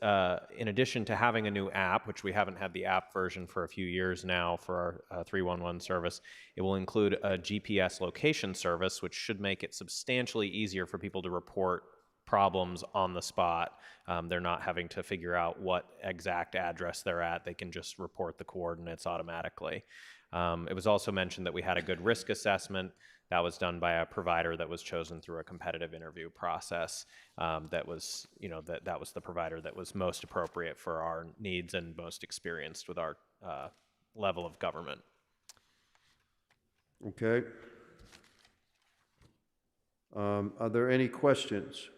in addition to having a new app, which we haven't had the app version for a few years now for our 311 service, it will include a GPS location service, which should make it substantially easier for people to report problems on the spot. They're not having to figure out what exact address they're at. They can just report the coordinates automatically. It was also mentioned that we had a good risk assessment that was done by a provider that was chosen through a competitive interview process. That was, that was the provider that was most appropriate for our needs and most experienced with our level of government. Okay. Are there any questions?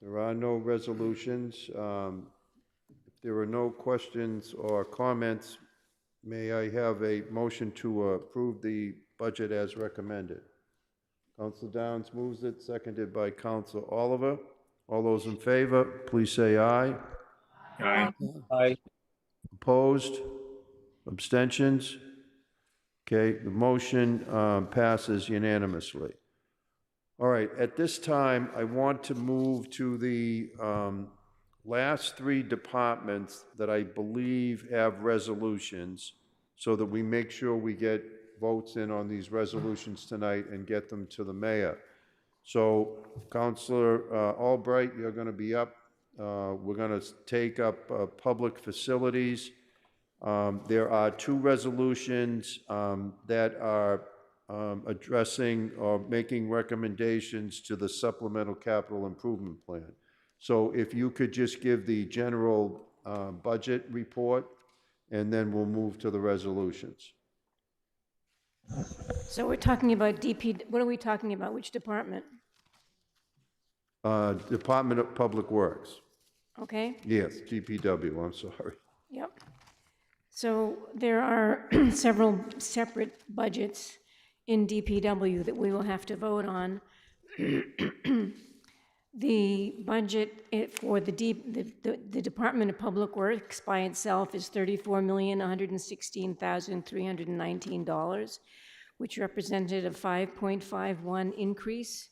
There are no resolutions. If there are no questions or comments, may I have a motion to approve the budget as recommended? Councilor Downs moves it, seconded by Councilor Oliver. All those in favor, please say aye. Aye. Aye. Opposed? Abstentions? Okay, the motion passes unanimously. All right, at this time, I want to move to the last three departments that I believe have resolutions so that we make sure we get votes in on these resolutions tonight and get them to the mayor. So, Councilor Albright, you're going to be up. We're going to take up public facilities. There are two resolutions that are addressing or making recommendations to the supplemental capital improvement plan. So if you could just give the general budget report, and then we'll move to the resolutions. So we're talking about DP, what are we talking about? Which department? Department of Public Works. Okay. Yes, DPW, I'm sorry. Yep. So there are several separate budgets in DPW that we will have to vote on. The budget for the Department of Public Works by itself is $34,116,319, which represented a 5.51 increase.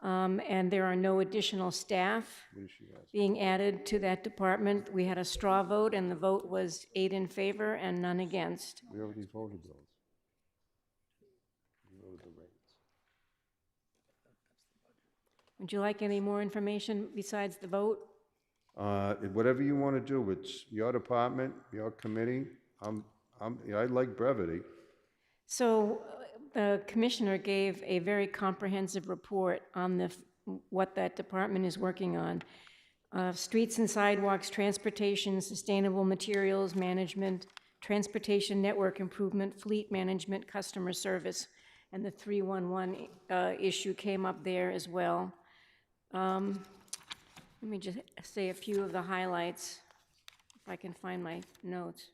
And there are no additional staff being added to that department. We had a straw vote, and the vote was 8 in favor and none against. We already voted those. We voted the rates. Would you like any more information besides the vote? Whatever you want to do, it's your department, your committee. I like brevity. So the commissioner gave a very comprehensive report on what that department is working on. Streets and sidewalks, transportation, sustainable materials management, transportation network improvement, fleet management, customer service, and the 311 issue came up there as well. Let me just say a few of the highlights, if I can find my notes.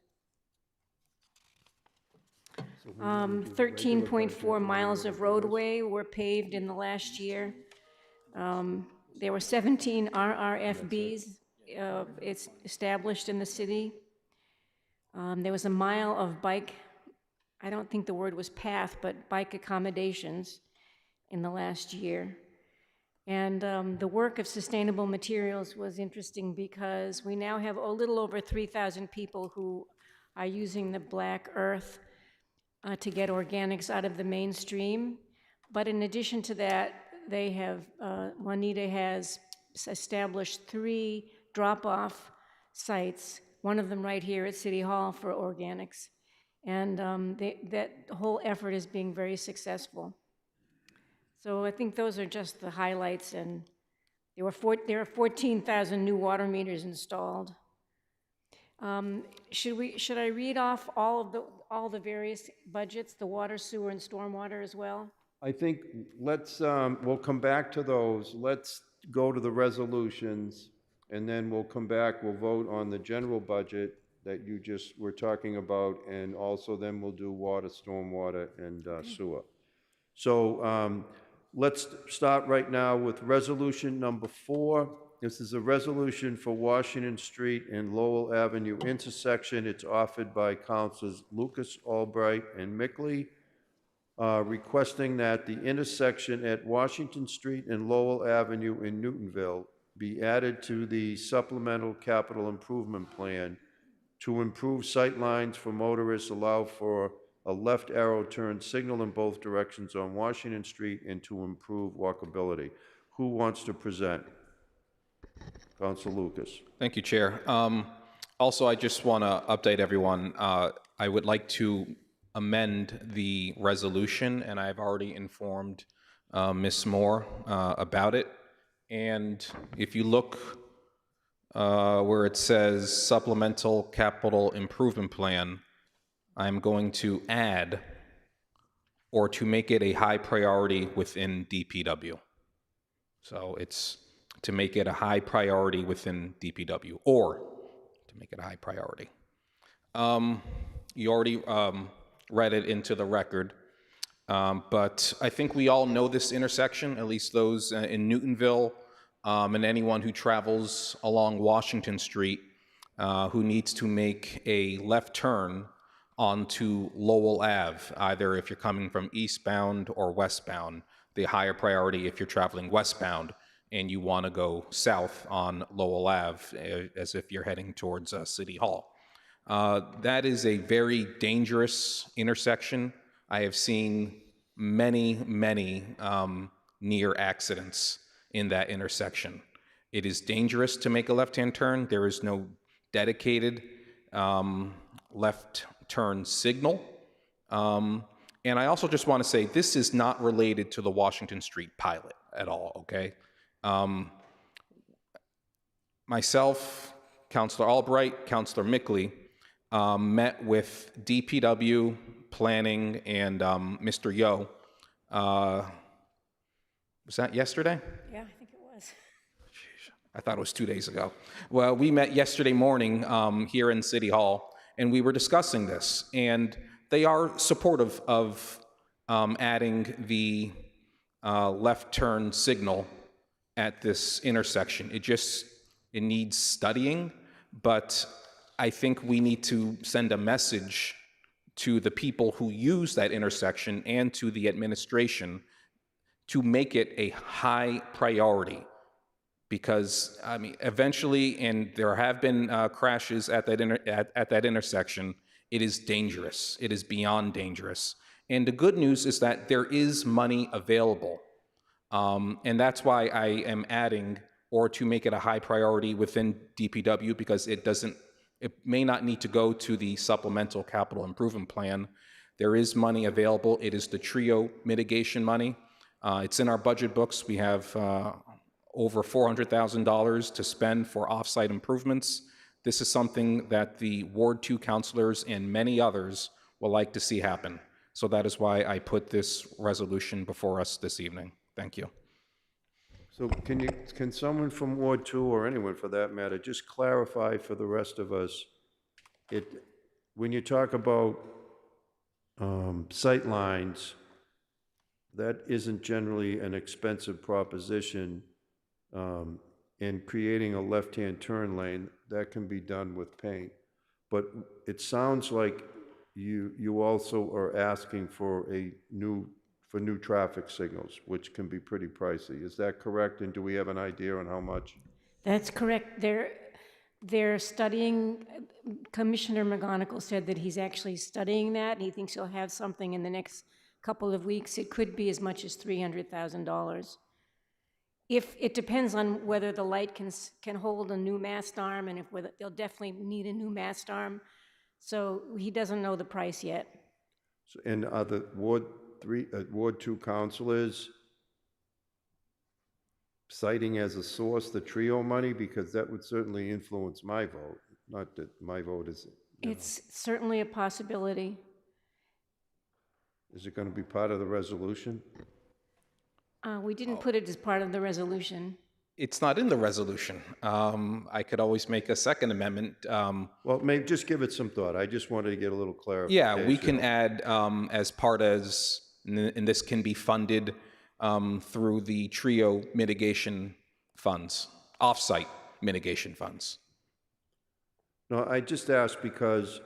13.4 miles of roadway were paved in the last year. There were 17 RRFBs it's established in the city. There was a mile of bike, I don't think the word was path, but bike accommodations in the last year. And the work of sustainable materials was interesting because we now have a little over 3,000 people who are using the Black Earth to get organics out of the mainstream. But in addition to that, they have, Juanita has established 3 drop-off sites, one of them right here at City Hall for organics. And that whole effort is being very successful. So I think those are just the highlights, and there are 14,000 new water meters installed. Should I read off all the various budgets, the water, sewer, and stormwater as well? I think let's, we'll come back to those. Let's go to the resolutions, and then we'll come back, we'll vote on the general budget that you just were talking about, and also then we'll do water, stormwater, and sewer. So let's start right now with resolution number 4. This is a resolution for Washington Street and Lowell Avenue intersection. It's offered by Councilors Lucas, Albright, and Mickley, requesting that the intersection at Washington Street and Lowell Avenue in Newtonville be added to the supplemental capital improvement plan to improve sight lines for motorists, allow for a left arrow turn signal in both directions on Washington Street, and to improve walkability. Who wants to present? Council Lucas. Thank you, Chair. Also, I just want to update everyone. I would like to amend the resolution, and I've already informed Ms. Moore about it. And if you look where it says supplemental capital improvement plan, I'm going to add or to make it a high priority within DPW. So it's to make it a high priority within DPW, or to make it a high priority. You already read it into the record, but I think we all know this intersection, at least those in Newtonville, and anyone who travels along Washington Street who needs to make a left turn onto Lowell Ave, either if you're coming from eastbound or westbound. The higher priority if you're traveling westbound and you want to go south on Lowell Ave, as if you're heading towards City Hall. That is a very dangerous intersection. I have seen many, many near accidents in that intersection. It is dangerous to make a left-hand turn. There is no dedicated left turn signal. And I also just want to say, this is not related to the Washington Street pilot at all, okay? Myself, Councilor Albright, Councilor Mickley met with DPW, planning, and Mr. Yo. Was that yesterday? Yeah, I think it was. I thought it was 2 days ago. Well, we met yesterday morning here in City Hall, and we were discussing this. And they are supportive of adding the left turn signal at this intersection. It needs studying, but I think we need to send a message to the people who use that intersection and to the administration to make it a high priority. Because, I mean, eventually, and there have been crashes at that intersection, it is dangerous. It is beyond dangerous. And the good news is that there is money available. And that's why I am adding, or to make it a high priority within DPW, because it may not need to go to the supplemental capital improvement plan. There is money available. It is the TRIO mitigation money. It's in our budget books. We have over $400,000 to spend for offsite improvements. This is something that the Ward 2 councilors and many others will like to see happen. So that is why I put this resolution before us this evening. Thank you. So can someone from Ward 2, or anyone for that matter, just clarify for the rest of us, when you talk about sight lines, that isn't generally an expensive proposition, and creating a left-hand turn lane, that can be done with paint. But it sounds like you also are asking for new traffic signals, which can be pretty pricey. Is that correct? And do we have an idea on how much? That's correct. They're studying, Commissioner McGonigal said that he's actually studying that, and he thinks he'll have something in the next couple of weeks. It could be as much as $300,000. If it depends on whether the light can hold a new mast arm, and whether they'll definitely need a new mast arm. So he doesn't know the price yet. So, and are the Ward 2 councilors citing as a source the TRIO money? Because that would certainly influence my vote. Not that my vote is. It's certainly a possibility. Is it going to be part of the resolution? We didn't put it as part of the resolution. It's not in the resolution. I could always make a second amendment. Well, maybe just give it some thought. I just wanted to get a little clarification. Yeah, we can add as part as, and this can be funded through the TRIO mitigation funds, off-site mitigation funds. No, I just asked because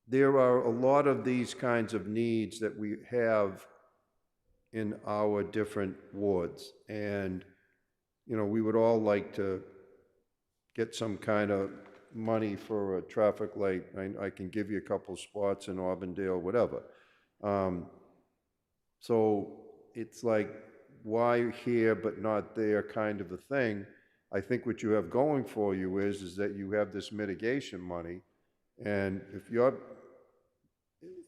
there are a lot of these kinds of needs that we have in our different wards. And, you know, we would all like to get some kind of money for a traffic light. I can give you a couple spots in Auburndale, whatever. So it's like, why here but not there kind of a thing. I think what you have going for you is that you have this mitigation money, and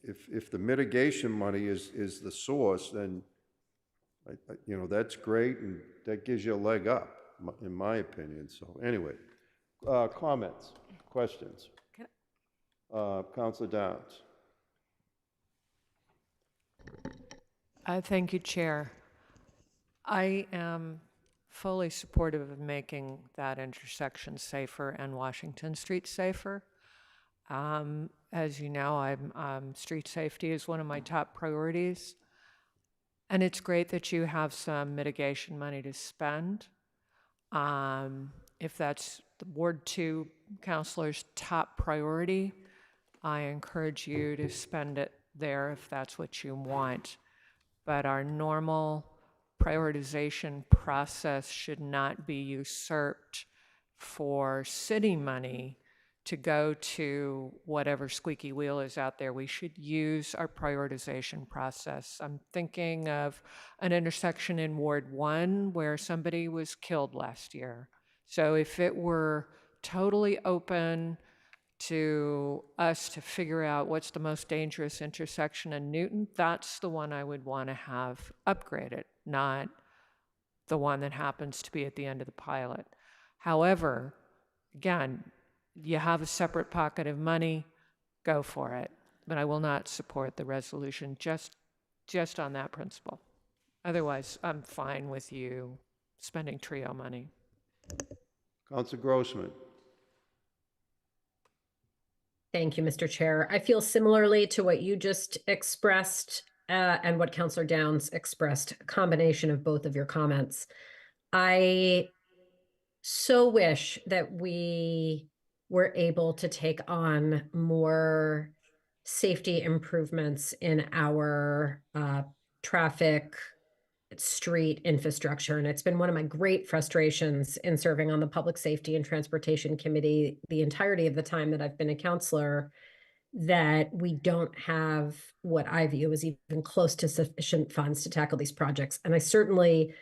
if the mitigation money is the source, then you know, that's great, and that gives you a leg up, in my opinion. So anyway, comments, questions? Councilor Downs. Thank you, Chair. I am fully supportive of making that intersection safer and Washington Street safer. As you know, street safety is one of my top priorities. And it's great that you have some mitigation money to spend. If that's the Ward 2 councilor's top priority, I encourage you to spend it there if that's what you want. But our normal prioritization process should not be usurped for city money to go to whatever squeaky wheel is out there. We should use our prioritization process. I'm thinking of an intersection in Ward 1 where somebody was killed last year. So if it were totally open to us to figure out what's the most dangerous intersection in Newton, that's the one I would want to have upgraded, not the one that happens to be at the end of the pilot. However, again, you have a separate pocket of money, go for it. But I will not support the resolution just on that principle. Otherwise, I'm fine with you spending TRIO money. Councilor Grossman. Thank you, Mr. Chair. I feel similarly to what you just expressed and what Councilor Downs expressed, a combination of both of your comments. I so wish that we were able to take on more safety improvements in our traffic street infrastructure. And it's been one of my great frustrations in serving on the Public Safety and Transportation Committee the entirety of the time that I've been a counselor, that we don't have what I view as even close to sufficient funds to tackle these projects. And I certainly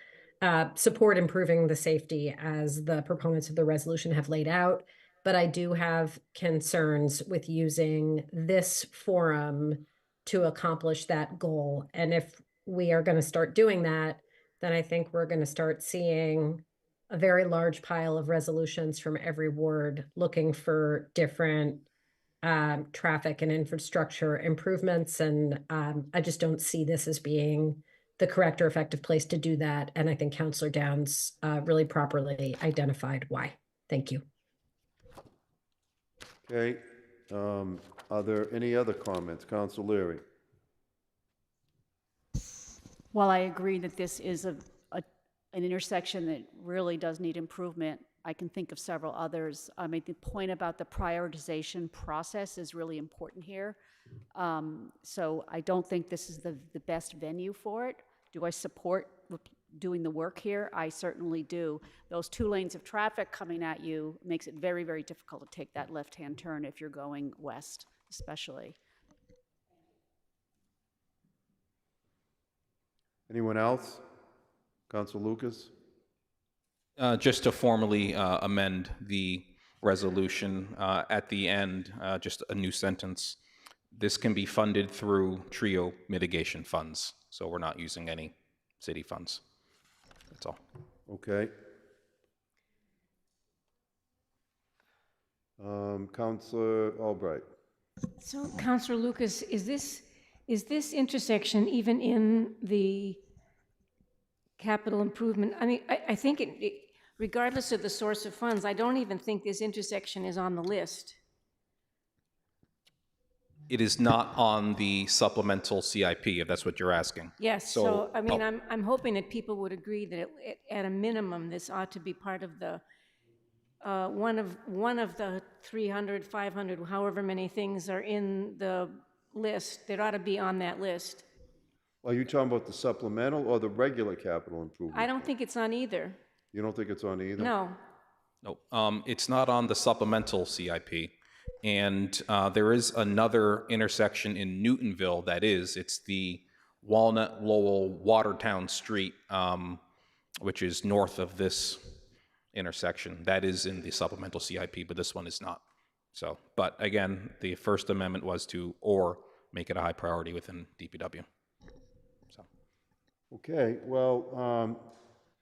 support improving the safety as the proponents of the resolution have laid out. But I do have concerns with using this forum to accomplish that goal. And if we are going to start doing that, then I think we're going to start seeing a very large pile of resolutions from every ward looking for different traffic and infrastructure improvements. And I just don't see this as being the correct or effective place to do that. And I think Councilor Downs really properly identified why. Thank you. Okay. Are there any other comments? Councilor Leary. While I agree that this is an intersection that really does need improvement, I can think of several others. I mean, the point about the prioritization process is really important here. So I don't think this is the best venue for it. Do I support doing the work here? I certainly do. Those 2 lanes of traffic coming at you makes it very, very difficult to take that left-hand turn if you're going west, especially. Anyone else? Councilor Lucas? Just to formally amend the resolution at the end, just a new sentence. This can be funded through TRIO mitigation funds, so we're not using any city funds. That's all. Okay. Councilor Albright. So, Councilor Lucas, is this intersection even in the capital improvement? I mean, I think regardless of the source of funds, I don't even think this intersection is on the list. It is not on the supplemental CIP, if that's what you're asking. Yes, so I mean, I'm hoping that people would agree that at a minimum, this ought to be part of the, one of the 300, 500, however many things are in the list, that ought to be on that list. Are you talking about the supplemental or the regular capital improvement? I don't think it's on either. You don't think it's on either? No. No, it's not on the supplemental CIP. And there is another intersection in Newtonville that is. It's the Walnut Lowell Watertown Street, which is north of this intersection. That is in the supplemental CIP, but this one is not. So, but again, the First Amendment was to or make it a high priority within DPW. So. Okay, well,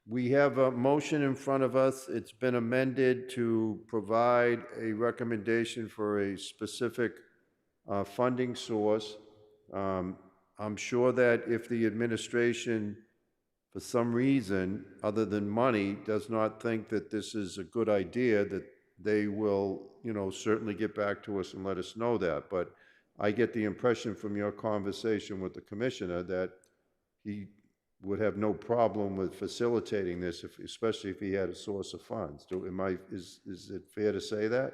we have a motion in front of us. It's been amended to provide a recommendation for a specific funding source. I'm sure that if the administration, for some reason, other than money, does not think that this is a good idea, that they will, certainly get back to us and let us know that. But I get the impression from your conversation with the commissioner that he would have no problem with facilitating this, especially if he had a source of funds. Is it fair to say that?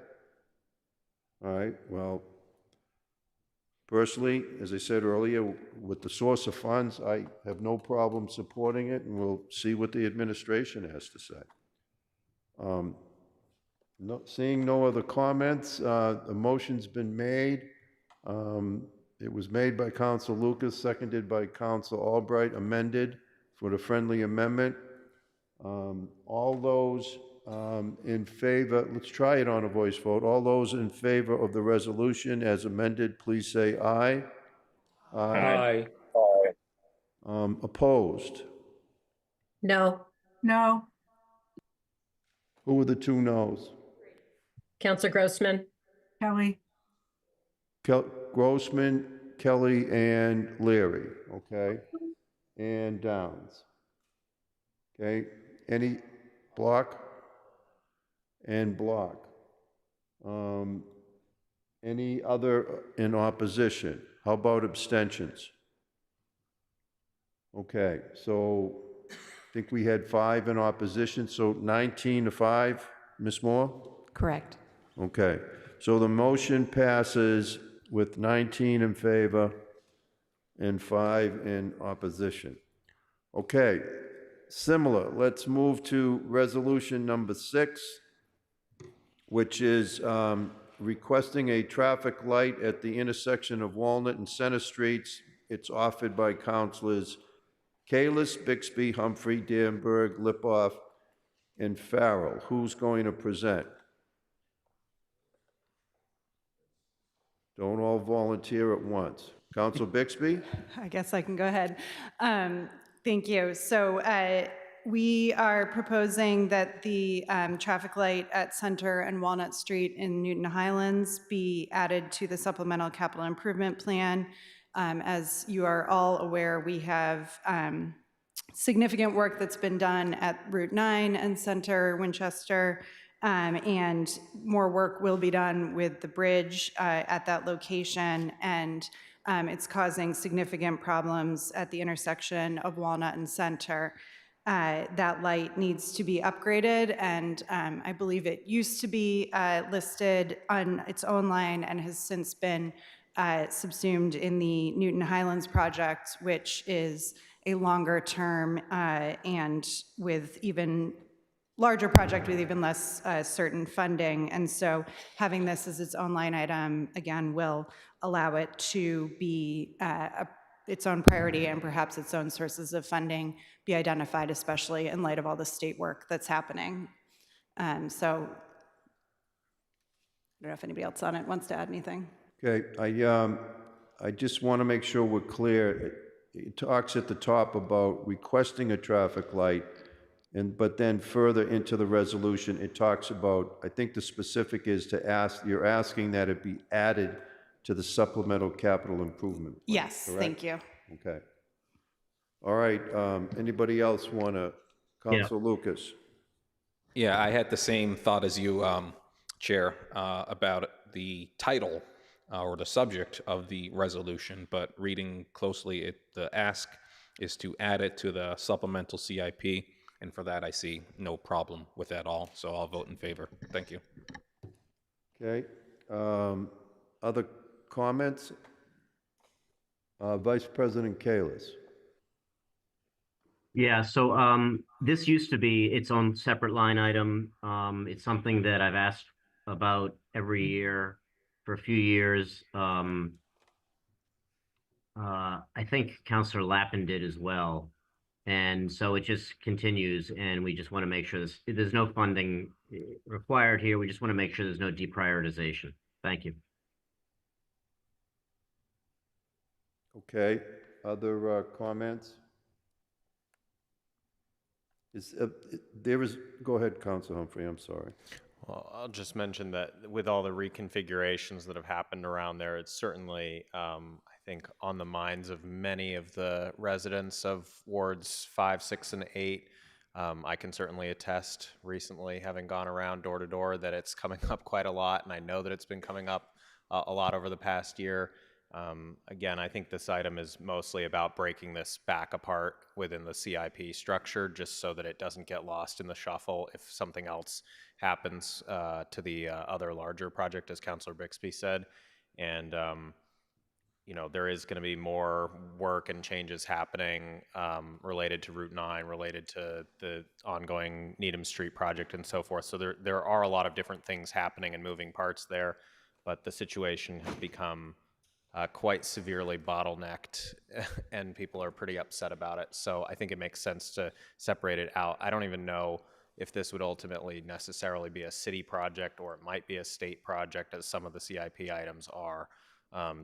All right, well, personally, as I said earlier, with the source of funds, I have no problem supporting it, and we'll see what the administration has to say. Seeing no other comments, the motion's been made. It was made by Council Lucas, seconded by Council Albright, amended for the friendly amendment. All those in favor, let's try it on a voice vote. All those in favor of the resolution as amended, please say aye. Aye. Opposed? No. No. Who are the two noes? Counselor Grossman? Kelly? Grossman, Kelly, and Leary, okay? And Downs. Okay, any block? And block. Any other in opposition? How about abstentions? Okay, so I think we had 5 in opposition, so 19 to 5, Ms. Moore? Correct. Okay, so the motion passes with 19 in favor and 5 in opposition. Okay, similar, let's move to resolution number 6, which is requesting a traffic light at the intersection of Walnut and Center Streets. It's offered by Councilors Kalis, Bixby, Humphrey, Danberg, Lipoff, and Farrell. Who's going to present? Don't all volunteer at once. Council Bixby? I guess I can go ahead. Thank you. So we are proposing that the traffic light at Center and Walnut Street in Newton Highlands be added to the supplemental capital improvement plan. As you are all aware, we have significant work that's been done at Route 9 and Center, Winchester, and more work will be done with the bridge at that location, and it's causing significant problems at the intersection of Walnut and Center. That light needs to be upgraded, and I believe it used to be listed on its own line and has since been subsumed in the Newton Highlands project, which is a longer term and with even larger project with even less certain funding. And so having this as its own line item, again, will allow it to be its own priority and perhaps its own sources of funding be identified, especially in light of all the state work that's happening. So I don't know if anybody else on it wants to add anything. Okay, I just want to make sure we're clear. It talks at the top about requesting a traffic light, but then further into the resolution, it talks about, I think the specific is to ask, you're asking that it be added to the supplemental capital improvement plan, Yes, correct? thank you. Okay. All right, anybody else want to? Council Lucas? Yeah, I had the same thought as you, Chair, about the title or the subject of the resolution, but reading closely, the ask is to add it to the supplemental CIP, and for that I see no problem with that all, so I'll vote in favor. Thank you. Okay. Other comments? Vice President Kalis. Yeah, so this used to be its own separate line item. It's something that I've asked about every year for a few years. I think Councilor Lappin did as well. And so it just continues, and we just want to make sure there's no funding required here. We just want to make sure there's no deprioritization. Thank you. Okay, other comments? Go ahead, Councilor Humphrey, I'm sorry. Well, I'll just mention that with all the reconfigurations that have happened around there, it's certainly, I think, on the minds of many of the residents of wards 5, 6, and 8. I can certainly attest, recently having gone around door to door, that it's coming up quite a lot, and I know that it's been coming up a lot over the past year. Again, I think this item is mostly about breaking this back apart within the CIP structure, just so that it doesn't get lost in the shuffle if something else happens to the other larger project, as Councilor Bixby said. And you know, there is going to be more work and changes happening related to Route 9, related to the ongoing Needham Street project and so forth. So there are a lot of different things happening and moving parts there, but the situation has become quite severely bottlenecked and people are pretty upset about it. So I think it makes sense to separate it out. I don't even know if this would ultimately necessarily be a city project, or it might be a state project, as some of the CIP items are,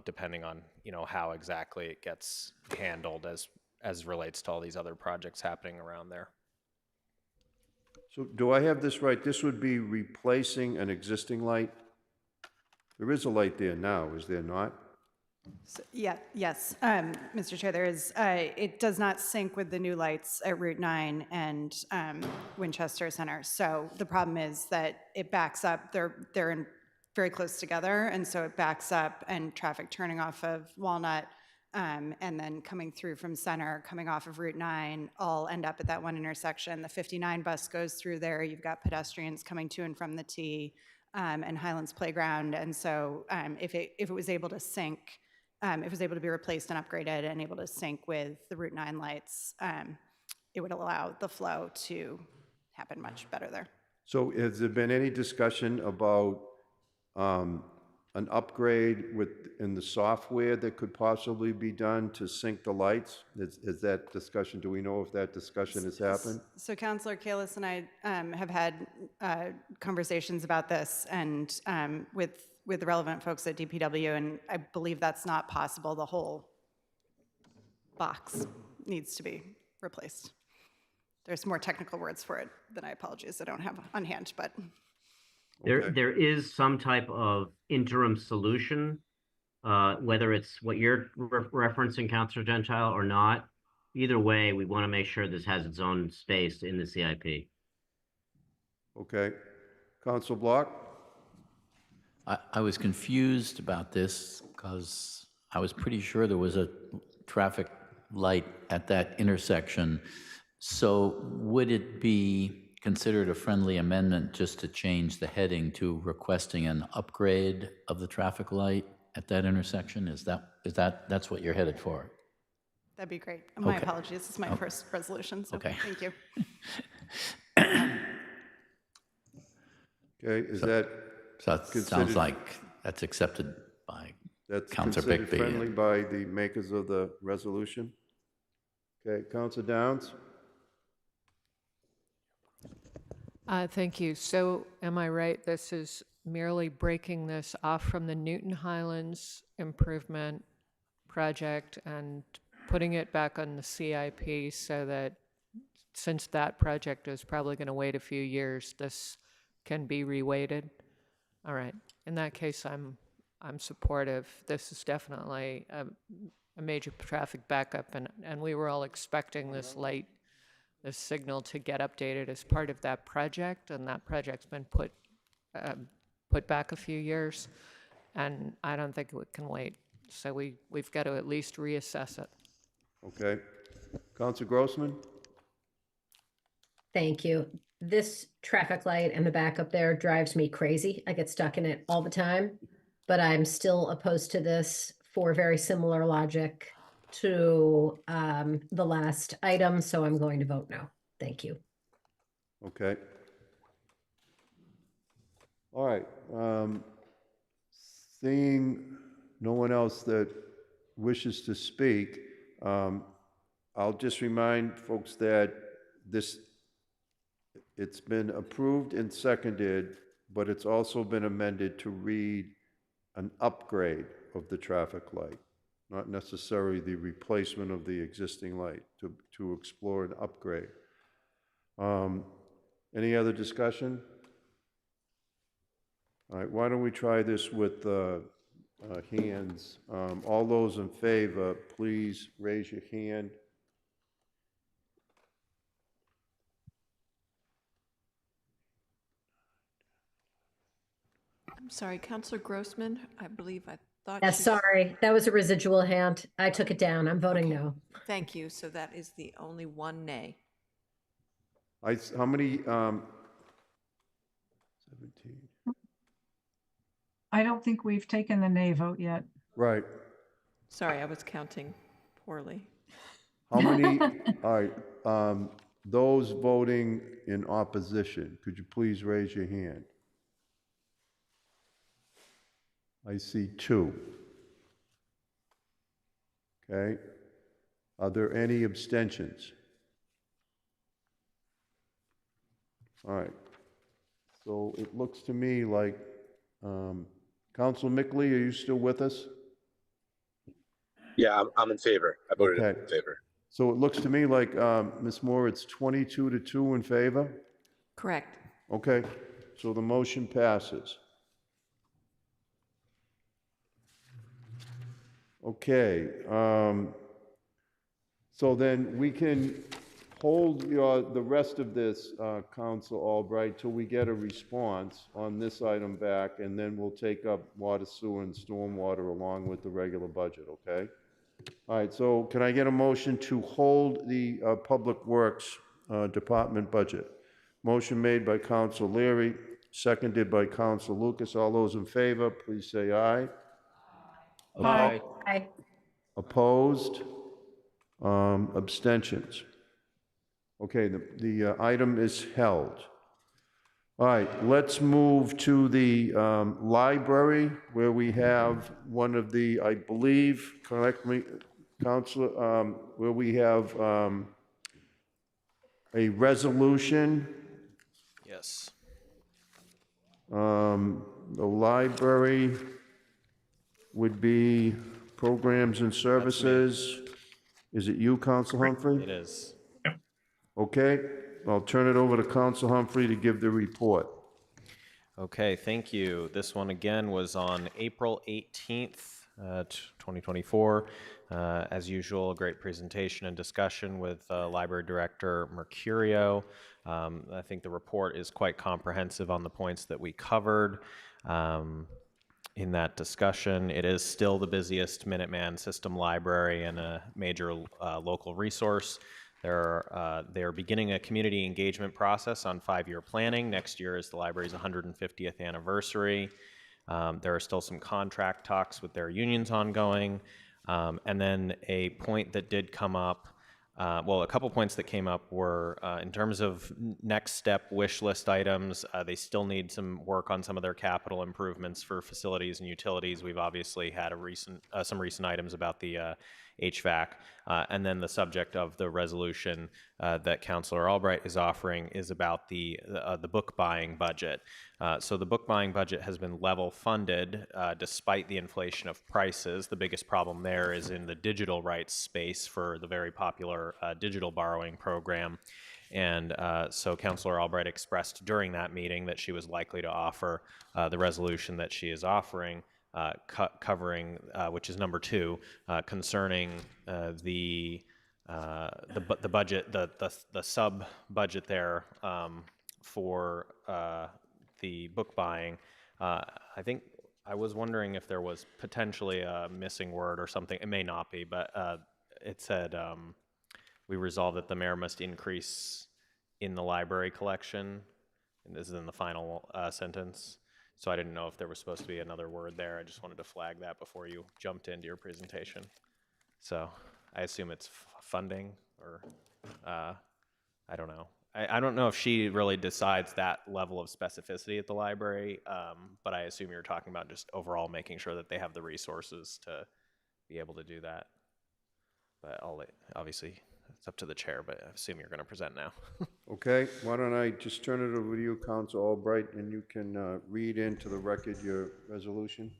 depending on, you know, how exactly it gets handled as relates to all these other projects happening around there. So do I have this right? This would be replacing an existing light? There is a light there now, is there not? So, yes, Mr. Chair, there is, it does not sync with the new lights at Route 9 and Winchester Center. So the problem is that it backs up, they're very close together, and so it backs up, and traffic turning off of Walnut and then coming through from Center, coming off of Route 9, all end up at that one intersection. The 59 bus goes through there. You've got pedestrians coming to and from the T and Highlands Playground. And so if it was able to sync, if it was able to be replaced and upgraded and able to sync with the Route 9 lights, it would allow the flow to happen much better there. So has there been any discussion about an upgrade in the software that could possibly be done to sync the lights? Is that discussion, do we know if that discussion has happened? So Councilor Kalis and I have had conversations about this, and with the relevant folks at DPW, and I believe that's not possible. The whole box needs to be replaced. There's more technical words for it than I apologize I don't have on hand, but. There is some type of interim solution, whether it's what you're referencing, Councilor Gentile, or not. Either way, we want to make sure this has its own space in the CIP. Okay. Councilor Block? I was confused about this because I was pretty sure there was a traffic light at that intersection. So would it be considered a friendly amendment just to change the heading to requesting an upgrade of the traffic light at that intersection? That's what you're headed for? That'd be great. My apologies. This is my first resolution, so thank you. Okay, is that So it sounds like that's accepted by Councilor Bigby. That's considered friendly by the makers of the resolution? Okay, Councilor Downs? Thank you. So am I right? This is merely breaking this off from the Newton Highlands improvement project and putting it back on the CIP so that since that project is probably going to wait a few years, this can be reweighted? All right. In that case, I'm supportive. This is definitely a major traffic backup, and we were all expecting this light, this signal to get updated as part of that project, and that project's been put back a few years, and I don't think it can wait. So we've got to at least reassess it. Okay. Councilor Grossman? Thank you. This traffic light and the backup there drives me crazy. I get stuck in it all the time, but I'm still opposed to this for very similar logic to the last item, so I'm going to vote no. Thank you. Okay. All right. Seeing no one else that wishes to speak, I'll just remind folks that it's been approved and seconded, but it's also been amended to read an upgrade of the traffic light, not necessarily the replacement of the existing light, to explore an upgrade. Any other discussion? All right, why don't we try this with hands? All those in favor, please raise your hand. I'm sorry, Counselor Grossman, I believe I thought. Yes, she- sorry, that was a residual hand. I took it down. I'm voting no. Thank you. So that is the only one nay. How many, 17? I don't think we've taken the nay vote yet. Right. Sorry, I was counting poorly. How many, all right, those voting in opposition, could you please raise your hand? I see 2. Okay. Are there any abstentions? All right. So it looks to me like, Councilor Mickley, are you still with us? Yeah, I'm in favor. I voted Okay. in favor. So it looks to me like, Ms. Moore, it's 22-2 in favor? Correct. Okay, so the motion passes. Okay, so then we can hold the rest of this, Council Albright, till we get a response on this item back, and then we'll take up water, sewer, and stormwater along with the regular budget, okay? All right, so can I get a motion to hold the Public Works Department budget? Motion made by Council Leary, seconded by Council Lucas. All those in favor, please say aye. Aye. Aye. Opposed? Abstentions? Okay, the item is held. All right, let's move to the library, where we have one of the, I believe, correct me, Councilor, where we have a resolution. Yes. The library would be programs and services. Is it you, Council Humphrey? It is. Okay, I'll turn it over to Council Humphrey to give the report. Okay, thank you. This one again was on April 18th, 2024. As usual, a great presentation and discussion with Library Director Mercurio. I think the report is quite comprehensive on the points that we covered in that discussion. It is still the busiest Minuteman System library and a major local resource. They're beginning a community engagement process on 5-year planning. Next year is the library's 150th anniversary. There are still some contract talks with their unions ongoing. And then a point that did come up, well, a couple points that came up were in terms of next step wish list items, they still need some work on some of their capital improvements for facilities and utilities. We've obviously had some recent items about the HVAC. And then the subject of the resolution that Councilor Albright is offering is about the book buying budget. So the book buying budget has been level funded despite the inflation of prices. The biggest problem there is in the digital rights space for the very popular digital borrowing program. And so Councilor Albright expressed during that meeting that she was likely to offer the resolution that she is offering, covering, which is number 2, concerning the budget, the sub budget there for the book buying. I think I was wondering if there was potentially a missing word or something. It may not be, but it said we resolved that the mayor must increase in the library collection. And this is in the final sentence. So I didn't know if there was supposed to be another word there. I just wanted to flag that before you jumped into your presentation. So I assume it's funding, or I don't know. I don't know if she really decides that level of specificity at the library, but I assume you're talking about just overall making sure that they have the resources to be able to do that. But I'll obviously it's up to the chair, but I assume you're going to present now. Okay, why don't I just turn it over to you, Council Albright, and you can read into the record your resolution?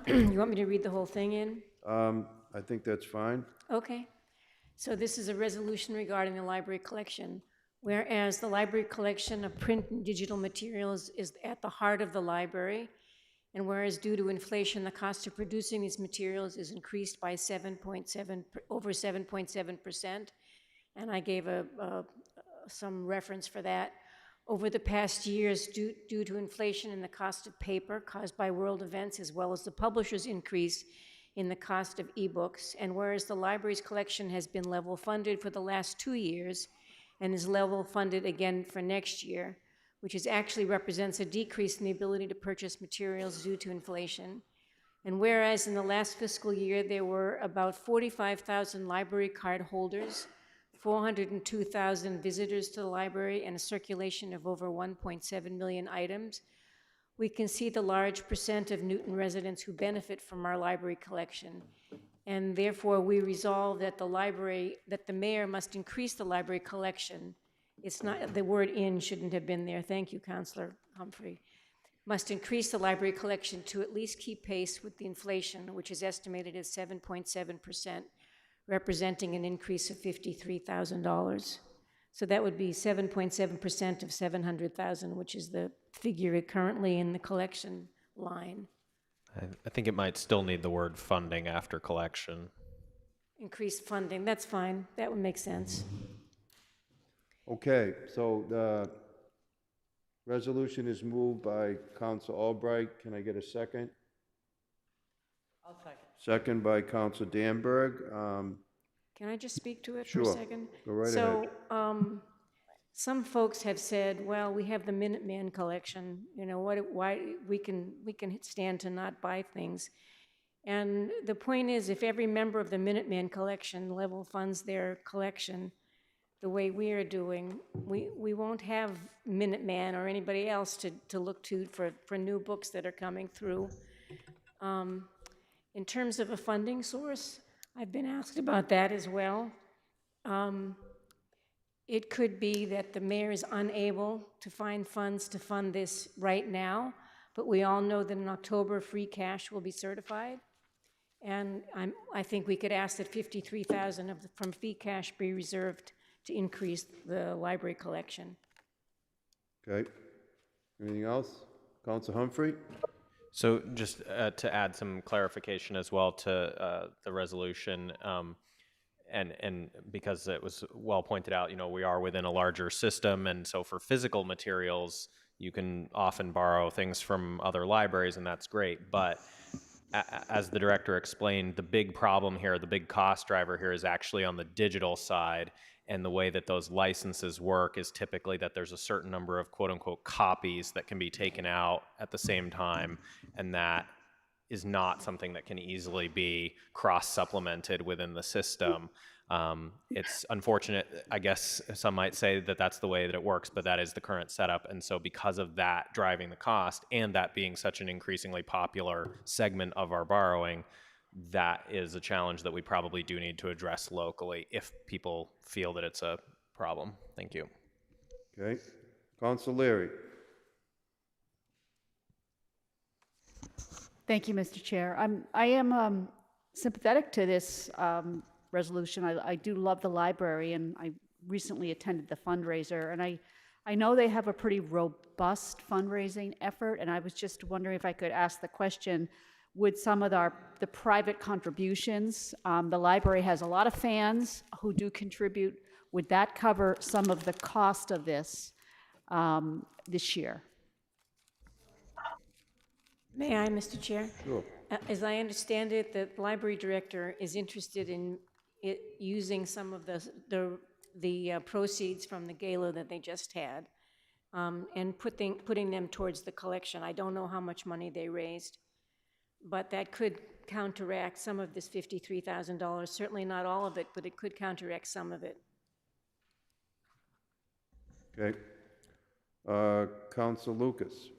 You want me to read the whole thing in? I think that's fine. Okay. So this is a resolution regarding the library collection. Whereas the library collection of print and digital materials is at the heart of the library, and whereas due to inflation, the cost of producing these materials is increased by over 7.7%, and I gave some reference for that. Over the past years, due to inflation in the cost of paper caused by world events, as well as the publisher's increase in the cost of ebooks, and whereas the library's collection has been level funded for the last 2 years and is level funded again for next year, which actually represents a decrease in the ability to purchase materials due to inflation. And whereas in the last fiscal year, there were about 45,000 library card holders, 402,000 visitors to the library, and a circulation of over 1.7 million items, we can see the large percent of Newton residents who benefit from our library collection. And therefore, we resolve that the mayor must increase the library collection. It's not, the word "in" shouldn't have been there. Thank you, Councillor Humphrey. Must increase the library collection to at least keep pace with the inflation, which is estimated at 7.7%, representing an increase of $53,000. So that would be 7.7% of 700,000, which is the figure currently in the collection line. I think it might still need the word funding after collection. Increased funding, that's fine. That would make sense. Okay, so the resolution is moved by Council Albright. Can I get a second? I'll second. Second by Council Danberg. Can I just speak to it Sure. for a second? Go right so, ahead. Some folks have said, well, we have the Minuteman collection, you know, why we can stand to not buy things. And the point is, if every member of the Minuteman collection level funds their collection the way we are doing, we won't have Minuteman or anybody else to look to for new books that are coming through. In terms of a funding source, I've been asked about that as well. It could be that the mayor is unable to find funds to fund this right now, but we all know that in October, free cash will be certified. And I think we could ask that $53,000 from free cash be reserved to increase the library collection. Okay. Anything else? Council Humphrey? So just to add some clarification as well to the resolution, and because it was well pointed out, you know, we are within a larger system, and so for physical materials, you can often borrow things from other libraries, and that's great. But as the director explained, the big problem here, the big cost driver here is actually on the digital side. And the way that those licenses work is typically that there's a certain number of quote unquote copies that can be taken out at the same time. And that is not something that can easily be cross-supplemented within the system. It's unfortunate, I guess some might say that that's the way that it works, but that is the current setup. And so because of that driving the cost and that being such an increasingly popular segment of our borrowing, that is a challenge that we probably do need to address locally if people feel that it's a problem. Thank you. Okay. Council Leary? Thank you, Mr. Chair. I am sympathetic to this resolution. I do love the library, and I recently attended the fundraiser, and I know they have a pretty robust fundraising effort, and I was just wondering if I could ask the question, would some of the private contributions, the library has a lot of fans who do contribute, would that cover some of the cost of this this year? May I, Mr. Chair? Sure. As I understand it, the library director is interested in using some of the proceeds from the gala that they just had and putting them towards the collection. I don't know how much money they raised, but that could counteract some of this $53,000. Certainly not all of it, but it could counteract some of it. Okay. Council Lucas,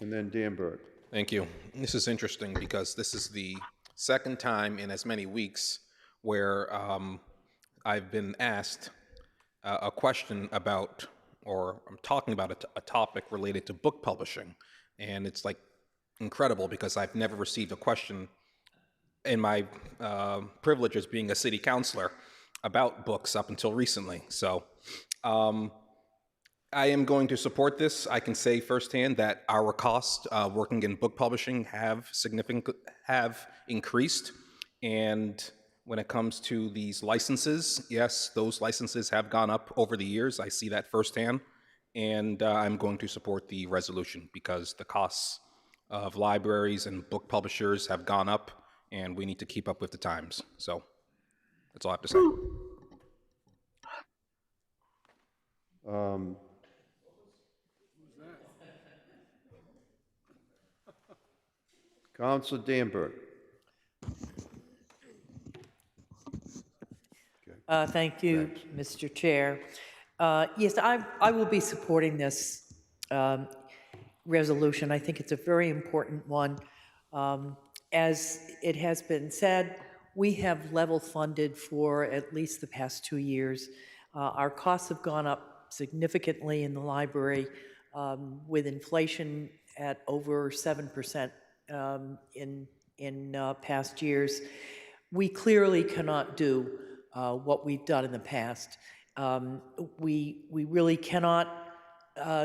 and then Danberg. Thank you. This is interesting because this is the second time in as many weeks where I've been asked a question about, or I'm talking about a topic related to book publishing. And it's like incredible because I've never received a question in my privilege as being a city councilor about books up until recently. So I am going to support this. I can say firsthand that our costs working in book publishing have increased. And when it comes to these licenses, yes, those licenses have gone up over the years. I see that firsthand. And I'm going to support the resolution because the costs of libraries and book publishers have gone up, and we need to keep up with the times. So that's all I have to say. Councilor Danberg. Thank you, Mr. Chair. Yes, I will be supporting this resolution. I think it's a very important one. As it has been said, we have level funded for at least the past 2 years. Our costs have gone up significantly in the library with inflation at over 7% in past years. We clearly cannot do what we've done in the past. We really cannot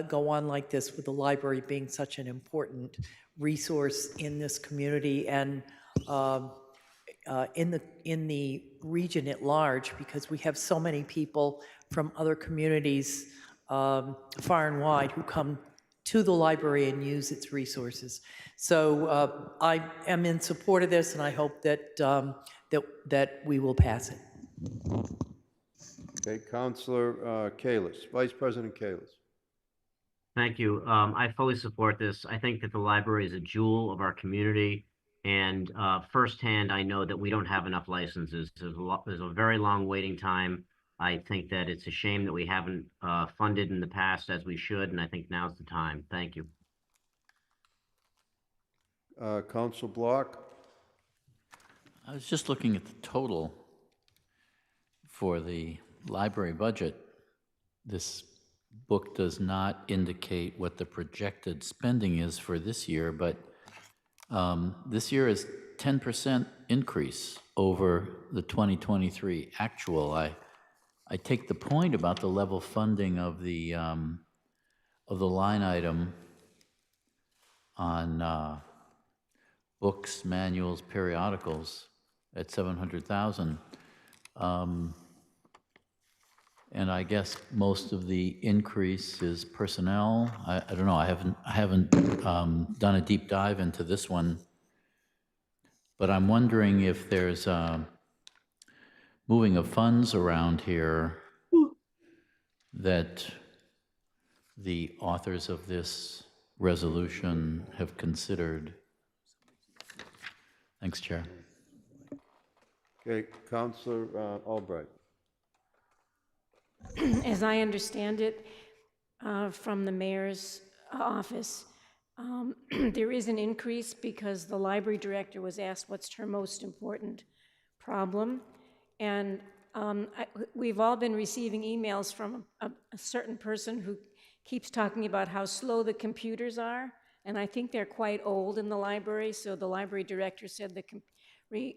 go on like this with the library being such an important resource in this community and in the region at large, because we have so many people from other communities far and wide who come to the library and use its resources. So I am in support of this, and I hope that that we will pass it. Okay, Councilor Kalis, Vice President Kalis. Thank you. I fully support this. I think that the library is a jewel of our community. And firsthand, I know that we don't have enough licenses. There's a very long waiting time. I think that it's a shame that we haven't funded in the past as we should, and I think now's the time. Thank you. Council Block. I was just looking at the total for the library budget. This book does not indicate what the projected spending is for this year, but this year is 10% increase over the 2023 actual. I take the point about the level funding of the line item on books, manuals, periodicals at 700,000. And I guess most of the increase is personnel. I don't know. I haven't done a deep dive into this one, but I'm wondering if there's moving of funds around here that the authors of this resolution have considered. Thanks, Chair. Okay, Councilor Albright. As I understand it from the mayor's office, there is an increase because the library director was asked what's her most important problem. And we've all been receiving emails from a certain person who keeps talking about how slow the computers are. And I think they're quite old in the library. So the library director said that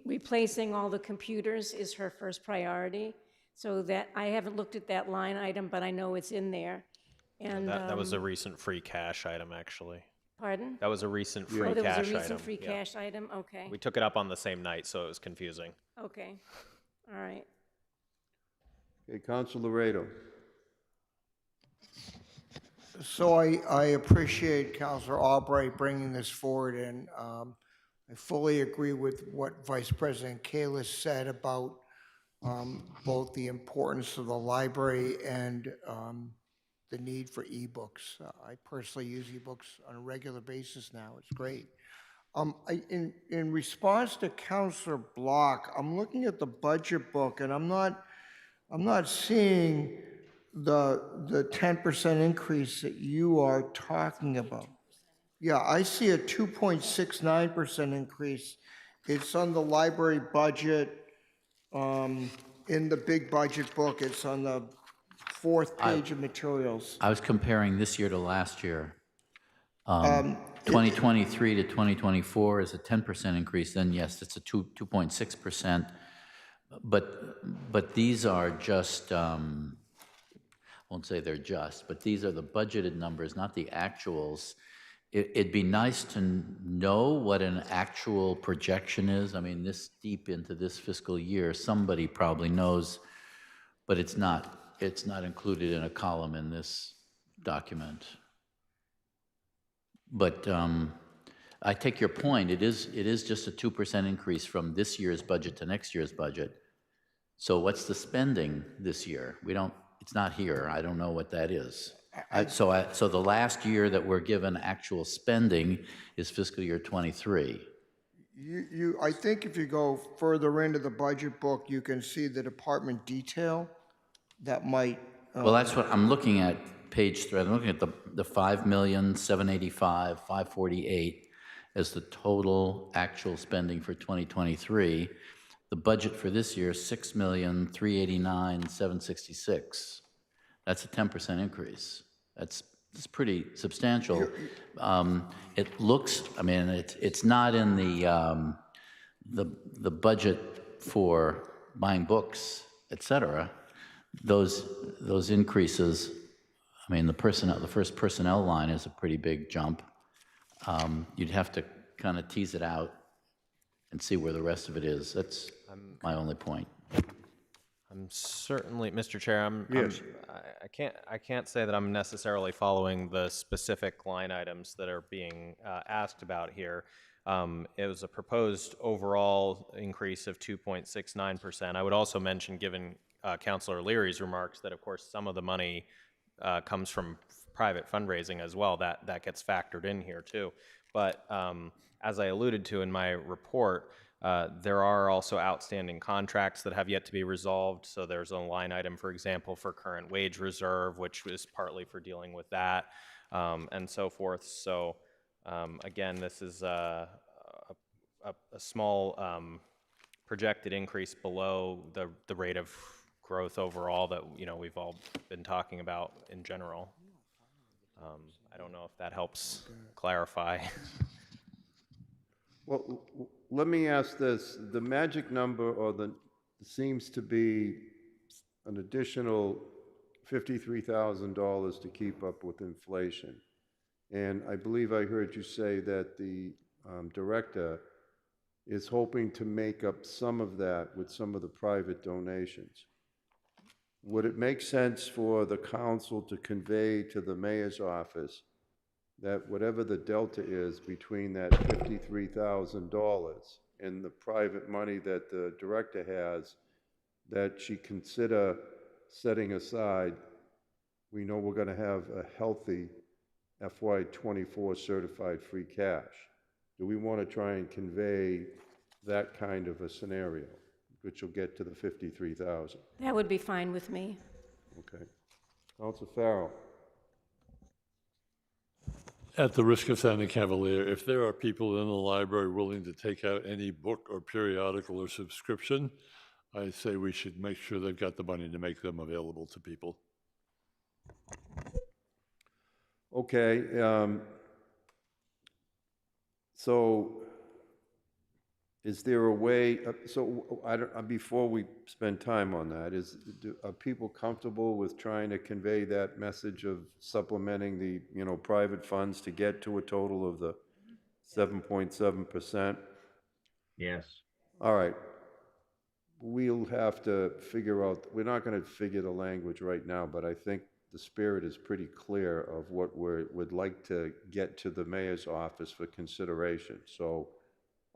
replacing all the computers is her first priority. So that I haven't looked at that line item, but I know it's in there. And that was a recent free cash item, actually. Pardon? That was a recent free Oh, there cash was a item. recent free cash item? Okay. We took it up on the same night, so it was confusing. Okay. All right. Okay, Councilor Laredo. So I appreciate Councilor Albright bringing this forward, and I fully agree with what Vice President Kalis said about both the importance of the library and the need for ebooks. I personally use ebooks on a regular basis now. It's great. In response to Councilor Block, I'm looking at the budget book, and I'm not seeing the 10% increase that you are talking about. Yeah, I see a 2.69% increase. It's on the library budget. in the big budget book. It's on the fourth page of materials. I was comparing this year to last year. 2023 to 2024 is a 10% increase, then yes, it's a 2.6%. But these are just, I won't say they're just, but these are the budgeted numbers, not the actuals. It'd be nice to know what an actual projection is. I mean, this deep into this fiscal year, somebody probably knows, but it's not included in a column in this document. But I take your point. It is just a 2% increase from this year's budget to next year's budget. So what's the spending this year? It's not here. I don't know what that is. So the last year that we're given actual spending is fiscal year 23. I think if you go further into the budget book, you can see the department detail that might. Well, that's what I'm looking at. Page 3. I'm looking at the 5,785,548 as the total actual spending for 2023. The budget for this year is 6,389,766. That's a 10% increase. That's pretty substantial. It looks. I mean, it's not in the budget for buying books, etc. Those increases. I mean, the first personnel line is a pretty big jump. You'd have to kind of tease it out and see where the rest of it is. That's my only point. I'm certainly, Mr. Chair, Yes. I can't say that I'm necessarily following the specific line items that are being asked about here. It was a proposed overall increase of 2.69%. I would also mention, given Councilor Leary's remarks, that of course some of the money comes from private fundraising as well. That gets factored in here too. But as I alluded to in my report, there are also outstanding contracts that have yet to be resolved. So there's a line item, for example, for current wage reserve, which is partly for dealing with that, and so forth. So again, this is a small projected increase below the rate of growth overall that we've all been talking about in general. I don't know if that helps clarify. Well, let me ask this. The magic number seems to be an additional $53,000 to keep up with inflation. And I believe I heard you say that the director is hoping to make up some of that with some of the private donations. Would it make sense for the council to convey to the mayor's office that whatever the delta is between that $53,000 and the private money that the director has, that she consider setting aside? We know we're going to have a healthy FY24 certified free cash. Do we want to try and convey that kind of a scenario, which will get to the $53,000? That would be fine with me. Okay. Councilor Farrell. At the risk of sounding cavalier, if there are people in the library willing to take out any book or periodical or subscription, I say we should make sure they've got the money to make them available to people. Okay. So is there a way, before we spend time on that, are people comfortable with trying to convey that message of supplementing the, private funds to get to a total of the 7.7%? Yes. All right. We'll have to figure out, we're not going to figure the language right now, but I think the spirit is pretty clear of what we would like to get to the mayor's office for consideration. So,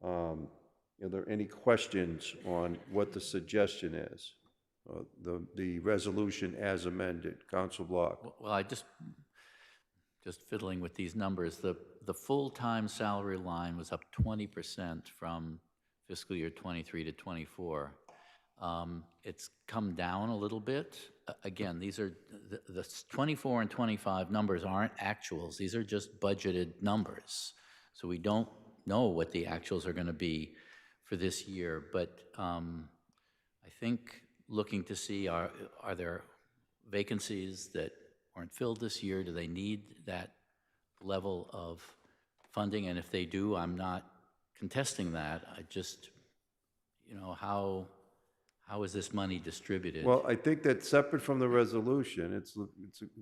are there any questions on what the suggestion is? The resolution as amended. Council Block. Well, I just fiddling with these numbers. The full-time salary line was up 20% from fiscal year 23 to 24. It's come down a little bit. Again, these are the 24 and 25 numbers aren't actuals. These are just budgeted numbers. So we don't know what the actuals are going to be for this year. But I think looking to see are there vacancies that weren't filled this year? Do they need that level of funding? And if they do, I'm not contesting that. I just, how is this money distributed? Well, I think that separate from the resolution, it's a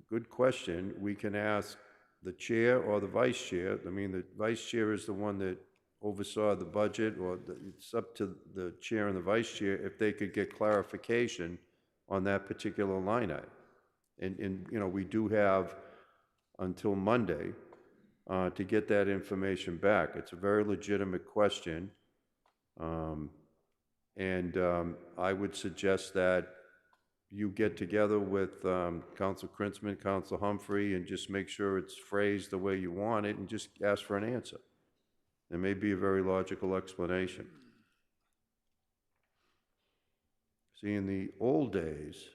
good question. We can ask the chair or the vice chair. I mean, the vice chair is the one that oversaw the budget, or it's up to the chair and the vice chair if they could get clarification on that particular line item. And we do have until Monday to get that information back. It's a very legitimate question. I would suggest that you get together with Council Krinsman, Council Humphrey, and just make sure it's phrased the way you want it, and just ask for an answer. There may be a very logical explanation. See, in the old days,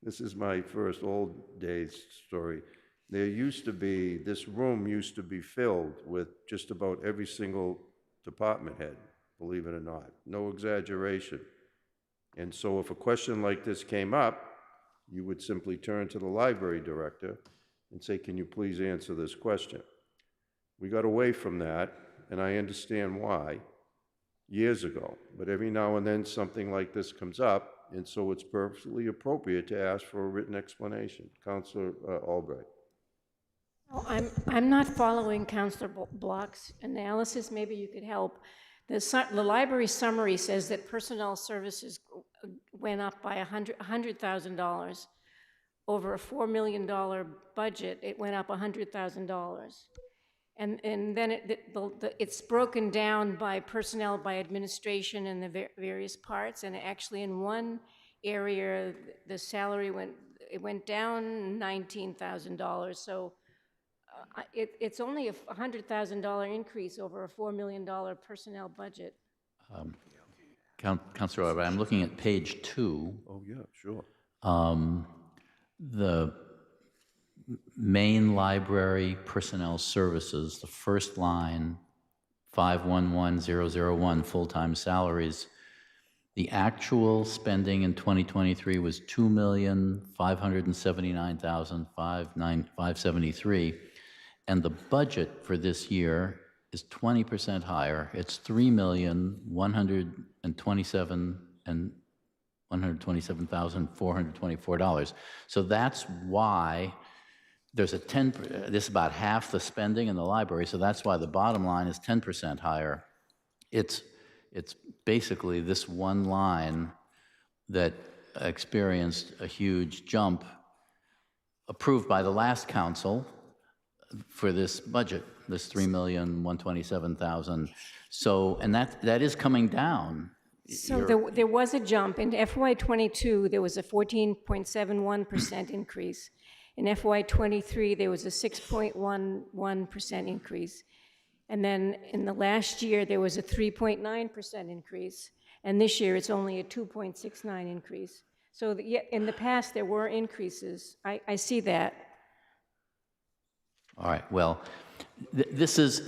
this is my first old days story, this room used to be filled with just about every single department head, believe it or not. No exaggeration. And so if a question like this came up, you would simply turn to the library director and say, can you please answer this question? We got away from that, and I understand why, years ago. But every now and then something like this comes up, and so it's perfectly appropriate to ask for a written explanation. Councilor Albright. Oh, I'm not following Councilor Block's analysis. Maybe you could help. The library summary says that personnel services went up by $100,000. Over a $4 million budget, it went up $100,000. And then it's broken down by personnel, by administration, and the various parts. And actually, in one area, the salary went down $19,000. So it's only a $100,000 increase over a $4 million personnel budget. Councilor Albright, I'm looking at page 2. Oh, yeah, sure. The main library personnel services, the first line, 511001, full-time salaries. The actual spending in 2023 was $2,579,573, and the budget for this year is 20% higher. It's $3,127,424. So that's why there's this is about half the spending in the library, so that's why the bottom line is 10% higher. It's basically this one line that experienced a huge jump approved by the last council for this budget, this $3,127,000. So, and that is coming down. So there was a jump. In FY22, there was a 14.71% increase. In FY23, there was a 6.11% increase. And then in the last year, there was a 3.9% increase. And this year, it's only a 2.69 increase. So in the past, there were increases. I see that. All right, well, this is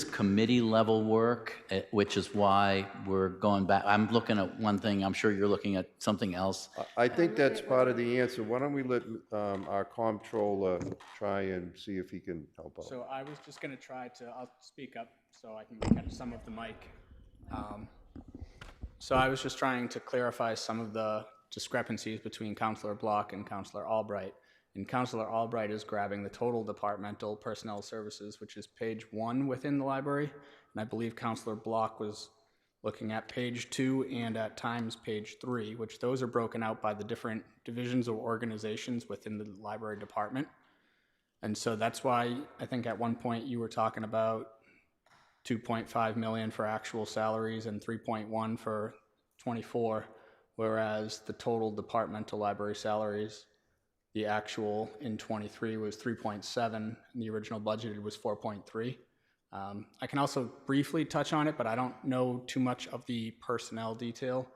committee level work, which is why we're going back. I'm looking at one thing, I'm sure you're looking at something else. I think that's part of the answer. Why don't we let our comptroller try and see if he can help out. So I was just going to I'll speak up so I can kind of sum up the mic. So I was just trying to clarify some of the discrepancies between Councilor Block and Councilor Albright. And Councilor Albright is grabbing the total departmental personnel services, which is page 1 within the library. And I believe Councilor Block was looking at page 2 and at times page 3, which those are broken out by the different divisions or organizations within the library department. And so that's why I think at one point you were talking about 2.5 million for actual salaries and 3.1 for 24, whereas the total departmental library salaries, the actual in 23 was 3.7, and the original budgeted was 4.3. I can also briefly touch on it, but I don't know too much of the personnel detail.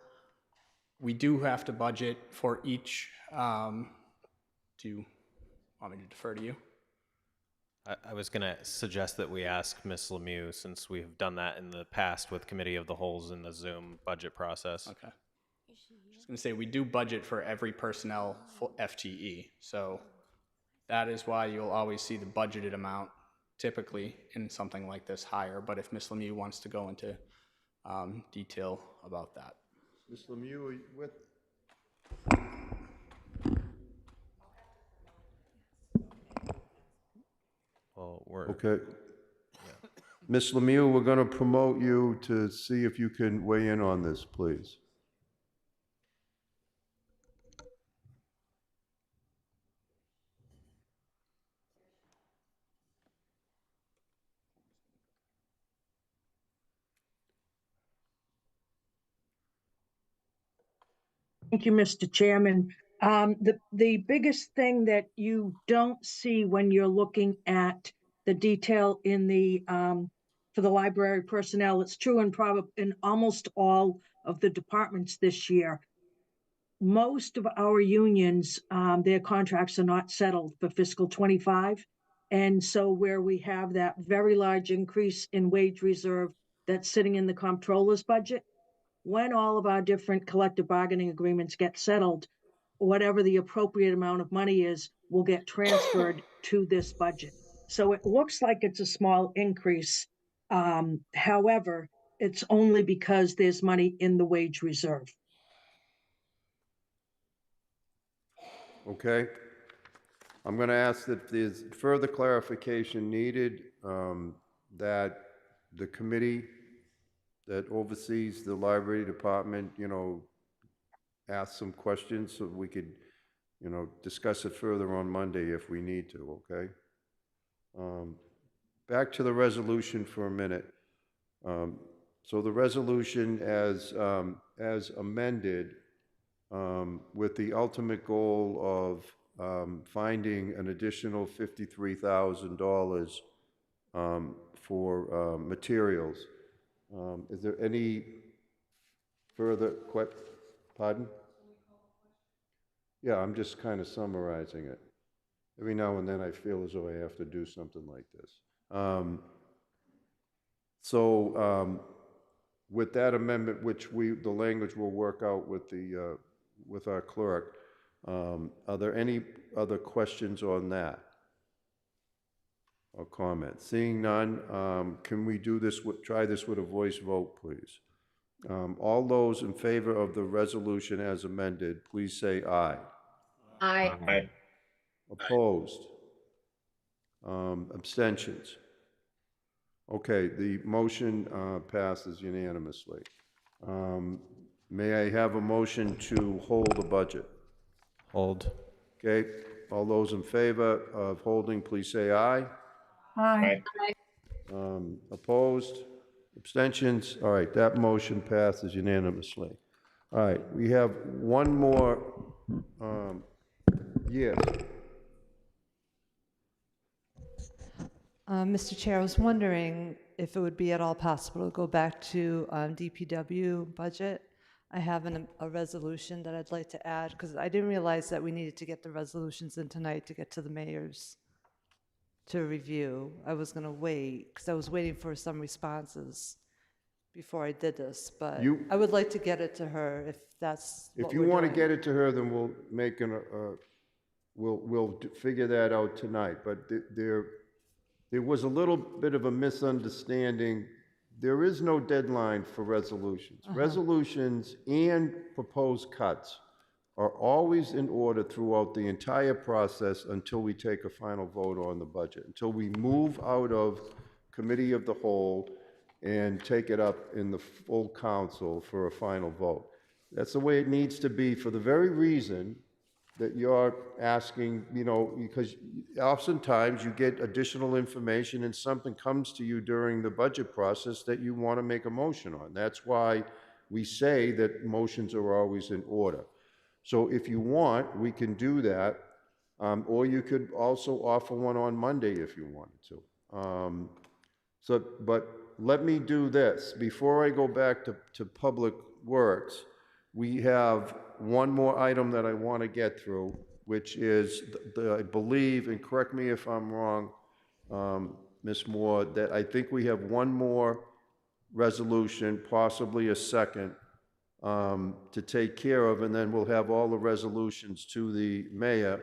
We do have to budget for each, do you want me to defer to you? I was going to suggest that we ask Ms. Lemieux, since we've done that in the past with Committee of the Holes in the Zoom budget process. Okay. Just gonna say, we do budget for every personnel FTE, so that is why you'll always see the budgeted amount typically in something like this higher, but if Ms. Lemieux wants to go into detail about that. Ms. Lemieux, are you with? Well, we're Okay. Ms. Lemieux, we're going to promote you to see if you can weigh in on this, please. Thank you, Mr. Chairman. The biggest thing that you don't see when you're looking at the detail in the for the library personnel, it's true in almost all of the departments this year. Most of our unions, their contracts are not settled for fiscal 25. And so where we have that very large increase in wage reserve that's sitting in the comptroller's budget, when all of our different collective bargaining agreements get settled, whatever the appropriate amount of money is will get transferred to this budget. So it looks like it's a small increase. However, it's only because there's money in the wage reserve. Okay. I'm going to ask that there's further clarification needed, that the committee that oversees the library department, ask some questions so we could, discuss it further on Monday if we need to, okay? Back to the resolution for a minute. So the resolution as amended, with the ultimate goal of finding an additional $53,000 for materials. Is there any further pardon? Yeah, I'm just kind of summarizing it. Every now and then I feel as though I have to do something like this. With that amendment, which the language will work out with with our clerk, are there any other questions on that or comments? Seeing none, can we do this? Try this with a voice vote, please. All those in favor of the resolution as amended, please say aye. Aye. Aye. Opposed? Abstentions? Okay, the motion passes unanimously. May I have a motion to hold the budget? Hold. Okay, all those in favor of holding, please say aye. Aye. Opposed? Abstentions? All right, that motion passes unanimously. All right, we have one more, yes. Mr. Chair, I was wondering if it would be at all possible to go back to DPW budget. I have a resolution that I'd like to add, because I didn't realize that we needed to get the resolutions in tonight to get to the mayor's to review. I was going to wait, because I was waiting for some responses before I did this, but I would like to get it to her if that's what If you we're want to doing. get it to her, then we'll make we'll figure that out tonight. But there was a little bit of a misunderstanding. There is no deadline for resolutions. Resolutions and proposed cuts are always in order throughout the entire process until we take a final vote on the budget, until we move out of committee of the whole and take it up in the full council for a final vote. That's the way it needs to be, for the very reason that you're asking, because oftentimes you get additional information and something comes to you during the budget process that you want to make a motion on. That's why we say that motions are always in order. So if you want, we can do that, or you could also offer one on Monday if you wanted to. But let me do this. Before I go back to Public Works, we have one more item that I want to get through, which is, I believe, and correct me if I'm wrong, Ms. Moore, that I think we have one more resolution, possibly a second, to take care of, and then we'll have all the resolutions to the mayor.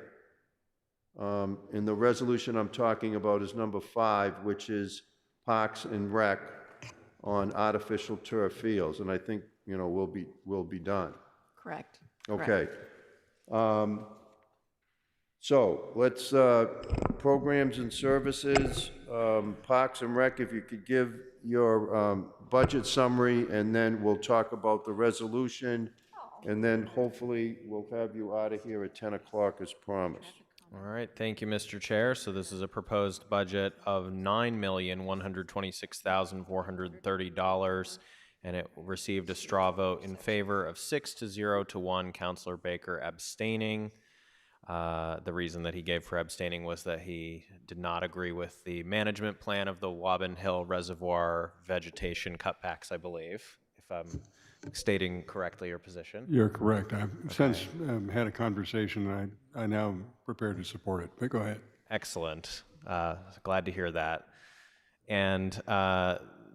And the resolution I'm talking about is number 5, which is Parks and Rec on artificial turf fields, and I think, you know, we'll be done. Correct. Okay. So let's, programs and services, Parks and Rec, if you could give your budget summary, and then we'll talk about the resolution, and then hopefully we'll have you out of here at 10 o'clock as promised. All right, thank you, Mr. Chair. So this is a proposed budget of $9,126,430, and it received a straw vote in favor of 6-0 to 1, Councilor Baker abstaining. The reason that he gave for abstaining was that he did not agree with the management plan of the Wobbin Hill Reservoir vegetation cutbacks, I believe, if I'm stating correctly your position. You're correct. I've since had a conversation. I now am prepared to support it, but go ahead. Excellent. Glad to hear that. And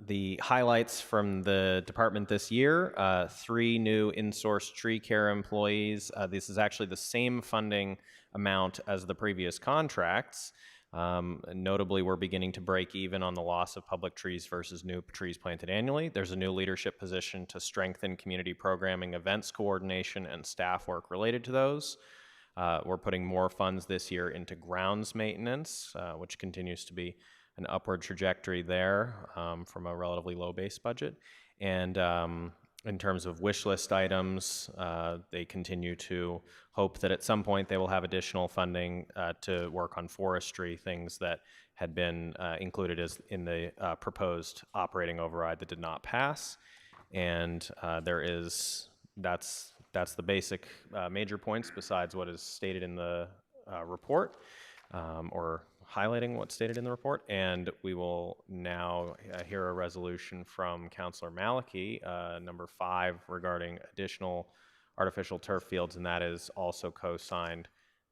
the highlights from the department this year, 3 new in-source tree care employees. This is actually the same funding amount as the previous contracts. Notably, we're beginning to break even on the loss of public trees versus new trees planted annually. There's a new leadership position to strengthen community programming, events coordination, and staff work related to those. We're putting more funds this year into grounds maintenance, which continues to be an upward trajectory there from a relatively low base budget. And in terms of wish list items, they continue to hope that at some point they will have additional funding to work on forestry, things that had been included as in the proposed operating override that did not pass. And that's the basic major points besides what is stated in the report, or highlighting what's stated in the report. And we will now hear a resolution from Councilor Malachy, number 5, regarding additional artificial turf fields, and that is also co-signed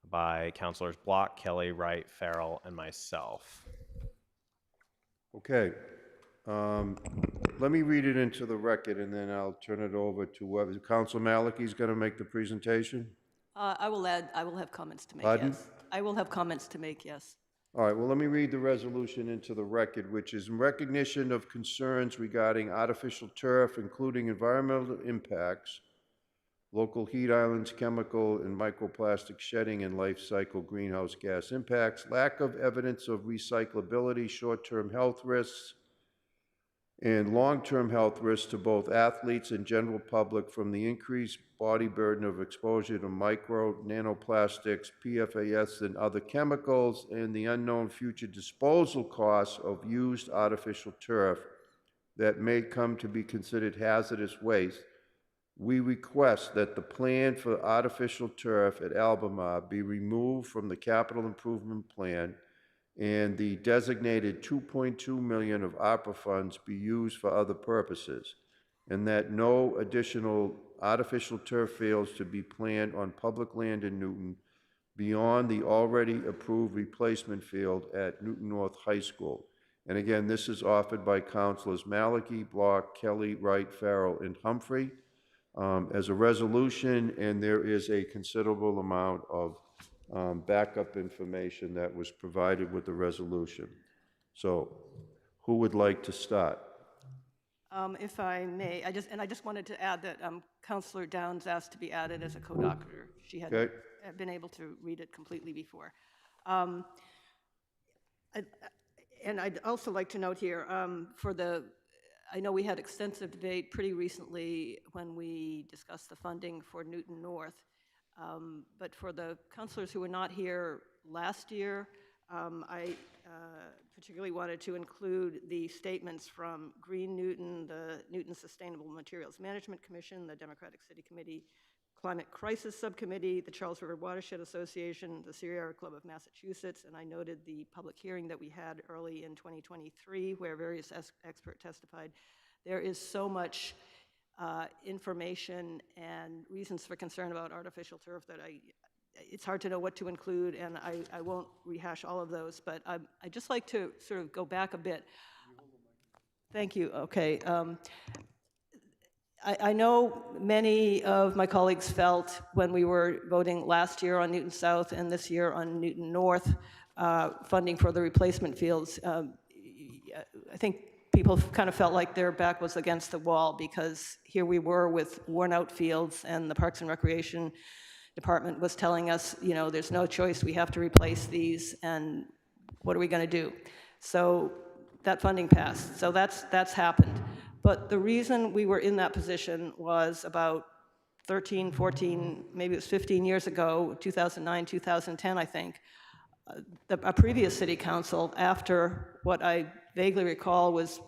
by Councilors Block, Kelly, Wright, Farrell, and myself. Okay. Let me read it into the record, and then I'll turn it over to whoever. Councilor Malachy's going to make the presentation? I will have comments to make, Pardon? yes. I will have comments to make, yes. All right, well, let me read the resolution into the record, which is in recognition of concerns regarding artificial turf, including environmental impacts, local heat islands, chemical and microplastic shedding, and life cycle greenhouse gas impacts, lack of evidence of recyclability, short-term health risks, and long-term health risks to both athletes and general public from the increased body burden of exposure to micro, nanoplastics, PFAS, and other chemicals, and the unknown future disposal costs of used artificial turf that may come to be considered hazardous waste. We request that the plan for artificial turf at Albemarle be removed from the capital improvement plan, and the designated $2.2 million of ARPA funds be used for other purposes, and that no additional artificial turf fields to be planned on public land in Newton beyond the already approved replacement field at Newton North High School. And again, this is offered by Councilors Malachy, Block, Kelly, Wright, Farrell, and Humphrey as a resolution, and there is a considerable amount of backup information that was provided with the resolution. So, who would like to start? If I may, I just wanted to add that Councilor Downs asked to be added as a co-doctor. She had Okay. been able to read it completely before. And I'd also like to note here, I know we had extensive debate pretty recently when we discussed the funding for Newton North. But for the councilors who were not here last year, I particularly wanted to include the statements from Green Newton, the Newton Sustainable Materials Management Commission, the Democratic City Committee, Climate Crisis Subcommittee, the Charles River Watershed Association, the Sierra Club of Massachusetts, and I noted the public hearing that we had early in 2023 where various experts testified. There is so much information and reasons for concern about artificial turf that it's hard to know what to include, and I won't rehash all of those, but I'd just like to sort of go back a bit. Thank you. Okay. I know many of my colleagues felt when we were voting last year on Newton South and this year on Newton North, funding for the replacement fields. I think people kind of felt like their back was against the wall because here we were with worn out fields and the Parks and Recreation Department was telling us, you know, there's no choice, we have to replace these, and what are we going to do? So that funding passed. So that's happened. But the reason we were in that position was about 13, 14, maybe it was 15 years ago, 2009, 2010, I think. A previous city council, after what I vaguely recall was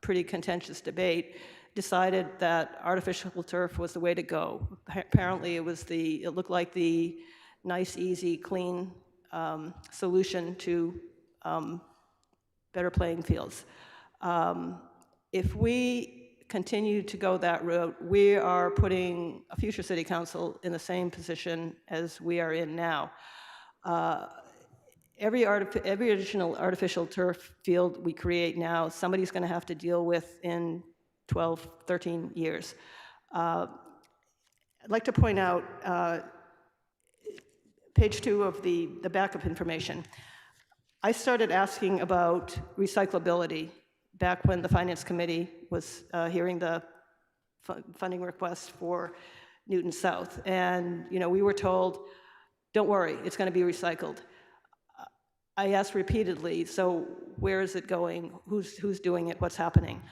pretty contentious debate, decided that artificial turf was the way to go. Apparently it looked like the nice, easy, clean solution to better playing fields. If we continue to go that route, we are putting a future city council in the same position as we are in now. Every additional artificial turf field we create now, somebody's going to have to deal with in 12, 13 years. I'd like to point out page 2 of the backup information. I started asking about recyclability back when the Finance Committee was hearing the funding request for Newton South. And, you know, we were told, don't worry, it's going to be recycled. I asked repeatedly, so where is it going? Who's doing it? What's happening?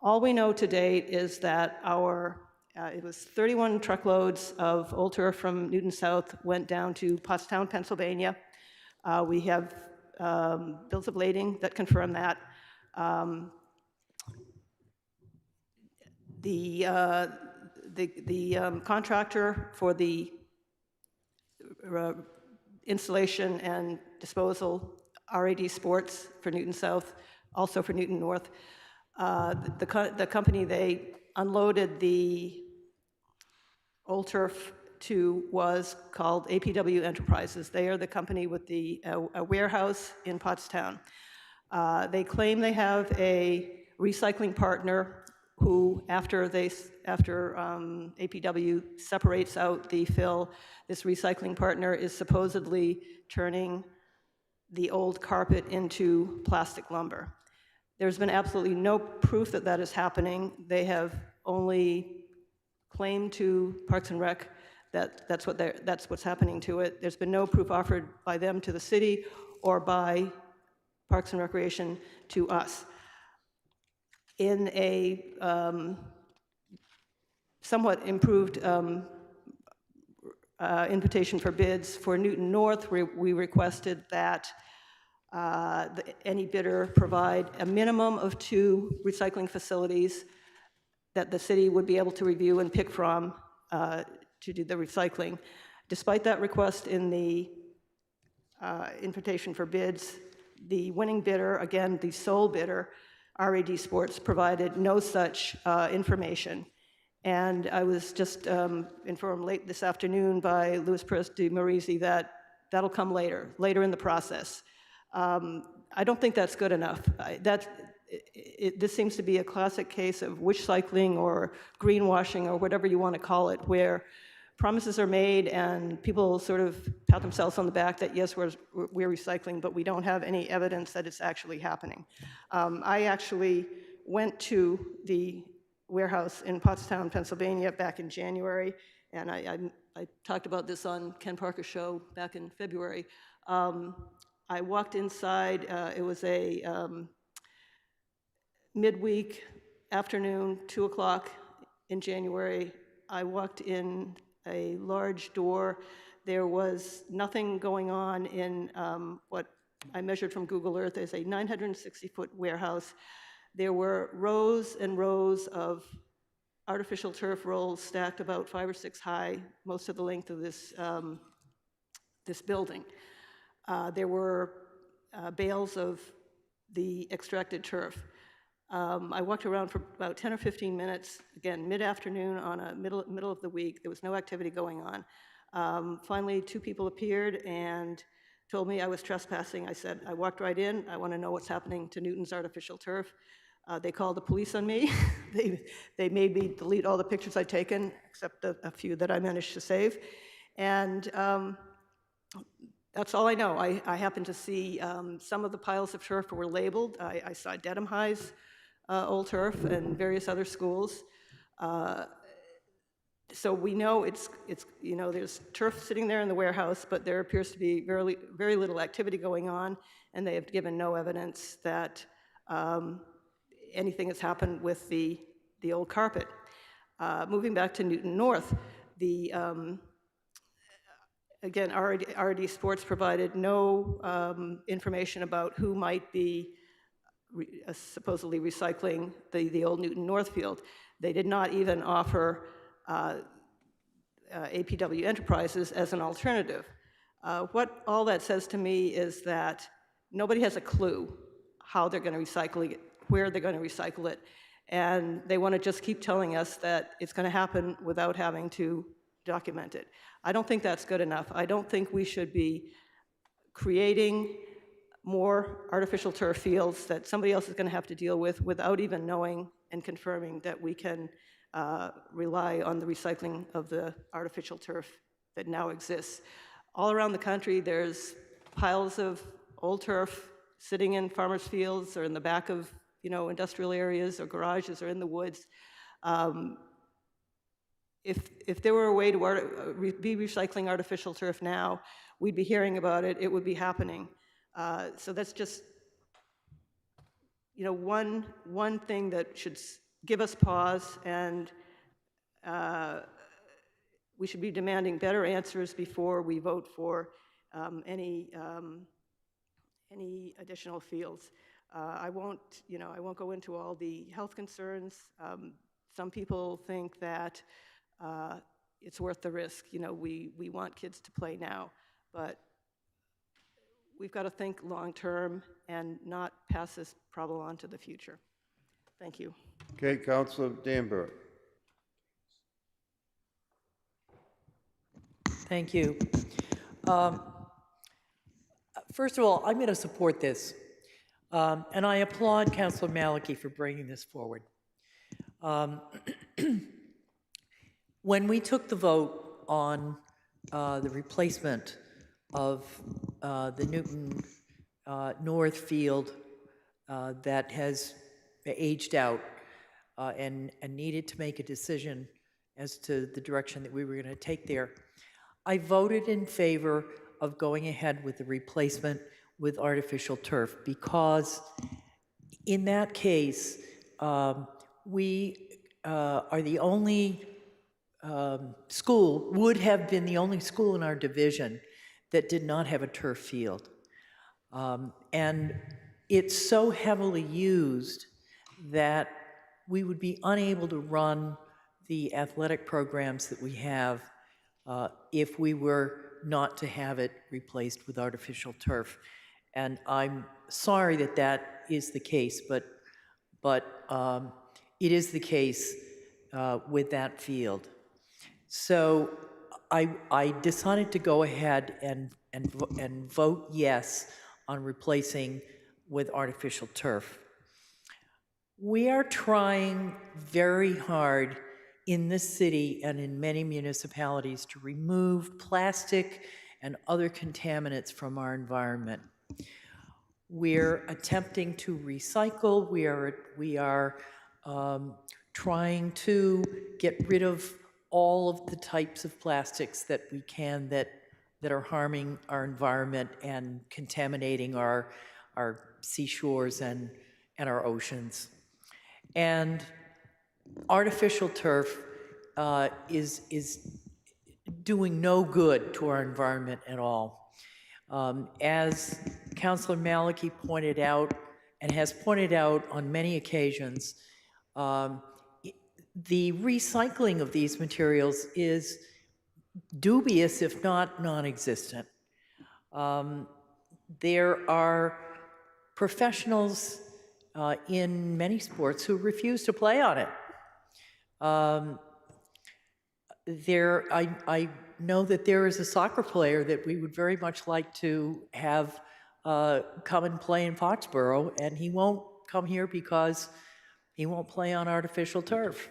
All we know to date is that it was 31 truckloads of old turf from Newton South went down to Pottstown, Pennsylvania. We have bills of lading that confirm that. The contractor for the installation and disposal, RAD Sports for Newton South, also for Newton North, the company they unloaded the old turf to was called APW Enterprises. They are the company with a warehouse in Pottstown. They claim they have a recycling partner who, after APW separates out the fill, this recycling partner is supposedly turning the old carpet into plastic lumber. There's been absolutely no proof that that is happening. They have only claimed to Parks and Rec that that's what's happening to it. There's been no proof offered by them to the city or by Parks and Recreation to us. In a somewhat improved invitation for bids for Newton North, we requested that any bidder provide a minimum of 2 recycling facilities that the city would be able to review and pick from to do the recycling. Despite that request in the invitation for bids, the winning bidder, again, the sole bidder, RAD Sports, provided no such information. And I was just informed late this afternoon by Louis Perez de Marisi that that'll come later in the process. I don't think that's good enough. This seems to be a classic case of wish cycling or greenwashing or whatever you want to call it, where promises are made and people sort of pat themselves on the back that, yes, we're recycling, but we don't have any evidence that it's actually happening. I actually went to the warehouse in Pottstown, Pennsylvania back in January, and I talked about this on Ken Parker's show back in February. I walked inside, it was a midweek afternoon, 2 o'clock in January. I walked in a large door. There was nothing going on in what I measured from Google Earth as a 960-foot warehouse. There were rows and rows of artificial turf rolls stacked about 5 or 6 high, most of the length of this, this building. There were bales of the extracted turf. I walked around for about 10 or 15 minutes, again, mid-afternoon on a middle of the week. There was no activity going on. Finally, 2 people appeared and told me I was trespassing. I said, I walked right in. I want to know what's happening to Newton's artificial turf. They called the police on me. They made me delete all the pictures I'd taken, except a few that I managed to save. And that's all I know. I happened to see some of the piles of turf were labeled. I saw Dedham High's old turf and various other schools. So we know it's there's turf sitting there in the warehouse, but there appears to be very little activity going on, and they have given no evidence that anything has happened with the old carpet. Moving back to Newton North, again, RD Sports provided no information about who might be supposedly recycling the old Newton North field. They did not even offer APW Enterprises as an alternative. What all that says to me is that nobody has a clue how they're going to recycle it, where they're going to recycle it, and they want to just keep telling us that it's going to happen without having to document it. I don't think that's good enough. I don't think we should be creating more artificial turf fields that somebody else is going to have to deal with without even knowing and confirming that we can rely on the recycling of the artificial turf that now exists. All around the country, there's piles of old turf sitting in farmers' fields or in the back of industrial areas or garages or in the woods. If there were a way to be recycling artificial turf now, we'd be hearing about it. It would be happening. So that's just one thing that should give us pause, and we should be demanding better answers before we vote for any additional fields. I won't go into all the health concerns. Some people think that it's worth the risk. We want kids to play now, but we've got to think long-term and not pass this problem on to the future. Thank you. Okay, Councilor Danbury. Thank you. First of all, I'm going to support this. And I applaud Councilor Malachy for bringing this forward. When we took the vote on the replacement of the Newton North field that has aged out and needed to make a decision as to the direction that we were going to take there, I voted in favor of going ahead with the replacement with artificial turf, because in that case, we are the only school, would have been the only school in our division that did not have a turf field. And it's so heavily used that we would be unable to run the athletic programs that we have if we were not to have it replaced with artificial turf. And I'm sorry that that is the case, but it is the case with that field. So I decided to go ahead and vote yes on replacing with artificial turf. We are trying very hard in this city and in many municipalities to remove plastic and other contaminants from our environment. We're attempting to recycle. We are trying to get rid of all of the types of plastics that we can that are harming our environment and contaminating our seashores and our oceans. And artificial turf is doing no good to our environment at all. As Councilor Malachy pointed out, and has pointed out on many occasions, the recycling of these materials is dubious, if not non-existent. There are professionals in many sports who refuse to play on it. I know that there is a soccer player that we would very much like to have come and play in Foxborough, and he won't come here because he won't play on artificial turf.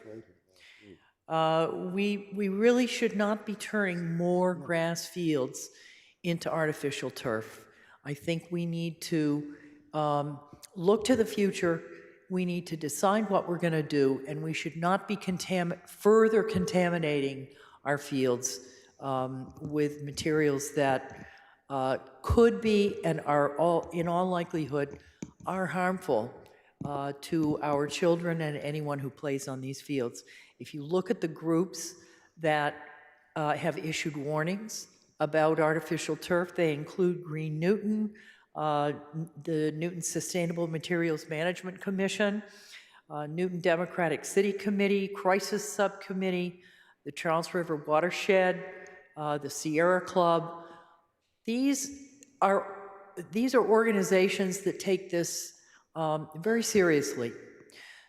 We really should not be turning more grass fields into artificial turf. I think we need to look to the future. We need to decide what we're going to do, and we should not be further contaminating our fields with materials that could be and are in all likelihood are harmful to our children and anyone who plays on these fields. If you look at the groups that have issued warnings about artificial turf, they include Green Newton, the Newton Sustainable Materials Management Commission, Newton Democratic City Committee, Crisis Subcommittee, the Charles River Watershed, the Sierra Club. These are organizations that take this very seriously.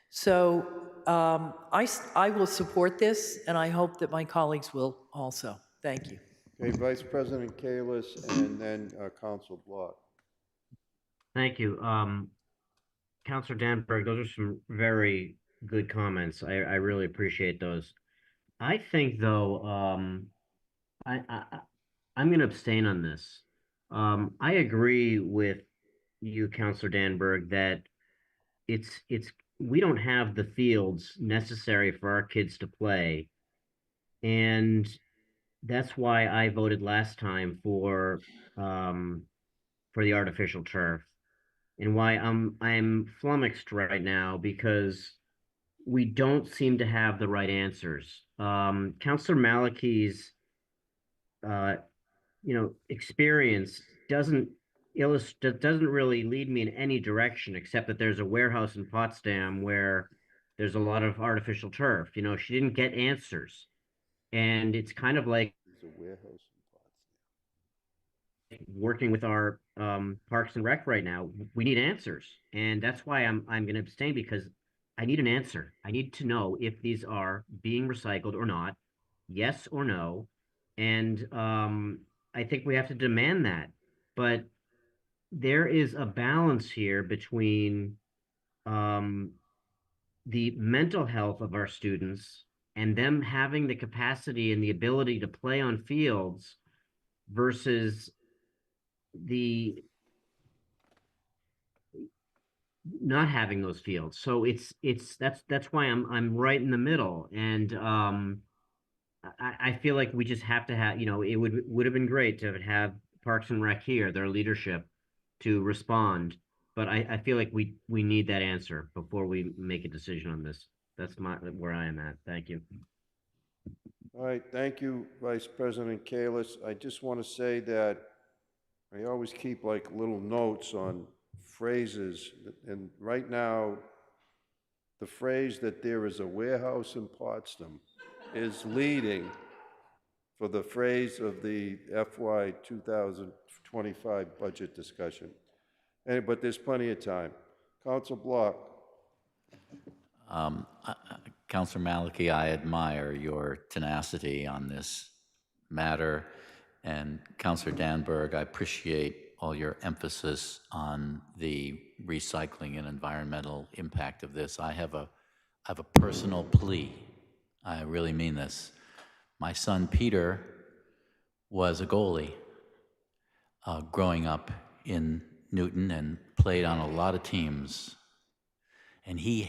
So I will support this, and I hope that my colleagues will also. Thank you. Okay, Vice President Kalis, and then Council Block. Thank you. Councilor Danberg, those are some very good comments. I really appreciate those. I think, though, I'm going to abstain on this. I agree with you, Councilor Danberg, that we don't have the fields necessary for our kids to play, and that's why I voted last time for the artificial turf, and why I'm flummoxed right now because we don't seem to have the right answers. Councilor Malaki's experience doesn't really lead me in any direction, except that there's a warehouse in Potsdam where there's a lot of artificial turf. She didn't get answers, and it's kind of like working with our Parks and Rec right now. We need answers, and that's why I'm going to abstain, because I need an answer. I need to know if these are being recycled or not, yes or no, and I think we have to demand that. But there is a balance here between the mental health of our students and them having the capacity and the ability to play on fields versus the not having those fields. So that's why I'm right in the middle. And I feel like we just have to have, it would have been great to have Parks and Rec here, their leadership, to respond. But I feel like we need that answer before we make a decision on this. That's where I am at. Thank you. All right, thank you, Vice President Kalis. I just want to say that I always keep like little notes on phrases, and right now, the phrase that there is a warehouse in Potsdam is leading for the phrase of the FY 2025 budget discussion. But there's plenty of time. Council Block. Councilor Malaki, I admire your tenacity on this matter. And Councilor Danberg, I appreciate all your emphasis on the recycling and environmental impact of this. I have a personal plea. I really mean this. My son Peter was a goalie growing up in Newton and played on a lot of teams. And he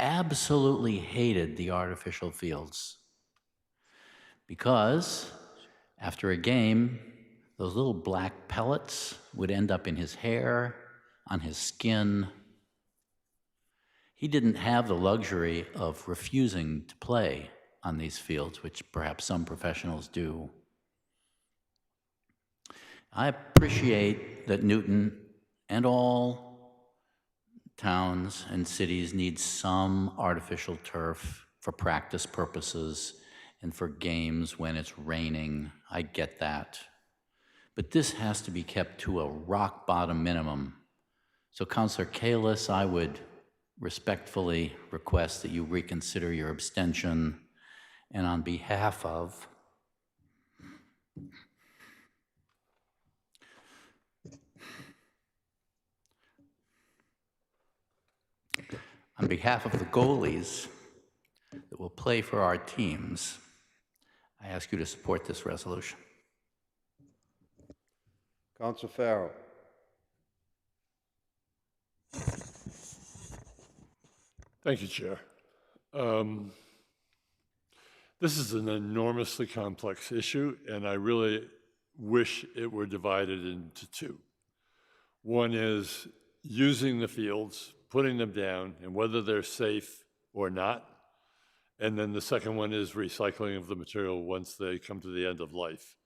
absolutely hated the artificial fields, because after a game, those little black pellets would end up in his hair, on his skin. He didn't have the luxury of refusing to play on these fields, which perhaps some professionals do. I appreciate that Newton and all towns and cities need some artificial turf for practice purposes and for games when it's raining. I get that. But this has to be kept to a rock bottom minimum. So Councilor Kalis, I would respectfully request that you reconsider your abstention and on behalf of the goalies that will play for our teams, I ask you to support this resolution. Council Farrell. Thank you, Chair. This is an enormously complex issue, and I really wish it were divided into two. One is using the fields, putting them down, and whether they're safe or not. And then the second one is recycling of the material once they come to the end of life,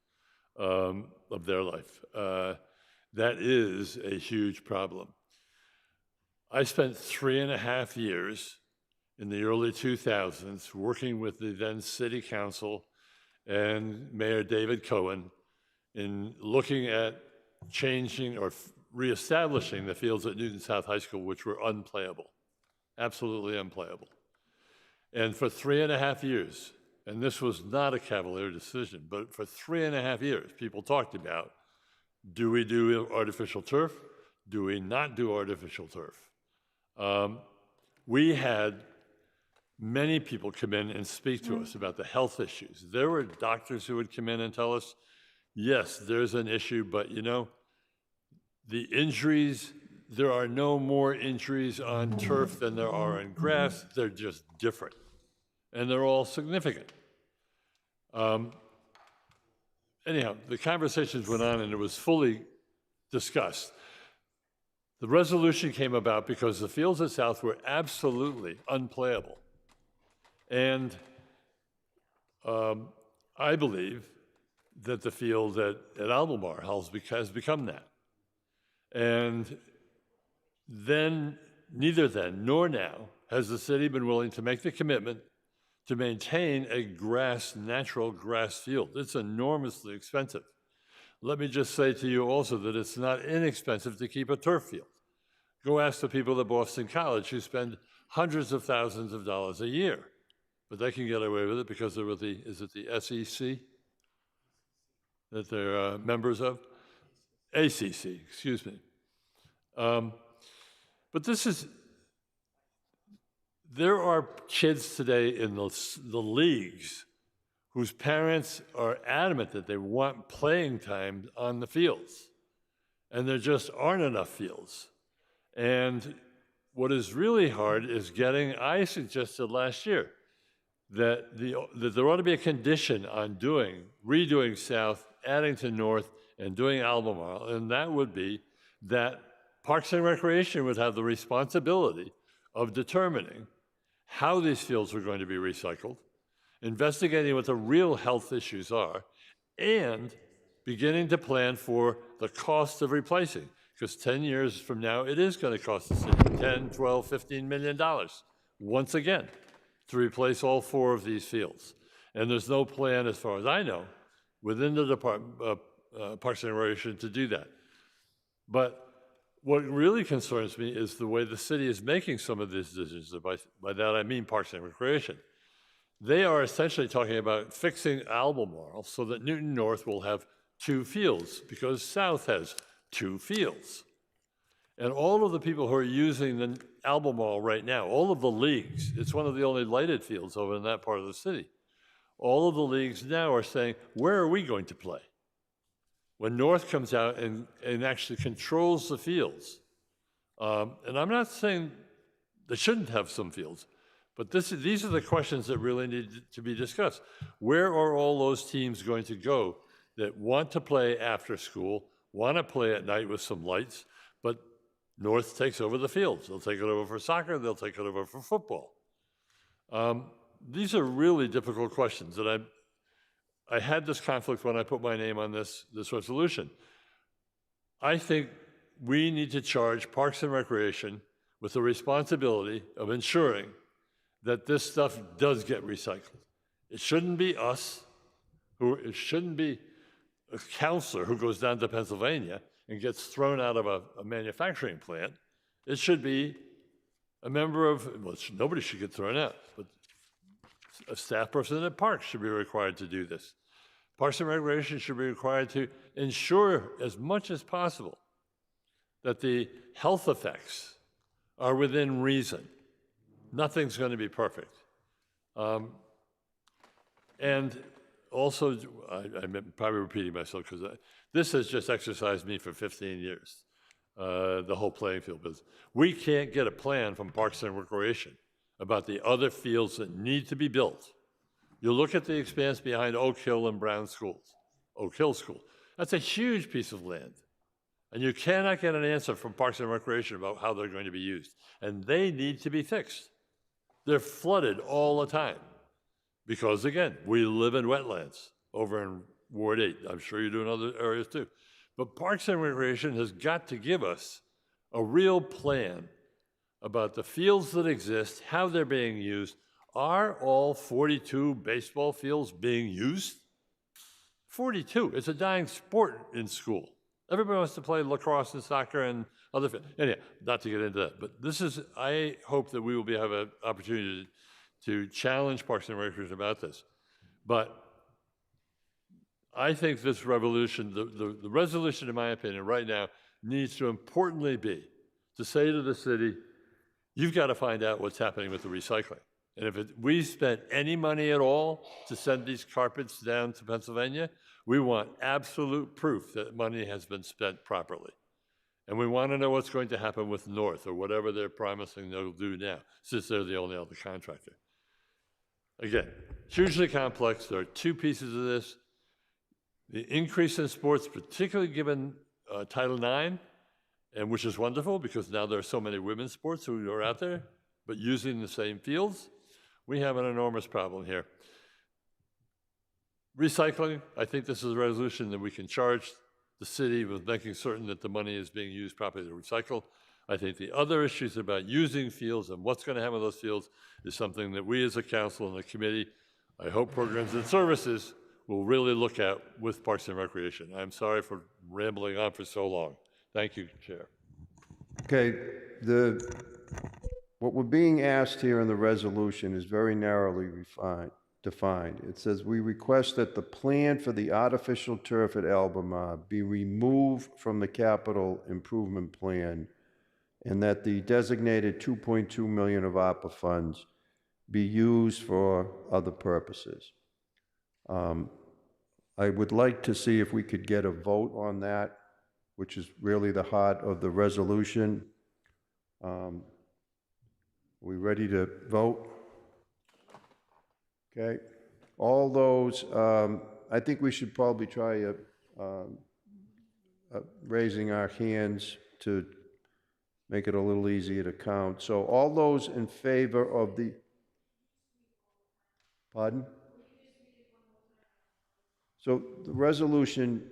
of their life. That is a huge problem. I spent 3.5 years in the early 2000s working with the then City Council and Mayor David Cohen in looking at changing or reestablishing the fields at Newton South High School, which were unplayable, absolutely unplayable. And for 3.5 years, and this was not a cavalier decision, but for 3.5 years, people talked about, do we do artificial turf? Do we not do artificial turf? We had many people come in and speak to us about the health issues. There were doctors who would come in and tell us, yes, there's an issue, but you know, the injuries, there are no more injuries on turf than there are on grass. They're just different, and they're all significant. Anyhow, the conversations went on, and it was fully discussed. The resolution came about because the fields at South were absolutely unplayable. And I believe that the field at Albemarle has become that. And then, neither then nor now, has the city been willing to make the commitment to maintain a natural grass field. It's enormously expensive. Let me just say to you also that it's not inexpensive to keep a turf field. Go ask the people at Boston College who spend hundreds of thousands of dollars a year, but they can get away with it because they're with is it the SEC that they're members of? ACC, excuse me. But there are kids today in the leagues whose parents are adamant that they want playing time on the fields, and there just aren't enough fields. And what is really hard is I suggested last year that there ought to be a condition on redoing South, adding to North, and doing Albemarle, and that would be that Parks and Recreation would have the responsibility of determining how these fields were going to be recycled, investigating what the real health issues are, and beginning to plan for the cost of replacing. Because 10 years from now, it is going to cost the city $10, $12, $15 million, once again, to replace all 4 of these fields. And there's no plan, as far as I know, within the Department of Parks and Recreation to do that. But what really concerns me is the way the city is making some of these decisions. By that, I mean Parks and Recreation. They are essentially talking about fixing Albemarle so that Newton North will have 2 fields, because South has 2 fields. And all of the people who are using the Albemarle right now, all of the leagues, it's one of the only lighted fields over in that part of the city. All of the leagues now are saying, where are we going to play? When North comes out and actually controls the fields. And I'm not saying they shouldn't have some fields, but these are the questions that really need to be discussed. Where are all those teams going to go that want to play after school, want to play at night with some lights, but North takes over the fields. They'll take it over for soccer, they'll take it over for football. These are really difficult questions that I had this conflict when I put my name on this resolution. I think we need to charge Parks and Recreation with the responsibility of ensuring that this stuff does get recycled. It shouldn't be us, it shouldn't be a counselor who goes down to Pennsylvania and gets thrown out of a manufacturing plant. It should be a member of, nobody should get thrown out, but A staff person at Parks should be required to do this. Parks and Recreation should be required to ensure as much as possible that the health effects are within reason. Nothing's going to be perfect. And also, I'm probably repeating myself because this has just exercised me for 15 years, the whole playing field business. We can't get a plan from Parks and Recreation about the other fields that need to be built. You look at the expanse behind Oak Hill and Brown Schools, Oak Hill School. That's a huge piece of land. And you cannot get an answer from Parks and Recreation about how they're going to be used. And they need to be fixed. They're flooded all the time. Because again, we live in wetlands over in Ward 8. I'm sure you do in other areas too. But Parks and Recreation has got to give us a real plan about the fields that exist, how they're being used. Are all 42 baseball fields being used? 42. It's a dying sport in school. Everybody wants to play lacrosse and soccer and other. Anyway, not to get into that, but this is. I hope that we will have an opportunity to challenge Parks and Recreation about this. But I think this revolution, the resolution, in my opinion, right now, needs to importantly be to say to the city, you've got to find out what's happening with the recycling. And if we spent any money at all to send these carpets down to Pennsylvania, we want absolute proof that money has been spent properly. And we want to know what's going to happen with North or whatever they're promising they'll do now, since they're the only other contractor. Again, hugely complex. There are two pieces of this. The increase in sports, particularly given Title IX, and which is wonderful because now there are so many women's sports who are out there, but using the same fields. We have an enormous problem here. Recycling, I think this is a resolution that we can charge the city with making certain that the money is being used properly to recycle. I think the other issues about using fields and what's going to happen with those fields is something that we as a council and the committee, I hope Programs and Services, will really look at with Parks and Recreation. I'm sorry for rambling on for so long. Thank you, Chair. Okay, what we're being asked here in the resolution is very narrowly defined. It says, we request that the plan for the artificial turf at Albemarle be removed from the capital improvement plan and that the designated 2.2 million of ARPA funds be used for other purposes. I would like to see if we could get a vote on that, which is really the heart of the resolution. We ready to vote? Okay. All those, I think we should probably try raising our hands to make it a little easier to count. So all those in favor of the, pardon? So the resolution,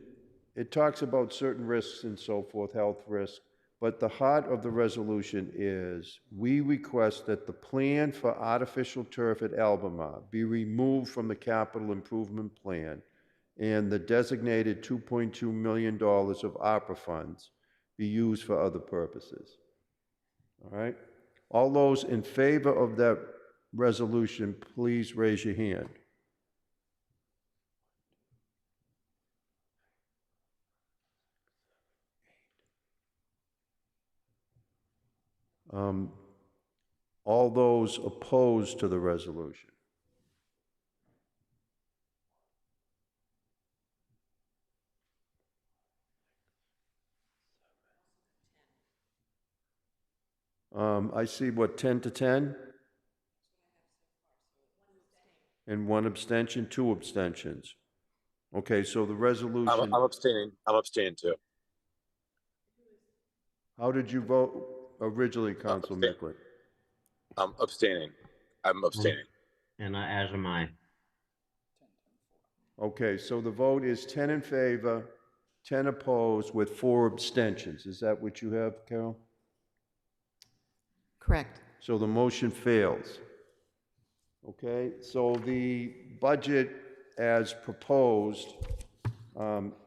it talks about certain risks and so forth, health risks, but the heart of the resolution is we request that the plan for artificial turf at Albemarle be removed from the capital improvement plan and the designated $2.2 million of ARPA funds be used for other purposes. All right? All those in favor of that resolution, please raise your hand. All those opposed to the resolution? I see what, 10 to 10? And one abstention, two abstentions. Okay, so the resolution. I'm abstaining. I'm abstaining too. How did you vote originally, Council Micklin? I'm abstaining. I'm abstaining. And as am I. Okay, so the vote is 10 in favor, 10 opposed, with 4 abstentions. Is that what you have, Carol? Correct. So the motion fails. Okay, so the budget as proposed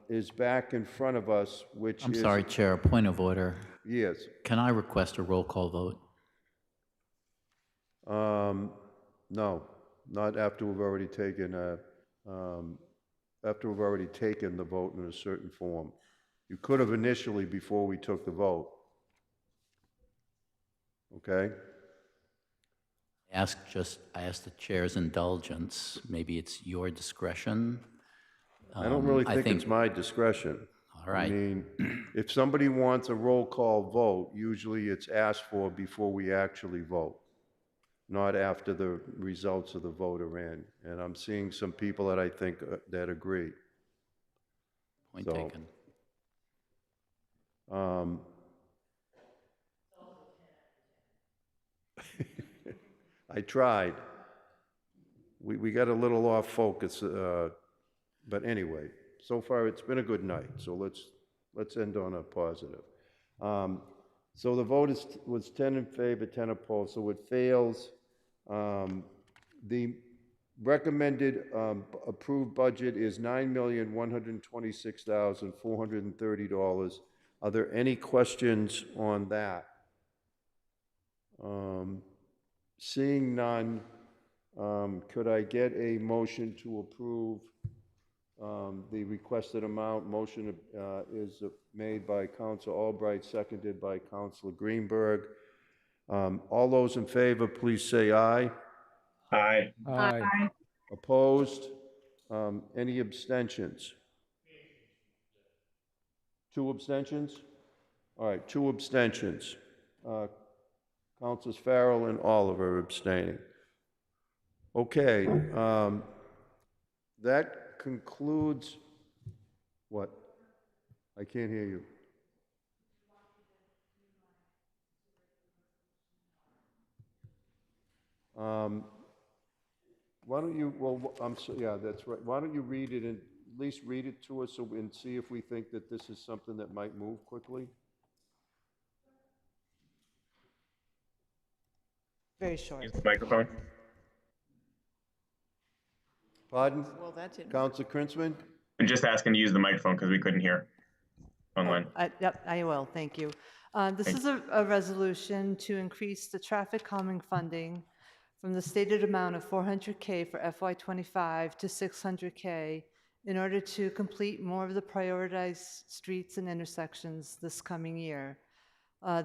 is back in front of us, which I'm is... sorry, Chair, a point of order. Yes. Can I request a roll call vote? No. not after we've already taken after we've already taken the vote in a certain form. You could have initially before we took the vote. Okay? I ask the chair's indulgence. Maybe it's your discretion. I don't really think it's my discretion. All right. I mean, if somebody wants a roll call vote, usually it's asked for before we actually vote, not after the results of the vote are in. And I'm seeing some people that I think that agree. Point So, taken. I tried. We got a little off focus, but anyway, so far it's been a good night. So let's end on a positive. So the vote was 10 in favor, 10 opposed. So it fails. The recommended approved budget is $9,126,430. Are there any questions on that? Seeing none, could I get a motion to approve the requested amount? Motion is made by Council Albright, seconded by Councilor Greenberg. All those in favor, please say aye. Aye. Aye. Opposed? Any abstentions? 2 abstentions? All right, 2 abstentions. Councilors Farrell and Oliver abstaining. Okay, that concludes what? I can't hear you. Why don't you, well, yeah, that's right. Why don't you read it and at least read it to us and see if we think that this is something that might move quickly? Very short. Use the microphone. Pardon? Well, that's it. Councilor Krinsman? I'm just asking to use the microphone because we couldn't hear online. Yep, I will, thank you. This is a resolution to increase the traffic calming funding from the stated amount of $400K for FY25 to $600K in order to complete more of the prioritized streets and intersections this coming year.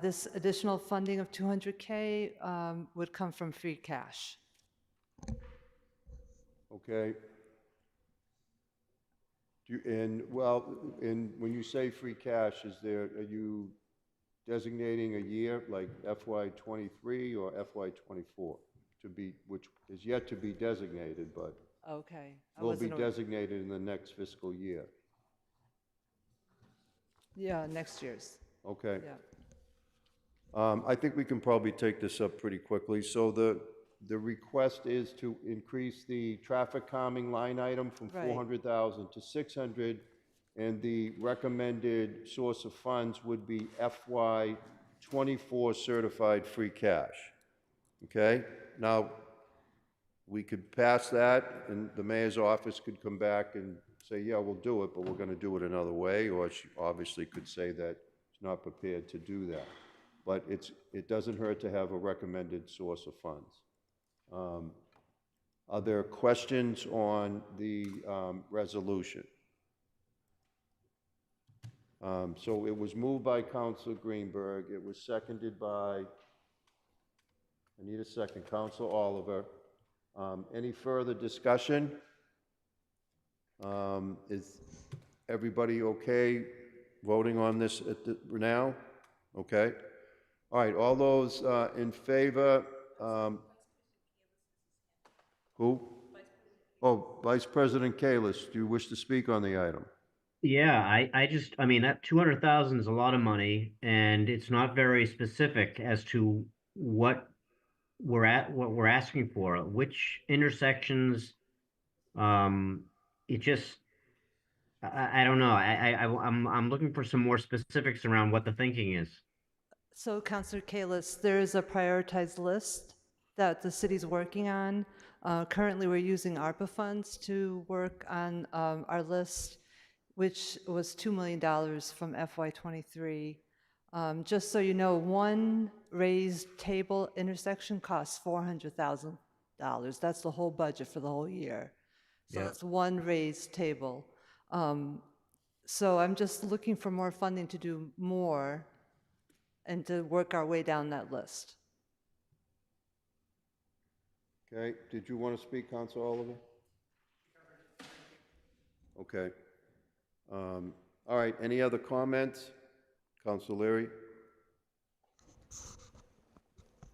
This additional funding of $200K would come from free cash. Okay. And when you say free cash, are you designating a year like FY23 or FY24 to be, which is yet to be designated, but Okay. will be designated in the next fiscal year? Yeah, next year's. Okay. Yeah. I think we can probably take this up pretty quickly. So the request is to increase the traffic calming line item from Right. 400,000 to 600, and the recommended source of funds would be FY24 certified free cash. Okay? Now, we could pass that, and the mayor's office could come back and say, yeah, we'll do it, but we're going to do it another way, or she obviously could say that she's not prepared to do that. But it doesn't hurt to have a recommended source of funds. Are there questions on the resolution? So it was moved by Councilor Greenberg. It was seconded by, I need a second, Councilor Oliver. Any further discussion? Is everybody okay voting on this now? Okay. All right, all those in favor? Who? Oh, Vice President Kalis, do you wish to speak on the item? Yeah, I mean, that 200,000 is a lot of money, and it's not very specific as to what we're asking for, which intersections. It just, I don't know. I'm looking for some more specifics around what the thinking is. So, Councilor Kalis, there is a prioritized list that the city's working on. Currently, we're using ARPA funds to work on our list, which was $2 million from FY23. Just so you know, one raised table intersection costs $400,000. That's the whole budget for the whole year. So Yeah. it's one raised table. So I'm just looking for more funding to do more and to work our way down that list. Okay, did you want to speak, Council Oliver? Okay. All right, any other comments? Council Leary?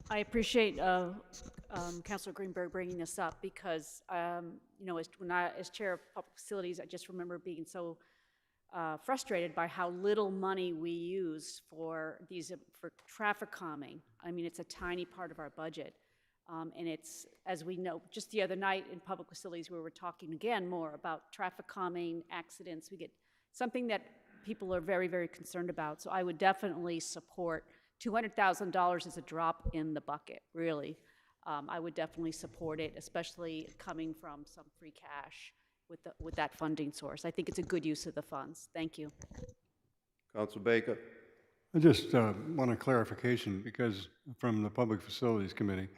I appreciate Councilor Greenberg bringing this up because, you know, as chair of public facilities, I just remember being so frustrated by how little money we use for traffic calming. I mean, it's a tiny part of our budget. And it's, as we know, just the other night in public facilities, we were talking again more about traffic calming, accidents. We get something that people are very, very concerned about. So I would definitely support $200,000 is a drop in the bucket, really. I would definitely support it, especially coming from some free cash with that funding source. I think it's a good use of the funds. Thank you. Council Baker? I just want a clarification because from the Public Facilities Committee,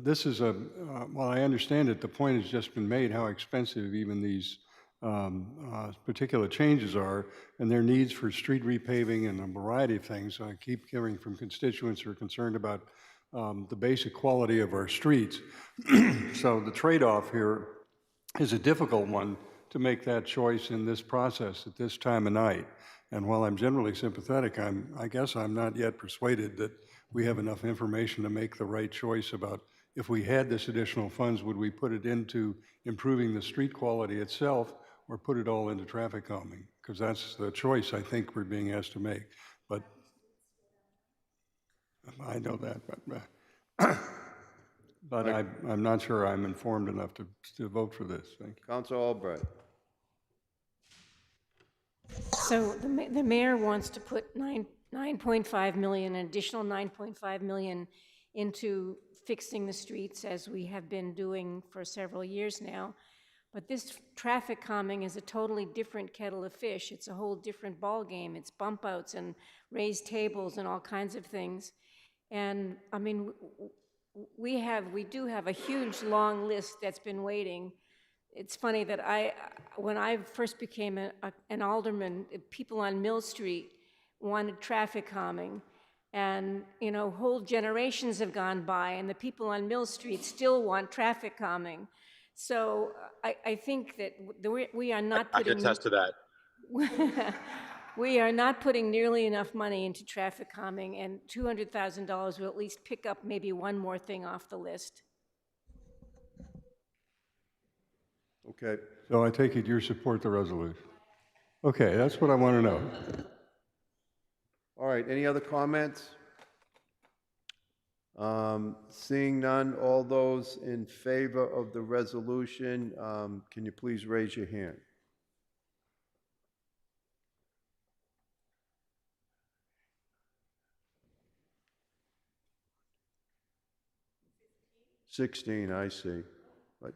this is while I understand it, the point has just been made how expensive even these particular changes are and their needs for street repaving and a variety of things. I keep hearing from constituents who are concerned about the basic quality of our streets. So the trade-off here is a difficult one to make that choice in this process at this time of night. And while I'm generally sympathetic, I guess I'm not yet persuaded that we have enough information to make the right choice about if we had this additional funds, would we put it into improving the street quality itself or put it all into traffic calming? Because that's the choice I think we're being asked to make. But I know that, but I'm not sure I'm informed enough to vote for this. Thank you. Council Albright? So the mayor wants to put 9.5 million, an additional 9.5 million into fixing the streets as we have been doing for several years now. But this traffic calming is a totally different kettle of fish. It's a whole different ballgame. It's bump outs and raised tables and all kinds of things. And I mean, we do have a huge long list that's been waiting. It's funny that when I first became an alderman, people on Mill Street wanted traffic calming. And, you know, whole generations have gone by and the people on Mill Street still want traffic calming. So I think that we are not putting— I can attest to that. We are not putting nearly enough money into traffic calming, and $200,000 will at least pick up maybe one more thing off the list. Okay. So I take it you support the resolution? Okay, that's what I want to know. All right, any other comments? Seeing none, all those in favor of the resolution, can you please raise your hand? $16, I see.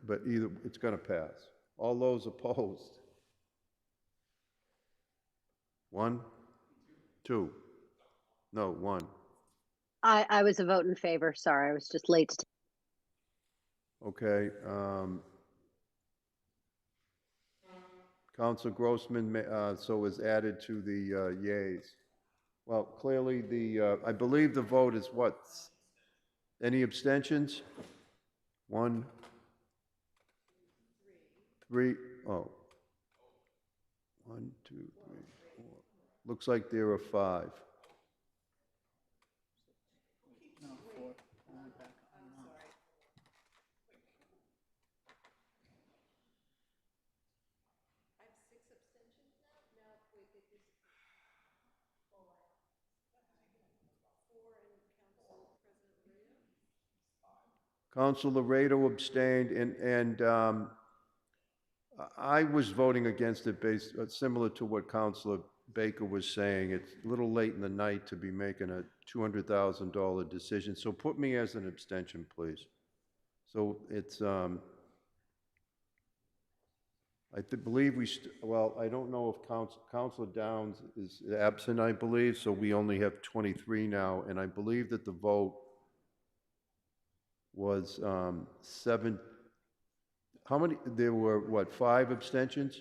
But either, it's going to pass. All those opposed? 1, 2. No, 1. I was a vote in favor. Sorry, I was just late. Okay. Council Grossman, so is added to the yays. Well, clearly I believe the vote is what? Any abstentions? 1, 3. Oh. 1, 2, 3, 4. Looks like there are 5. Council Laredo abstained, and I was voting against it based similar to what Councilor Baker was saying. It's a little late in the night to be making a $200,000 decision, so put me as an abstention, please. So it's I believe well, I don't know if Councilor Downs is absent, I believe, so we only have 23 now, and I believe that the vote was 7, how many, there were, what, 5 abstentions?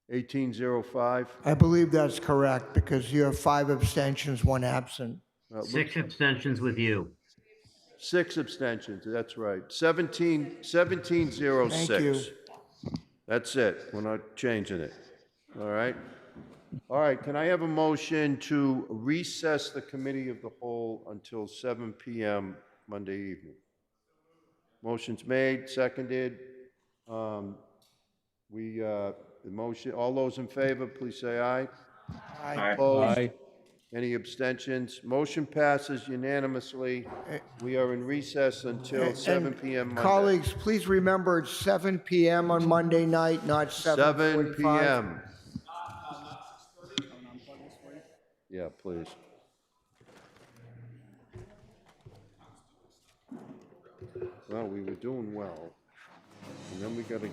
1805? I believe that's correct because you have 5 abstentions, 1 absent. 6 abstentions with you. 6 abstentions, that's right. 1706. Thank you. That's it. We're not changing it. All right? All right, can I have a motion to recess the committee of the whole until 7 p.m. Monday evening? Motion's made, seconded. The motion, all those in favor, please say aye. Aye. Opposed? Aye. Any abstentions? Motion passes unanimously. We are in recess until 7 p.m. Monday. Colleagues, please remember it's 7 p.m. on Monday night, not 7 7:45. p.m. Yeah, please. Well, we were doing well, and then we got to